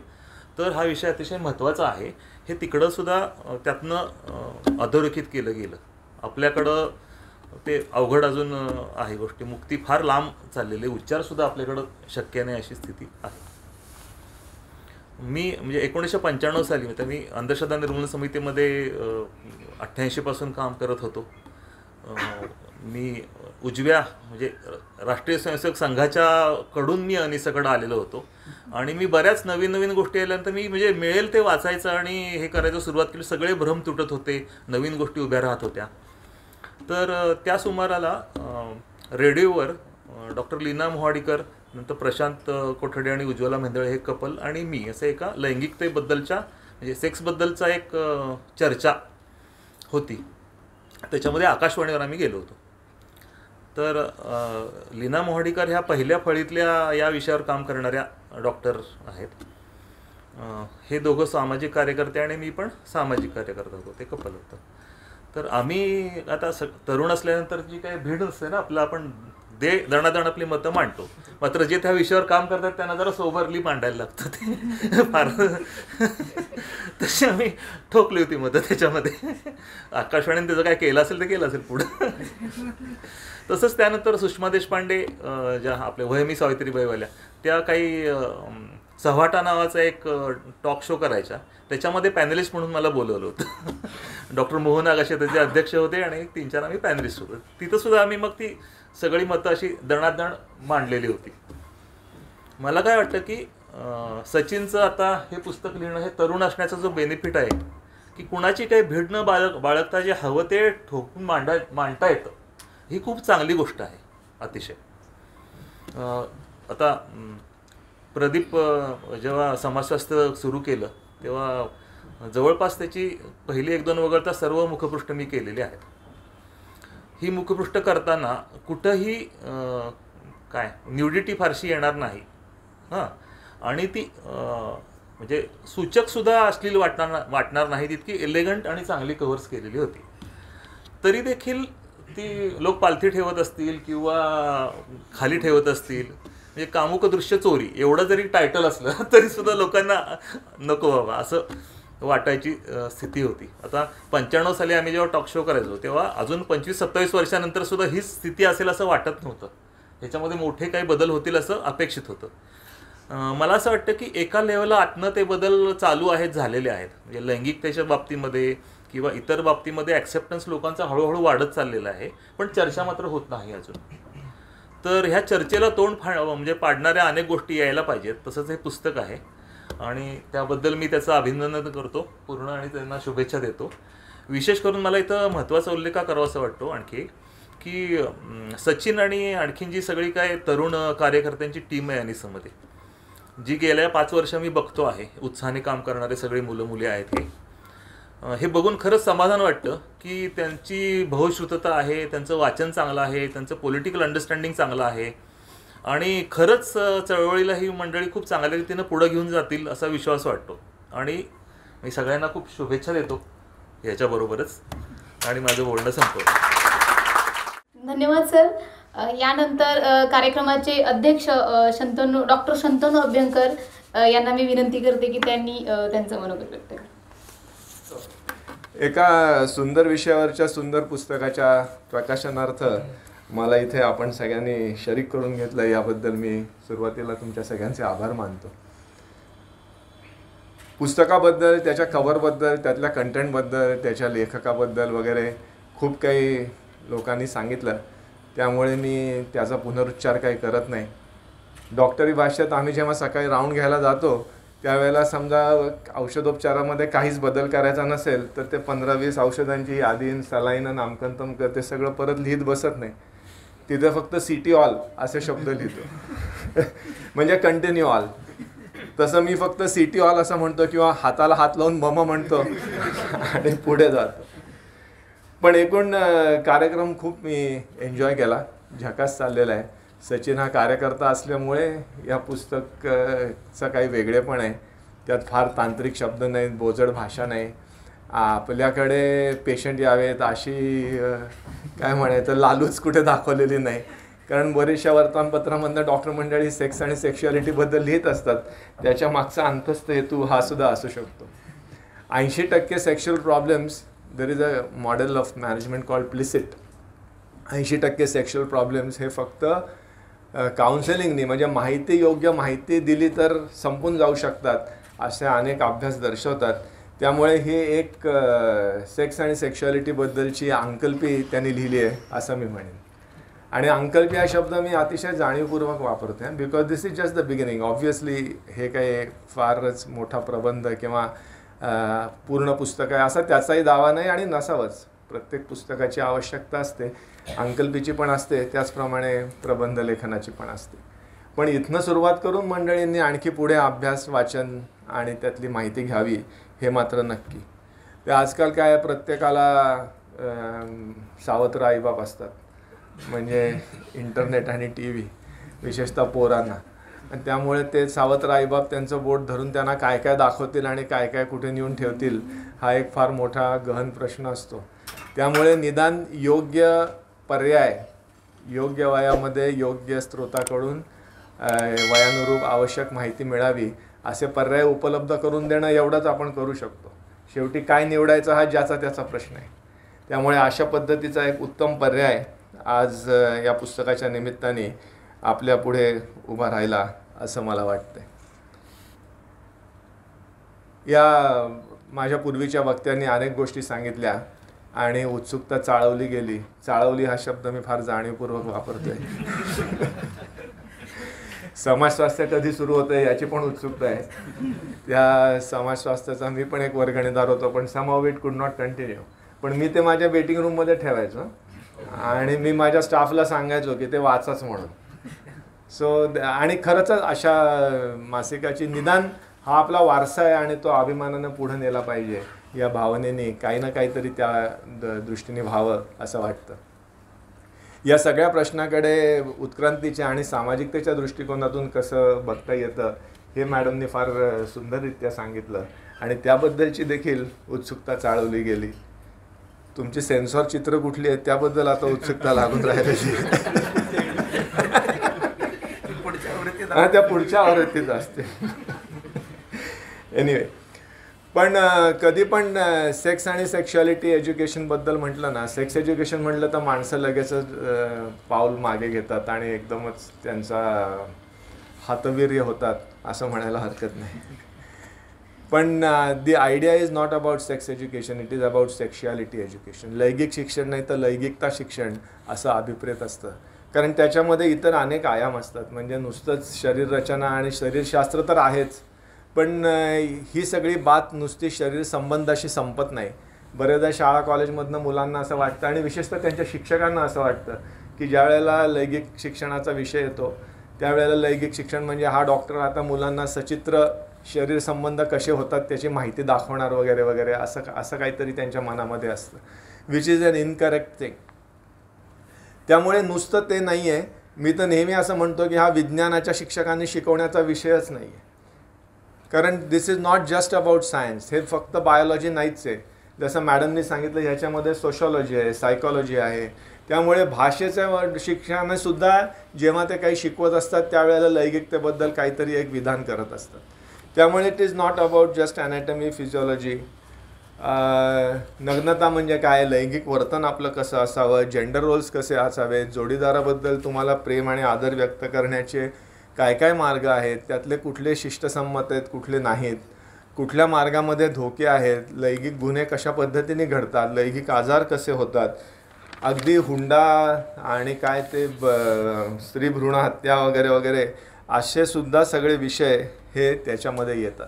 तर हा विषय अतिशय महत्त्वाचा आहे. हे तिकडं सुद्धा त्यातनं अधोरेखित केलं गेलं. आपल्याकडं ते अवघड अजून आहे गोष्टी, मुक्ती फार लांब चाललेली, उच्चारसुद्धा आपल्याकडं शक्य नाही अशी स्थिती आहे. मी म्हणजे 1995 साली मी अंधश्रद्धा निर्मूलन समितीमध्ये 88 पासून काम करत होतो. मी उजव्या म्हणजे राष्ट्रीय स्वयंसेवक संघाच्याकडून मी अनिसाकडे आलेलो होतो आणि मी बऱ्याच नवीन नवीन गोष्टी आल्यानंतर मी म्हणजे मिळेल ते वाचायचं आणि हे करायचं सुरुवात केली. सगळे भ्रम तुटत होते, नवीन गोष्टी उभ्या राहत होत्या. तर त्या सुमाराला रेडिओवर डॉक्टर लीना मोहाडीकर, नंतर प्रशांत कोठडे आणि उज्ज्वला मेंदळे हे कपल आणि मी असं एका लैंगिकतेबद्दलच्या म्हणजे सेक्सबद्दलचा एक चर्चा होती. त्याच्यामध्ये आकाशवाणीवर आम्ही गेलो होतो. तर लीना मोहाडीकर ह्या पहिल्या फळीतल्या या विषयावर काम करणाऱ्या डॉक्टर आहेत. हे दोघं सामाजिक कार्यकर्ते आणि मी पण सामाजिक कार्यकर्ता होतो. ते कपल होतं. तर आम्ही आता तरुण असल्यानंतर जी काही भीड असते ना आपलं, आपण दणादण आपली मतं मांडतो. मात्र जे त्या विषयावर काम करतात त्यांना जरा सोबरली मांडायला लागतं. ते फार तशी आम्ही ठोकली होती मतं त्याच्यामध्ये. आकाशवाणीने त्याचं काय केलं असेल ते केलं असेल पुढं. तसंच त्यानंतर सुषमा देशपांडे ज्या आपल्या वहमी सावित्रीबाईवाल्या, त्या काही चव्हाटा नावाचा एक टॉक शो करायच्या. त्याच्यामध्ये पॅनलिस्ट म्हणून मला बोलवलं होतं. डॉक्टर मोहन आगाशे त्याचे अध्यक्ष होते आणि 3-4 आम्ही पॅनलिस्ट होतो. तिथं सुद्धा आम्ही मग ती सगळी मतं अशी दणादण मांडलेली होती. मला काय वाटतं की सचिनचं आता हे पुस्तक लिहिणं, हे तरुण असण्याचा जो बेनिफिट आहे की कुणाची काही भीड न बाळगता जे हवं ते ठोकून मांडता येतं, ही खूप चांगली गोष्ट आहे अतिशय. आता प्रदीप जेव्हा समाजशास्त्र सुरू केलं तेव्हा जवळपास त्याची पहिली 1-2 वगळता सर्व मुखपृष्ठ मी केलेली आहेत. ही मुखपृष्ठ करताना कुठंही काय न्यूडिटी फारशी येणार नाही. हां, आणि ती म्हणजे सूचकसुद्धा अश्लील वाटणार नाही, तितकी एलिगंट आणि चांगली कव्हर्स केलेली होती. तरी देखील ती लोक पालथी ठेवत असतील किंवा खाली ठेवत असतील. म्हणजे कामुक दृश्य चोरी एवढं जरी टायटल असलं तरीसुद्धा लोकांना नको बाबा असं वाटायची स्थिती होती. आता 95 साली आम्ही जेव्हा टॉक शो करायचो तेव्हा अजून 25-27 वर्षानंतर सुद्धा हीच स्थिती असेल असं वाटत नव्हतं. ह्याच्यामध्ये मोठे काही बदल होतील असं अपेक्षित होतं. मला असं वाटतं की एका लेवलला आतनं ते बदल चालू आहेत, झालेले आहेत. म्हणजे लैंगिकतेच्या बाबतीमध्ये किंवा इतर बाबतीमध्ये ॲक्सेप्टन्स लोकांचा हळूहळू वाढत चाललेला आहे, पण चर्चा मात्र होत नाही अजून. तर ह्या चर्चेला तोंड म्हणजे पाडणाऱ्या अनेक गोष्टी यायला पाहिजेत. तसंच हे पुस्तक आहे आणि त्याबद्दल मी त्याचं अभिनंदन करतो पूर्ण आणि त्यांना शुभेच्छा देतो. विशेष करून मला इथं महत्त्वाचा उल्लेख करावा असं वाटतो आणखी की सचिन आणि आणखीन जी सगळी काय तरुण कार्यकर्त्यांची टीम आहे अनिसामध्ये, जी गेल्या 5 वर्ष मी बघतो आहे, उत्साहाने काम करणारे सगळे मुलं मुली आहेत. हे बघून खरंच समाधान वाटतं की त्यांची बहुश्रुतता आहे, त्यांचं वाचन चांगलं आहे, त्यांचं पॉलिटिकल अंडरस्टँडिंग चांगलं आहे आणि खरंच चळवळीला ही मंडळी खूप चांगल्या रीतीनं पुढं घेऊन जातील असा विश्वास वाटतो. आणि मी सगळ्यांना खूप शुभेच्छा देतो याच्याबरोबरच आणि माझं बोलणं संपवतो. धन्यवाद सर. यानंतर कार्यक्रमाचे अध्यक्ष डॉक्टर शंतनू अभ्यंकर यांना मी विनंती करते की त्यांनी त्यांचं मनोगत व्यक्त करा. एका सुंदर विषयावरच्या सुंदर पुस्तकाच्या प्रकाशनार्थ मला इथे आपण सगळ्यांनी शरीक करून घेतलं, याबद्दल मी सुरुवातीला तुमच्या सगळ्यांचे आभार मानतो. पुस्तकाबद्दल, त्याच्या कव्हरबद्दल, त्यातल्या कंटेंटबद्दल, त्याच्या लेखकाबद्दल वगैरे खूप काही लोकांनी सांगितलं, त्यामुळे मी त्याचा पुनरुच्चार काही करत नाही. डॉक्टरी भाषेत आम्ही जेव्हा सकाळी राऊंड घ्यायला जातो त्यावेळेला समजा औषधोपचारामध्ये काहीच बदल करायचा नसेल तर ते 15-20 औषधांची यादी, सलाईन, नामकन तमकं ते सगळं परत लिहित बसत नाही. तिथे फक्त सिटी ऑल असे शब्द लिहितो म्हणजे कंटिन्यू ऑल. तसं मी फक्त सिटी ऑल असं म्हणतो किंवा हाताला हात लावून मम म्हणतो आणि पुढे जातो. पण एकूण कार्यक्रम खूप मी एन्जॉय केला, झकास चाललेला आहे. सचिन हा कार्यकर्ता असल्यामुळे या पुस्तकाचं काही वेगळेपण आहे. त्यात फार तांत्रिक शब्द नाहीत, बोजड भाषा नाही. आपल्याकडे पेशंट यावेत अशी काय म्हणायचं लालूच कुठे दाखवलेली नाही. कारण बरेचशा वर्तमानपत्रांमधनं डॉक्टर मंडळी सेक्स आणि सेक्शुअलिटीबद्दल लिहित असतात. त्याच्या मागचा अंतस्थ हेतू हा सुद्धा असू शकतो. 80% sexual problems, there is a model of management called PLISSIT. 80% sexual problems हे फक्त काउन्सिलिंगनी म्हणजे योग्य माहिती दिली तर संपून जाऊ शकतात असे अनेक अभ्यास दर्शवतात. त्यामुळे हे एक सेक्स आणि सेक्शुअलिटीबद्दलची अंकल्पी त्यांनी लिहिली आहे असं मी म्हणेन. आणि अंकल्पी हा शब्द मी अतिशय जाणीवपूर्वक वापरतो आहे because this is just the beginning. Obviously हे काही फारच मोठा प्रबंध किंवा पूर्ण पुस्तक आहे असा त्याचाही दावा नाही आणि नसावंच. प्रत्येक पुस्तकाची आवश्यकता असते, अंकल्पीची पण असते, त्याचप्रमाणे प्रबंध लेखनाची पण असते. पण इथनं सुरुवात करून मंडळींनी आणखी पुढे अभ्यास, वाचन आणि त्यातली माहिती घ्यावी हे मात्र नक्की. ते आजकाल काय प्रत्येकाला सावत्र आईबाप असतात, म्हणजे इंटरनेट आणि टी व्ही, विशेषतः पोरांना. आणि त्यामुळे ते सावत्र आईबाप त्यांचं बोट धरून त्यांना काय काय दाखवतील आणि काय काय कुठे नेऊन ठेवतील हा एक फार मोठा गहन प्रश्न असतो. त्यामुळे निदान योग्य पर्याय योग्य वयामध्ये योग्य स्रोताकडून वयानुरूप आवश्यक माहिती मिळावी असे पर्याय उपलब्ध करून देणं एवढंच आपण करू शकतो. शेवटी काय निवडायचं हा ज्याचा त्याचा प्रश्न आहे. त्यामुळे अशा पद्धतीचा एक उत्तम पर्याय आज या पुस्तकाच्या निमित्ताने आपल्या पुढे उभा राहिला असं मला वाटतंय. या माझ्या पूर्वीच्या वक्त्यांनी अनेक गोष्टी सांगितल्या आणि उत्सुकता चाळवली गेली. चाळवली हा शब्द मी फार जाणीवपूर्वक वापरतोय. समाज स्वास्थ्य कधी सुरू होतं याची पण उत्सुकता आहे. त्या समाज स्वास्थ्याचा मी पण एक वर्गणीदार होतो, पण समहाऊ इट कुड नॉट कंटिन्यू. पण मी ते माझ्या वेटिंग रूममध्ये ठेवायचो आणि मी माझ्या स्टाफला सांगायचो की ते वाचाच म्हणून. आणि खरंच अशा मासिकाची निदान हा आपला वारसा आहे आणि तो अभिमानानं पुढे नेला पाहिजे या भावनेने काही ना काहीतरी त्या दृष्टीने व्हावं असं वाटतं. या सगळ्या प्रश्नाकडे उत्क्रांतीच्या आणि सामाजिकतेच्या दृष्टिकोनातून कसं बघता येतं हे मॅडमने फार सुंदररित्या सांगितलं आणि त्याबद्दलची देखील उत्सुकता चाळवली गेली. तुमची सेन्सॉर चित्र कुठली आहेत त्याबद्दल आता उत्सुकता लागून राहिलेली. त्या पुढच्या आवृत्तीत असते. एनिवे, पण कधी पण सेक्स आणि सेक्शुअलिटी एज्युकेशनबद्दल म्हटलं ना, सेक्स एज्युकेशन म्हटलं तर माणसं लगेचच पाऊल मागे घेतात आणि एकदमच त्यांचा हातवीर्य होतात असं म्हणायला हरकत नाही. पण the idea is not about sex education, it is about sexuality education. लैंगिक शिक्षण नाही तर लैंगिकता शिक्षण असं अभिप्रेत असतं. कारण त्याच्यामध्ये इतर अनेक आयाम असतात. म्हणजे नुसतंच शरीररचना आणि शरीरशास्त्र तर आहेच, पण ही सगळी बात नुसती शरीर संबंधाशी संपत नाही. बरेचदा शाळा कॉलेजमधनं मुलांना असं वाटतं आणि विशेषतः त्यांच्या शिक्षकांना असं वाटतं की ज्या वेळेला लैंगिक शिक्षणाचा विषय येतो त्यावेळेला लैंगिक शिक्षण म्हणजे हा डॉक्टर आता मुलांना सचित्र शरीर संबंध कसे होतात त्याची माहिती दाखवणार वगैरे वगैरे असं काहीतरी त्यांच्या मनामध्ये असतं, which is an incorrect thing. त्यामुळे नुसतं ते नाही आहे. मी तर नेहमी असं म्हणतो की हा विज्ञानाच्या शिक्षकांनी शिकवण्याचा विषयच नाही आहे. कारण this is not just about science. हे फक्त बायोलॉजी नाहीच आहे. जसं मॅडमनी सांगितलं ह्याच्यामध्ये सोशॉलॉजी आहे, सायकॉलॉजी आहे. त्यामुळे भाषेच्या शिक्षणानेसुद्धा जेव्हा ते काही शिकवत असतात त्यावेळेला लैंगिकतेबद्दल काहीतरी एक विधान करत असतात. त्यामुळे it is not about just anatomy, physiology. नग्नता म्हणजे काय, लैंगिक वर्तन आपलं कसं असावं, जेंडर रोल्स कसे असावेत, जोडीदाराबद्दल तुम्हाला प्रेम आणि आदर व्यक्त करण्याचे काय काय मार्ग आहेत, त्यातले कुठले शिष्टसंमत आहेत, कुठले नाहीत, कुठल्या मार्गामध्ये धोके आहेत, लैंगिक गुन्हे कशा पद्धतीने घडतात, लैंगिक आजार कसे होतात, अगदी हुंडा आणि काय ते स्त्री भ्रूण हत्या वगैरे वगैरे असे सुद्धा सगळे विषय हे त्याच्यामध्ये येतात.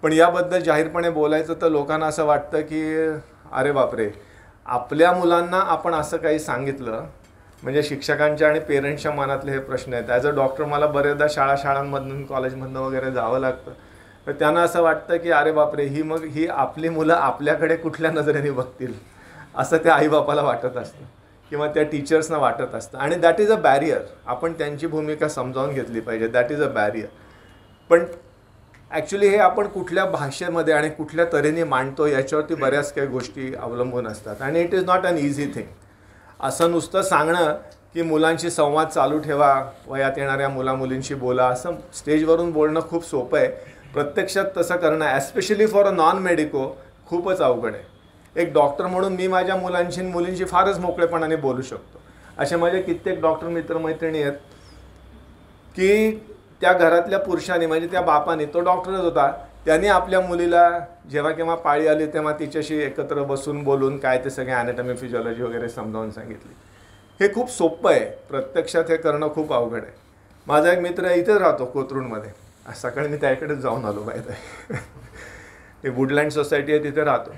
पण याबद्दल जाहीरपणे बोलायचं तर लोकांना असं वाटतं की अरे बापरे, आपल्या मुलांना आपण असं काही सांगितलं म्हणजे शिक्षकांच्या आणि पेरेंट्सच्या मनातले हे प्रश्न आहेत. ॲज अ डॉक्टर मला बरेचदा शाळांमधून कॉलेजमधून वगैरे जावं लागतं. तर त्यांना असं वाटतं की अरे बापरे, ही आपली मुलं आपल्याकडे कुठल्या नजरेने बघतील असं त्या आईबापाला वाटत असतं किंवा त्या टीचर्सना वाटत असतं. आणि दॅट इज अ बॅरियर. आपण त्यांची भूमिका समजावून घेतली पाहिजे. That is a barrier. पण ॲक्च्युली हे आपण कुठल्या भाषेमध्ये आणि कुठल्या तऱ्हेने मांडतो याच्यावरती बऱ्याच काही गोष्टी अवलंबून असतात. आणि it is not an easy thing. असं नुसतं सांगणं की मुलांशी संवाद चालू ठेवा, वयात येणाऱ्या मुलामुलींशी बोला, असं स्टेजवरून बोलणं खूप सोपं आहे. प्रत्यक्षात तसं करणं especially for a non medico खूपच अवघड आहे. एक डॉक्टर म्हणून मी माझ्या मुलींशी फारच मोकळेपणाने बोलू शकतो. असे माझे कित्येक डॉक्टर मित्रमैत्रिणी आहेत की त्या घरातल्या पुरुषांनी म्हणजे त्या बापाने, तो डॉक्टरच होता, त्यांनी आपल्या मुलीला जेव्हा केव्हा पाळी आली तेव्हा तिच्याशी एकत्र बसून बोलून काय ते सगळे ॲनाटॉमी फिजिओलॉजी वगैरे समजावून सांगितली. हे खूप सोपं आहे, प्रत्यक्षात हे करणं खूप अवघड आहे. माझा एक मित्र इथेच राहतो कोथरूडमध्ये, सकाळी मी त्याकडेच जाऊन आलो पाहिजे. ते वुडलँड सोसायटी आहे तिथे राहतो.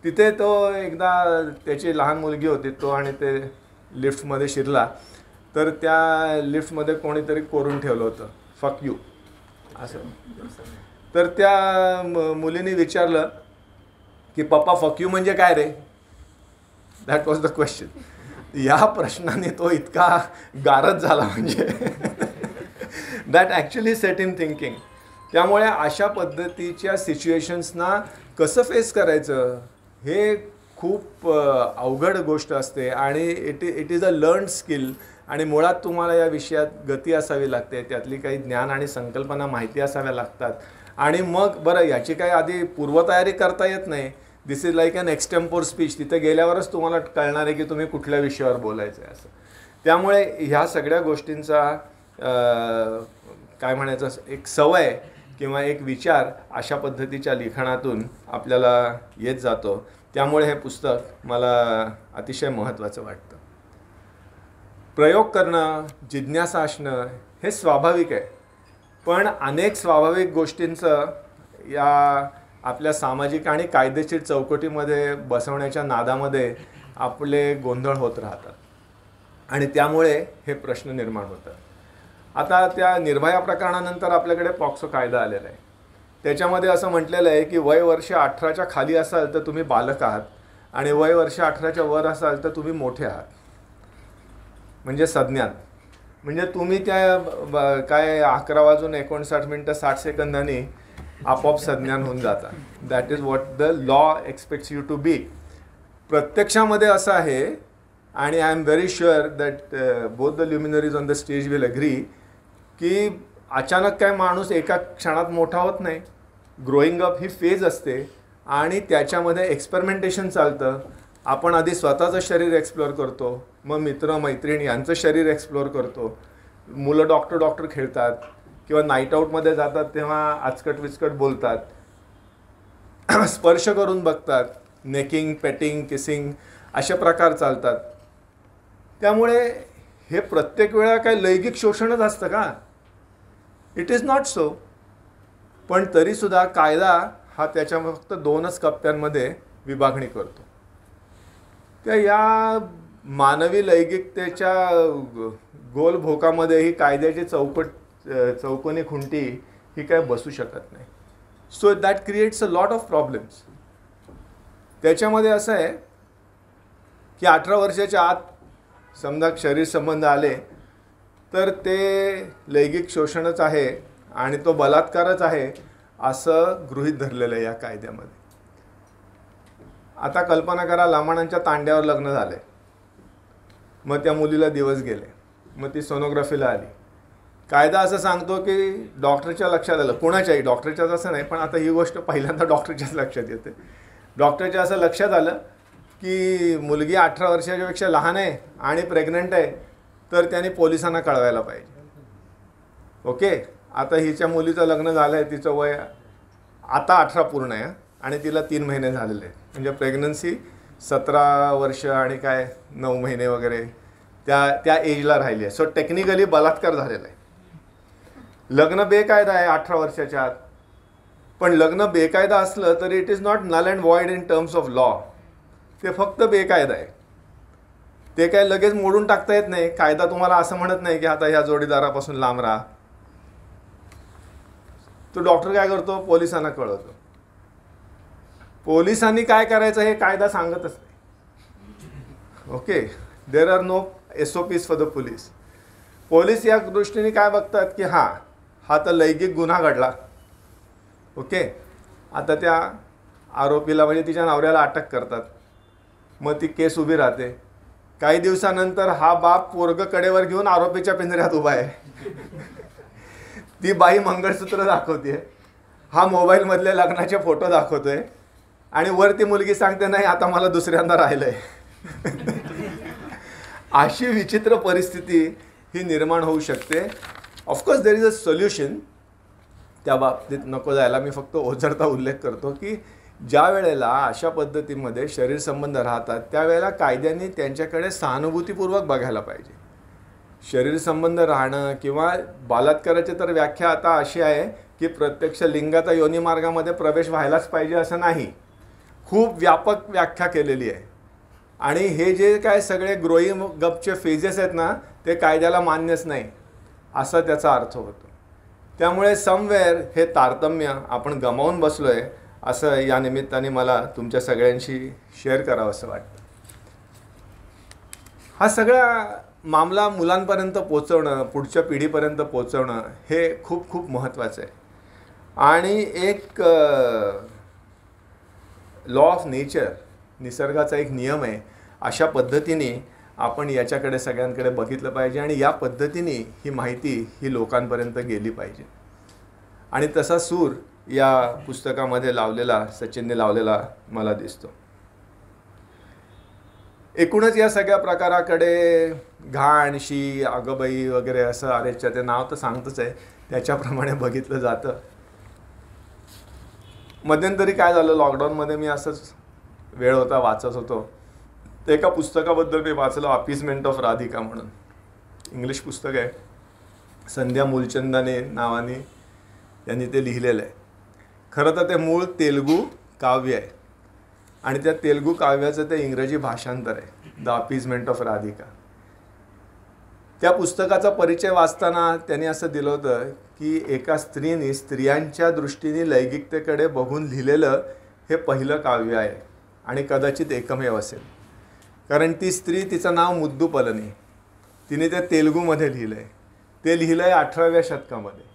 तिथे तो एकदा त्याची लहान मुलगी होती, तो आणि ते लिफ्टमध्ये शिरला तर त्या लिफ्टमध्ये कोणीतरी कोरून ठेवलं होतं फक यू असं. तर त्या मुलीने विचारलं की पप्पा फक यू म्हणजे काय रे. That was the question. या प्रश्नाने तो इतका गारज झाला म्हणजे that actually set him thinking. त्यामुळे अशा पद्धतीच्या सिच्युएशन्सना कसं फेस करायचं हे खूप अवघड गोष्ट असते आणि it is a learn skill. आणि मुळात तुम्हाला या विषयात गती असावी लागते, त्यातली काही ज्ञान आणि संकल्पना माहिती असाव्या लागतात. आणि मग बरं याची काही आधी पूर्वतयारी करता येत नाही. This is like an extempore speech. तिथे गेल्यावरच तुम्हाला कळणार आहे की तुम्ही कुठल्या विषयावर बोलायचं आहे असं. त्यामुळे ह्या सगळ्या गोष्टींचा काय म्हणायचं एक सवय किंवा एक विचार अशा पद्धतीच्या लिखाणातून आपल्याला येत जातो. त्यामुळे हे पुस्तक मला अतिशय महत्त्वाचं वाटतं. प्रयोग करणं, जिज्ञासा असणं हे स्वाभाविक आहे, पण अनेक स्वाभाविक गोष्टींचं या आपल्या सामाजिक आणि कायदेशीर चौकटीमध्ये बसवण्याच्या नादामध्ये आपले गोंधळ होत राहतात आणि त्यामुळे हे प्रश्न निर्माण होतात. आता त्या निर्भया प्रकरणानंतर आपल्याकडे पॉक्सो कायदा आलेला आहे. त्याच्यामध्ये असं म्हटलेलं आहे की वय वर्ष 18च्या खाली असाल तर तुम्ही बालक आहात आणि वय वर्ष 18च्या वर असाल तर तुम्ही मोठे आहात, म्हणजे सज्ञान. म्हणजे तुम्ही त्या काय 11:59 60 आपोआप सज्ञान होऊन जाता. That is what the law expects you to be. प्रत्यक्षामध्ये असं आहे आणि I am very sure that both the luminaries on the stage will agree की अचानक काय माणूस एका क्षणात मोठा होत नाही. ग्रोईंग अप ही फेज असते आणि त्याच्यामध्ये एक्सपेरिमेंटेशन चालतं. आपण आधी स्वतःचं शरीर एक्सप्लोअर करतो, मग मित्र मैत्रिणी यांचं शरीर एक्सप्लोअर करतो. मुलं डॉक्टर खेळतात किंवा नाईट आऊटमध्ये जातात तेव्हा आचकट विचकट बोलतात, स्पर्श करून बघतात, नेकिंग, पेटिंग, किसिंग अशा प्रकार चालतात. त्यामुळे हे प्रत्येक वेळा काय लैंगिक शोषणच असतं का? It is not so. पण तरीसुद्धा कायदा हा त्याच्या फक्त 2च कप्प्यांमध्ये विभागणी करतो. त्या या मानवी लैंगिकतेच्या गोल भोकामध्ये ही कायद्याची चौकोनी खुंटी ही काय बसू शकत नाही. So that creates a lot of problems. त्याच्यामध्ये असं आहे की 18 वर्षाच्या आत समजा शरीर संबंध आले तर ते लैंगिक शोषणच आहे आणि तो बलात्कारच आहे असं गृहीत धरलेलं आहे या कायद्यामध्ये. आता कल्पना करा, लमाणांच्या तांड्यावर लग्न झाले, मग त्या मुलीला दिवस गेले, मग ती सोनोग्राफीला आली. कायदा असं सांगतो की डॉक्टरच्या लक्षात आलं, कोणाच्याही डॉक्टरच्याच असं नाही, पण आता ही गोष्ट पहिल्यांदा डॉक्टरच्याच लक्षात येते. डॉक्टरच्या असं लक्षात आलं की मुलगी 18 वर्षाच्यापेक्षा लहान आहे आणि प्रेग्नंट आहे, तर त्याने पोलिसांना कळवायला पाहिजे. ओके, आता हिच्या मुलीचं लग्न झालं आहे, तिचं वय आता 18 पूर्ण आहे आणि तिला 3 महिने झालेले आहेत, म्हणजे प्रेग्नन्सी 17 वर्ष आणि काय 9 महिने वगैरे त्या एजला राहिली आहे. सो टेक्निकली बलात्कार झालेला आहे. लग्न बेकायदा आहे 18 वर्षाच्या आत, पण लग्न बेकायदा असलं तरी it is not null and void in terms of law. ते फक्त बेकायदा आहे, ते काय लगेच मोडून टाकता येत नाही. कायदा तुम्हाला असं म्हणत नाही की आता ह्या जोडीदारापासून लांब राहा. तो डॉक्टर काय करतो, पोलिसांना कळवतो. पोलिसांनी काय करायचं हे कायदा सांगतच नाही. Okay, there are no SOPs for the police. Police या दृष्टीने काय बघतात की हा तर लैंगिक गुन्हा घडला. ओके, आता त्या आरोपीला म्हणजे तिच्या नवऱ्याला अटक करतात, मग ती केस उभी राहते. काही दिवसानंतर हा बाप पोरग कडेवर घेऊन आरोपीच्या पिंजऱ्यात उभा आहे. ती बाई मंगळसूत्र दाखवते, हा मोबाईलमधले लग्नाचे फोटो दाखवतोय आणि वरती मुलगी सांगते नाही आता मला दुसऱ्यांदा राहिलंय. अशी विचित्र परिस्थिती ही निर्माण होऊ शकते. Of course there is a solution, त्या बाबतीत नको जायला. मी फक्त ओझरता उल्लेख करतो की ज्या वेळेला अशा पद्धतीमध्ये शरीर संबंध राहतात त्यावेळेला कायद्याने त्यांच्याकडे सहानुभूतीपूर्वक बघायला पाहिजे. शरीर संबंध राहणं किंवा बलात्काराची तर व्याख्या आता अशी आहे की प्रत्यक्ष लिंगाचा योनिमार्गामध्ये प्रवेश व्हायलाच पाहिजे असं नाही, खूप व्यापक व्याख्या केलेली आहे. आणि हे जे काय सगळे ग्रोईंग गपचे फेजेस आहेत ना ते कायद्याला मान्यच नाही असा त्याचा अर्थ होतो. त्यामुळे समवेअर हे तारतम्य आपण गमावून बसलो आहे असं या निमित्ताने मला तुमच्या सगळ्यांशी शेअर करावं असं वाटतं. हा सगळा मामला मुलांपर्यंत पोचवणं, पुढच्या पिढीपर्यंत पोचवणं हे खूप खूप महत्त्वाचं आहे. आणि एक लॉ ऑफ नेचर, निसर्गाचा एक नियम आहे, अशा पद्धतीने आपण याच्याकडे सगळ्यांकडे बघितलं पाहिजे आणि या पद्धतीने ही माहिती ही लोकांपर्यंत गेली पाहिजे. आणि तसा सूर या पुस्तकामध्ये लावलेला, सचिनने लावलेला मला दिसतो. एकूणच या सगळ्या प्रकाराकडे घाण, शी, अगबाई वगैरे असं अरेच्या ते नाव तर सांगतच आहे त्याच्याप्रमाणे बघितलं जातं. मध्यंतरी काय झालं, लॉकडाऊनमध्ये मी असंच वेळ होता वाचत होतो, तर एका पुस्तकाबद्दल मी वाचलं, अपीसमेंट ऑफ राधिका म्हणून. इंग्लिश पुस्तक आहे, संध्या मूलचंदाने नावाने त्यांनी ते लिहिलेलं आहे. खरं तर ते मूळ तेलुगू काव्य आहे आणि त्या तेलुगू काव्याचं ते इंग्रजी भाषांतर आहे, द अपीसमेंट ऑफ राधिका. त्या पुस्तकाचा परिचय वाचताना त्यांनी असं दिलं होतं की एका स्त्रीने स्त्रियांच्या दृष्टीने लैंगिकतेकडे बघून लिहिलेलं हे पहिलं काव्य आहे आणि कदाचित एकमेव असेल. कारण ती स्त्री, तिचं नाव मुद्दुपलनी, तिने ते तेलुगूमध्ये लिहिलं आहे. ते लिहिलं आहे 18व्या शतकामध्ये.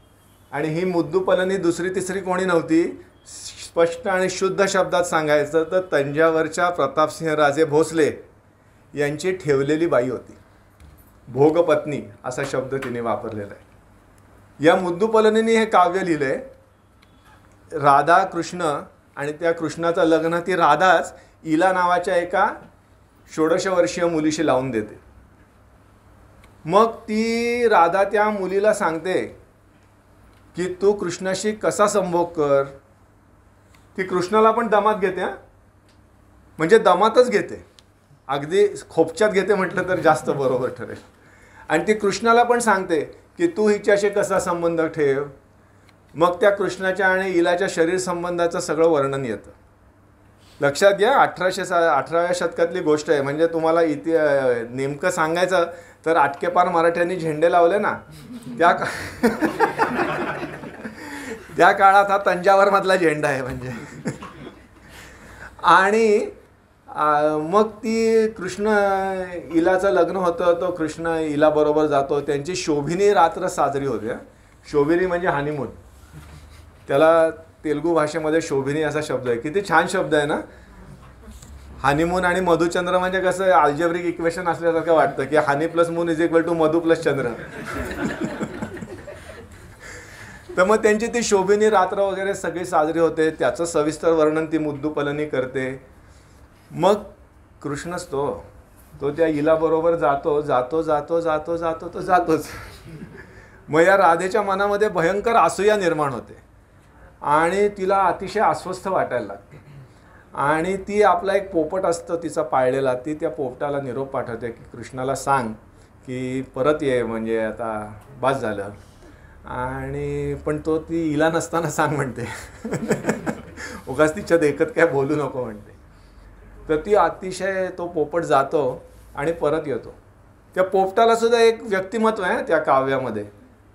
आणि ही मुद्दुपलनी दुसरी तिसरी कोणी नव्हती, स्पष्ट आणि शुद्ध शब्दात सांगायचं तर तंजावरच्या प्रतापसिंहराजे भोसले यांची ठेवलेली बाई होती. भोगपत्नी असा शब्द तिने वापरलेला आहे. या मुद्दुपलनीने हे काव्य लिहिलं आहे. राधा कृष्ण आणि त्या कृष्णाचं लग्न ती राधाच इला नावाच्या एका 16 वर्षीय मुलीशी लावून देते. मग ती राधा त्या मुलीला सांगते की तू कृष्णाशी कसा संभोग कर. ती कृष्णाला पण दमात घेते, म्हणजे दमातच घेते, अगदी खोपच्यात घेते म्हटलं तर जास्त बरोबर ठरेल. आणि ती कृष्णाला पण सांगते की तू हिच्याशी कसा संबंध ठेव. मग त्या कृष्णाच्या आणि इलाच्या शरीर संबंधाचं सगळं वर्णन येतं. लक्षात घ्या, 18व्या शतकातली गोष्ट आहे. म्हणजे तुम्हाला नेमकं सांगायचं तर आटकेपार मराठ्यांनी झेंडे लावले ना त्या काळात हा तंजावरमधला झेंडा आहे म्हणजे. आणि मग ती कृष्ण इलाचं लग्न होतं, तो कृष्ण इलाबरोबर जातो, त्यांची शोभिनी रात्र साजरी होते. शोभिनी म्हणजे हनीमून, त्याला तेलुगू भाषेमध्ये शोभिनी असा शब्द आहे. किती छान शब्द आहे ना. हनीमून आणि मधुचंद्र म्हणजे कसं अल्जेब्रिक इक्वेशन असल्यासारखं वाटतं की honey plus moon is equal to madhu plus chandra. तर मग त्यांची ती शोभिनी रात्र वगैरे सगळी साजरी होते. त्याचं सविस्तर वर्णन ती मुद्दुपलनी करते. मग कृष्णच तो त्या इलाबरोबर जातो. मग या राधेच्या मनामध्ये भयंकर असूया निर्माण होते आणि तिला अतिशय अस्वस्थ वाटायला लागते. आणि ती आपला एक पोपट असतं तिचा पाळलेला, ती त्या पोपटाला निरोप पाठवते की कृष्णाला सांग की परत ये, म्हणजे आता बस झालं. आणि पण तो ती इला नसताना सांग म्हणते, उगाच तिच्या देखत काय बोलू नको म्हणते. तर ती अतिशय, तो पोपट जातो आणि परत येतो. त्या पोपटाला सुद्धा एक व्यक्तिमत्व आहे त्या काव्यामध्ये,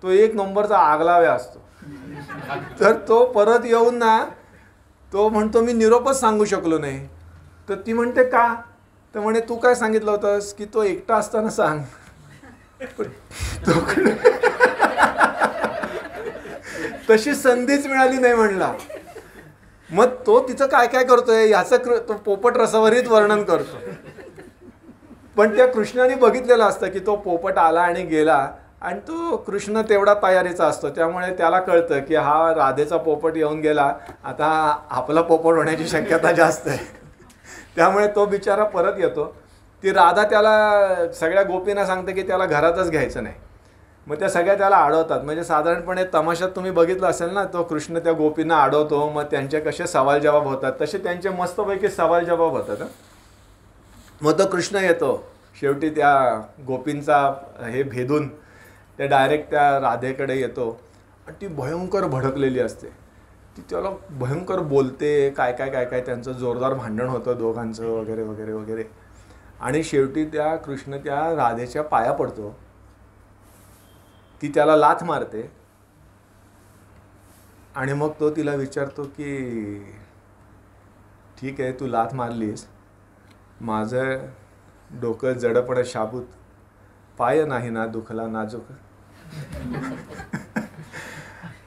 तो एक नंबरचा आगलाव्या असतो. तर तो परत येऊन ना तो म्हणतो मी निरोपच सांगू शकलो नाही. तर ती म्हणते का, तर म्हणे तू काय सांगितलं होतंस की तो एकटा असताना सांग. तशी संधीच मिळाली नाही म्हणला. मग तो तिचं काय काय करतोय ह्याचं तो पोपट रसावरीत वर्णन करतो. पण त्या कृष्णाने बघितलेलं असतं की तो पोपट आला आणि गेला आणि तो कृष्ण तेवढा तयारीचा असतो. त्यामुळे त्याला कळतं की हा राधेचा पोपट येऊन गेला, आता आपला पोपट होण्याची शक्यता जास्त आहे. त्यामुळे तो बिचारा परत येतो. ती राधा त्याला सगळ्या गोपींना सांगते की त्याला घरातच घ्यायचं नाही. मग त्या सगळ्या त्याला अडवतात. म्हणजे साधारणपणे तमाशात तुम्ही बघितलं असेल ना, तो कृष्ण त्या गोपींना अडवतो, मग त्यांचे कसे सवाल जवाब होतात तसे त्यांचे मस्तपैकी सवाल जवाब होतात. मग तो कृष्ण येतो शेवटी त्या गोपींचा हे भेदून ते डायरेक्ट त्या राधेकडे येतो आणि ती भयंकर भडकलेली असते. ती त्याला भयंकर बोलते, काय काय काय काय त्यांचं जोरदार भांडण होतं दोघांचं वगैरे वगैरे वगैरे. आणि शेवटी त्या कृष्ण त्या राधेच्या पाया पडतो, ती त्याला लाथ मारते आणि मग तो तिला विचारतो की ठीक आहे, तू लाथ मारलीस, माझं डोकं जडपण शाबूत, पाय नाही ना दुखला नाजूक.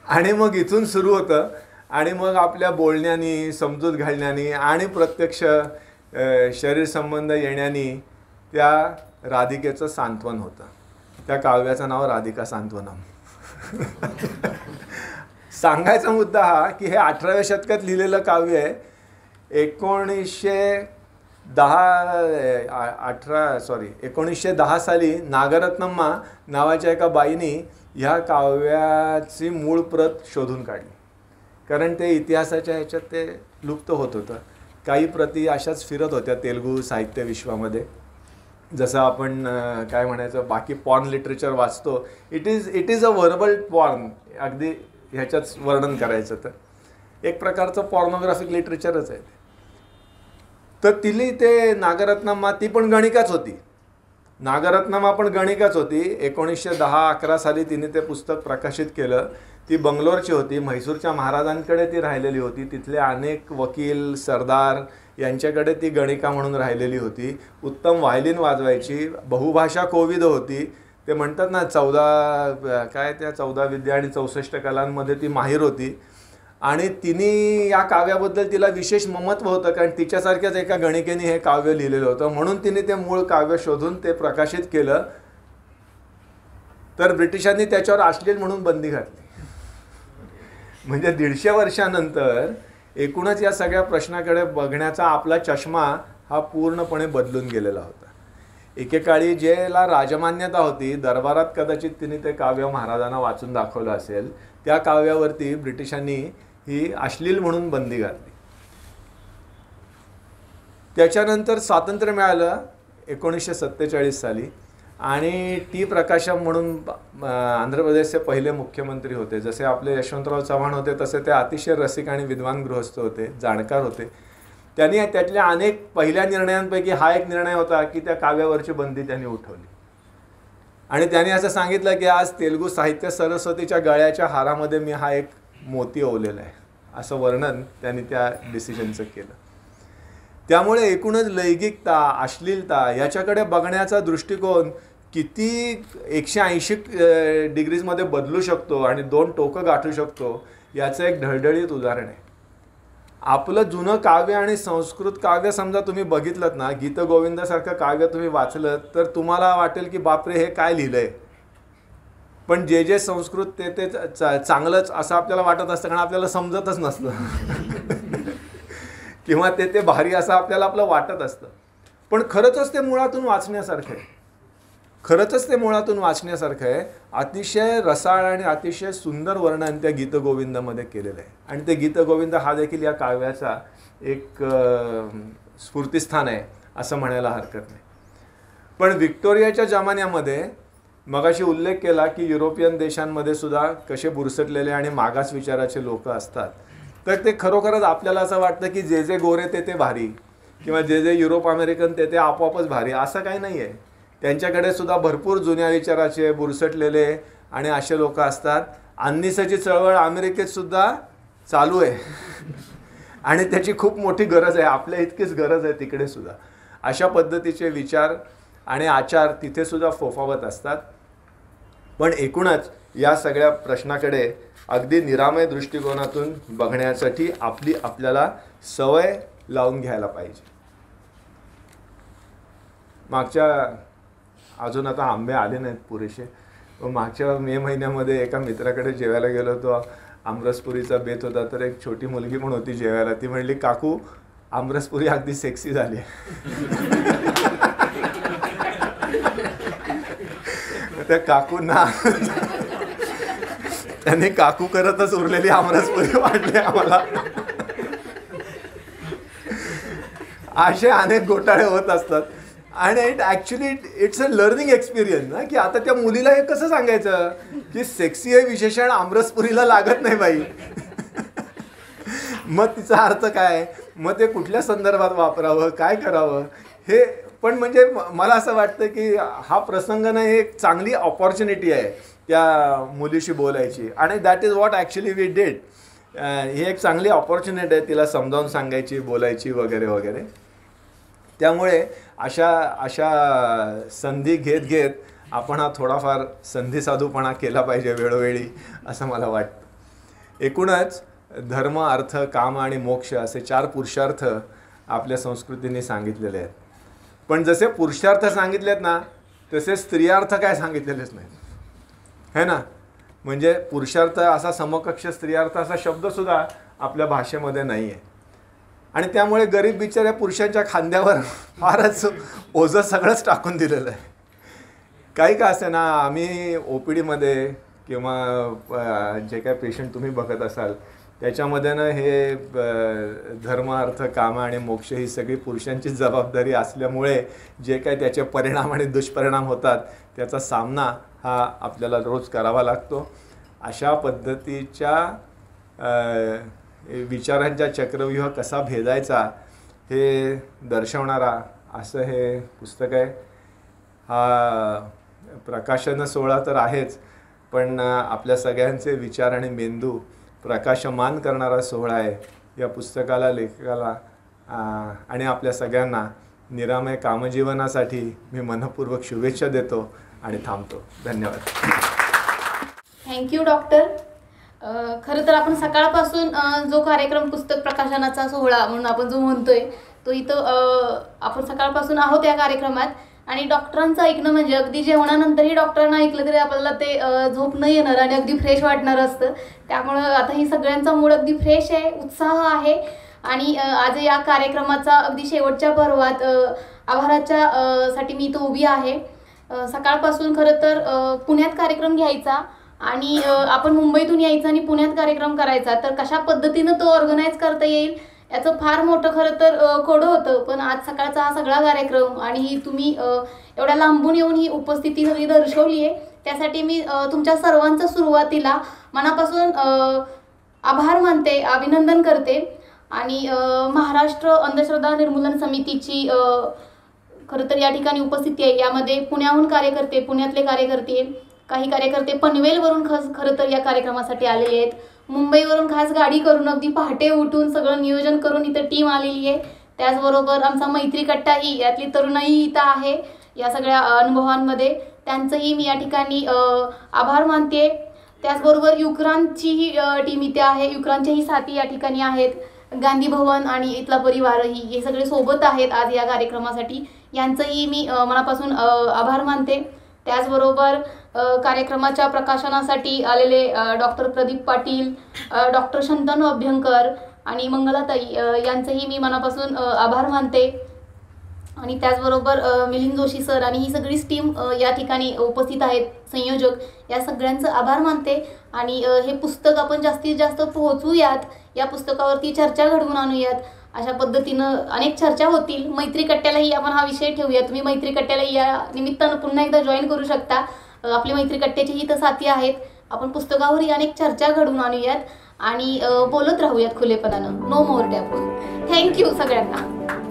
आणि मग इथून सुरू होतं. आणि मग आपल्या बोलण्यानी, समजूत घालण्यानी आणि प्रत्यक्ष शरीर संबंध येण्यानी त्या राधिकेचं सांत्वन होतं. त्या काव्याचं नाव राधिका सांत्वनम. सांगायचा मुद्दा हा की हे 18व्या शतकात लिहिलेलं काव्य आहे. 1910 साली नागरत्नम्मा नावाच्या एका बाईनी ह्या काव्याची मूळ प्रत शोधून काढली. कारण ते इतिहासाच्या ह्याच्यात ते लुप्त होत होतं. काही प्रती अशाच फिरत होत्या तेलुगू साहित्य विश्वामध्ये. जसं आपण काय म्हणायचं, बाकी पॉर्न लिटरेचर वाचतो, it is a verbal porn. अगदी ह्याच्याच वर्णन करायचं तर एक प्रकारचं पॉर्नोग्राफिक लिटरेचरच आहे. तर तिली ते नागरत्नम्मा, ती पण गणिकाच होती. नागरत्नम्मा पण गणिकाच होती. 1910-11 साली तिने ते पुस्तक प्रकाशित केलं. ती बंगलोरची होती. म्हैसूरच्या महाराजांकडे ती राहिलेली होती. तिथले अनेक वकील, सरदार यांच्याकडे ती गणिका म्हणून राहिलेली होती. उत्तम व्हायलिन वाजवायची. बहुभाषा कोविद होती. ते म्हणतात ना 14 विद्या आणि 64 कलांमध्ये ती माहिर होती. आणि तिने या काव्याबद्दल तिला विशेष ममत्व होतं, कारण तिच्यासारख्याच एका गणिकेने हे काव्य लिहिलेलं होतं. म्हणून तिने ते मूळ काव्य शोधून ते प्रकाशित केलं. तर ब्रिटिशांनी त्याच्यावर अश्लील म्हणून बंदी घातली. म्हणजे 150 वर्षानंतर एकूणच या सगळ्या प्रश्नाकडे बघण्याचा आपला चष्मा हा पूर्णपणे बदलून गेलेला होता. एकेकाळी ज्याला राजमान्यता होती, दरबारात कदाचित तिने ते काव्य महाराजांना वाचून दाखवलं असेल, त्या काव्यावरती ब्रिटिशांनी ही अश्लील म्हणून बंदी घातली. त्याच्यानंतर स्वातंत्र्य मिळालं 1947 साली. आणि टी प्रकाशम म्हणून आंध्र प्रदेशचे पहिले मुख्यमंत्री होते. जसे आपले यशवंतराव चव्हाण होते तसे ते अतिशय रसिक आणि विद्वान गृहस्थ होते, जाणकार होते. त्यांनी त्यातल्या अनेक पहिल्या निर्णयांपैकी हा एक निर्णय होता की त्या काव्यावरची बंदी त्यांनी उठवली. आणि त्यांनी असं सांगितलं की आज तेलुगू साहित्य सरस्वतीच्या गळ्याच्या हारामध्ये मी हा एक मोती ओवलेला आहे, असं वर्णन त्यांनी त्या डिसिजनचं केलं. त्यामुळे एकूणच लैंगिकता, अश्लीलता याच्याकडे बघण्याचा दृष्टिकोन किती 180 डिग्रीजमध्ये बदलू शकतो आणि 2 टोकं गाठू शकतो याचं एक ढळढळीत उदाहरण आहे. आपलं जुनं काव्य आणि संस्कृत काव्य समजा तुम्ही बघितलं ना, गीतगोविंदासारखं काव्य तुम्ही वाचलं तर तुम्हाला वाटेल की बापरे हे काय लिहिलंय. पण जे संस्कृत ते चांगलंच असं आपल्याला वाटत असतं, कारण आपल्याला समजतच नसतं किंवा ते भारी असं आपल्याला आपलं वाटत असतं. पण खरंच ते मुळातून वाचण्यासारखं आहे. खरंच ते मुळातून वाचण्यासारखं आहे. अतिशय रसाळ आणि अतिशय सुंदर वर्णन त्या गीतगोविंदामध्ये केलेलं आहे. आणि ते गीतगोविंद हा देखील या काव्याचा एक स्फूर्तिस्थान आहे असं म्हणायला हरकत नाही. पण व्हिक्टोरियाच्या जमान्यामध्ये मगाशी उल्लेख केला की युरोपियन देशांमध्ये सुद्धा कसे बुरसटलेले आणि मागास विचाराचे लोक असतात. तर ते खरोखरच आपल्याला असं वाटतं की जे गोरे ते भारी, किंवा जे युरोप अमेरिकन ते आपोआपच भारी, असं काही नाही आहे. त्यांच्याकडे सुद्धा भरपूर जुन्या विचाराचे बुरसटलेले आणि असे लोक असतात. अन्निसाची चळवळ अमेरिकेत सुद्धा चालू आहे आणि त्याची खूप मोठी गरज आहे. आपल्या इतकीच गरज आहे तिकडे सुद्धा. अशा पद्धतीचे विचार आणि आचार तिथे सुद्धा फोफावत असतात. पण एकूणच या सगळ्या प्रश्नाकडे अगदी निरामय दृष्टिकोनातून बघण्यासाठी आपल्याला सवय लावून घ्यायला पाहिजे. अजून आता आंबे आले नाहीत पुरेसे. मागच्या मे महिन्यामध्ये एका मित्राकडे जेवायला गेलो होतो. आमरसपुरीचा बेत होता. तर एक छोटी मुलगी पण होती जेवायला. ती म्हणली, काकू आमरसपुरी अगदी सेक्सी झाली. त्या काकूंना त्यांनी काकू करतच उरलेली आमरसपुरी वाटली आम्हाला. असे अनेक घोटाळे होत असतात आणि इट्स अ लर्निंग एक्सपिरियन्स ना, की आता त्या मुलीला हे कसं सांगायचं की सेक्सी हे विशेषण आमरसपुरीला लागत नाही बाई. मग तिचा अर्थ काय, मग ते कुठल्या संदर्भात वापरावं, काय करावं हे. पण म्हणजे मला असं वाटतं की हा प्रसंग ना एक चांगली ऑपॉर्च्युनिटी आहे त्या मुलीशी बोलायची आणि that is what actually we did. ही एक चांगली ऑपॉर्च्युनिटी आहे तिला समजावून सांगायची, बोलायची वगैरे वगैरे. त्यामुळे अशा संधी घेत आपण हा थोडाफार संधीसाधूपणा केला पाहिजे वेळोवेळी असं मला वाटतं. एकूणच धर्म, अर्थ, काम आणि मोक्ष असे 4 पुरुषार्थ आपल्या संस्कृतीने सांगितलेले आहेत. पण जसे पुरुषार्थ सांगितलेत ना तसे स्त्रियार्थ काय सांगितलेलेच नाहीत, है ना. म्हणजे पुरुषार्थ असा समकक्ष स्त्रियार्थ असा शब्दसुद्धा आपल्या भाषेमध्ये नाही आहे. आणि त्यामुळे गरीब बिचाऱ्या पुरुषांच्या खांद्यावर फारच ओझं सगळंच टाकून दिलेलं आहे. काही का असे ना, आम्ही OPDमध्ये किंवा जे काय पेशंट तुम्ही बघत असाल त्याच्यामध्ये ना हे धर्म, अर्थ, काम आणि मोक्ष ही सगळी पुरुषांची जबाबदारी असल्यामुळे जे काय त्याचे परिणाम आणि दुष्परिणाम होतात त्याचा सामना हा आपल्याला रोज करावा लागतो. अशा पद्धतीच्या विचारांचा चक्रव्यूह कसा भेदायचा हे दर्शवणारा असं हे पुस्तक आहे. हा प्रकाशन सोहळा तर आहेच, पण आपल्या सगळ्यांचे विचार आणि मेंदू प्रकाशमान करणारा सोहळा आहे. या पुस्तकाला, लेखकाला आणि आपल्या सगळ्यांना निरामय कामजीवनासाठी मी मनपूर्वक शुभेच्छा देतो आणि थांबतो. धन्यवाद. Thank you doctor. खरं तर आपण सकाळपासून जो कार्यक्रम पुस्तक प्रकाशनाचा सोहळा म्हणून आपण जो म्हणतोय तो इथं आपण सकाळपासून आहोत या कार्यक्रमात. आणि डॉक्टरांचं ऐकणं म्हणजे अगदी जेवणानंतरही डॉक्टरांना ऐकलं तरी आपल्याला ते झोप न येणार आणि अगदी फ्रेश वाटणार असतं. त्यामुळं आता ही सगळ्यांचा मूड अगदी फ्रेश आहे, उत्साह आहे. आणि आज या कार्यक्रमाचा अगदी शेवटच्या पर्वात आभाराच्या साठी मी इथं उभी आहे. सकाळपासून खरं तर पुण्यात कार्यक्रम घ्यायचा आणि आपण मुंबईतून यायचं आणि पुण्यात कार्यक्रम करायचा, तर कशा पद्धतीनं तो ऑर्गनाईज करता येईल याचं फार मोठं खरं तर कोडं होतं. पण आज सकाळचा हा सगळा कार्यक्रम आणि ही तुम्ही एवढ्या लांबून येऊन ही उपस्थिती सगळी दर्शवली आहे त्यासाठी मी तुमच्या सर्वांचं सुरुवातीला मनापासून आभार मानते, अभिनंदन करते. आणि महाराष्ट्र अंधश्रद्धा निर्मूलन समितीची खरं तर या ठिकाणी उपस्थिती आहे. यामध्ये पुण्याहून कार्यकर्ते, पुण्यातले कार्यकर्ते, काही कार्यकर्ते पनवेलवरून खरं तर या कार्यक्रमासाठी आलेले आहेत. मुंबईवरून खास गाडी करून अगदी पहाटे उठून सगळं नियोजन करून इथं टीम आलेली आहे. त्याचबरोबर आमचा मैत्री कट्टाही यातली तरुणाई इथं आहे या सगळ्या अनुभवांमध्ये, त्यांचंही मी या ठिकाणी आभार मानते. त्याचबरोबर युक्रांचीही टीम इथे आहे, युक्रांच्याही साथी या ठिकाणी आहेत, गांधी भवन आणि इथला परिवारही, हे सगळे सोबत आहेत आज या कार्यक्रमासाठी. यांचंही मी मनापासून आभार मानते. त्याचबरोबर कार्यक्रमाच्या प्रकाशनासाठी आलेले डॉक्टर प्रदीप पाटील, डॉक्टर शंतनू अभ्यंकर आणि मंगलाताई यांचंही मी मनापासून आभार मानते. आणि त्याचबरोबर मिलिंद जोशी सर आणि ही सगळीच टीम या ठिकाणी उपस्थित आहेत, संयोजक, या सगळ्यांचं आभार मानते. आणि हे पुस्तक आपण जास्तीत जास्त पोहोचूयात, या पुस्तकावरती चर्चा घडवून आणूयात. अशा पद्धतीनं अनेक चर्चा होतील. मैत्री कट्ट्यालाही आपण हा विषय ठेवूया. तुम्ही मैत्री कट्ट्याला या निमित्तानं पुन्हा एकदा जॉईन करू शकता. आपले मैत्री कट्ट्याचेही इथं साथी आहेत. आपण पुस्तकावरही अनेक चर्चा घडवून आणूयात आणि बोलत राहूयात खुलेपणानं. नो मोर टॅबू. थँक्यू सगळ्यांना.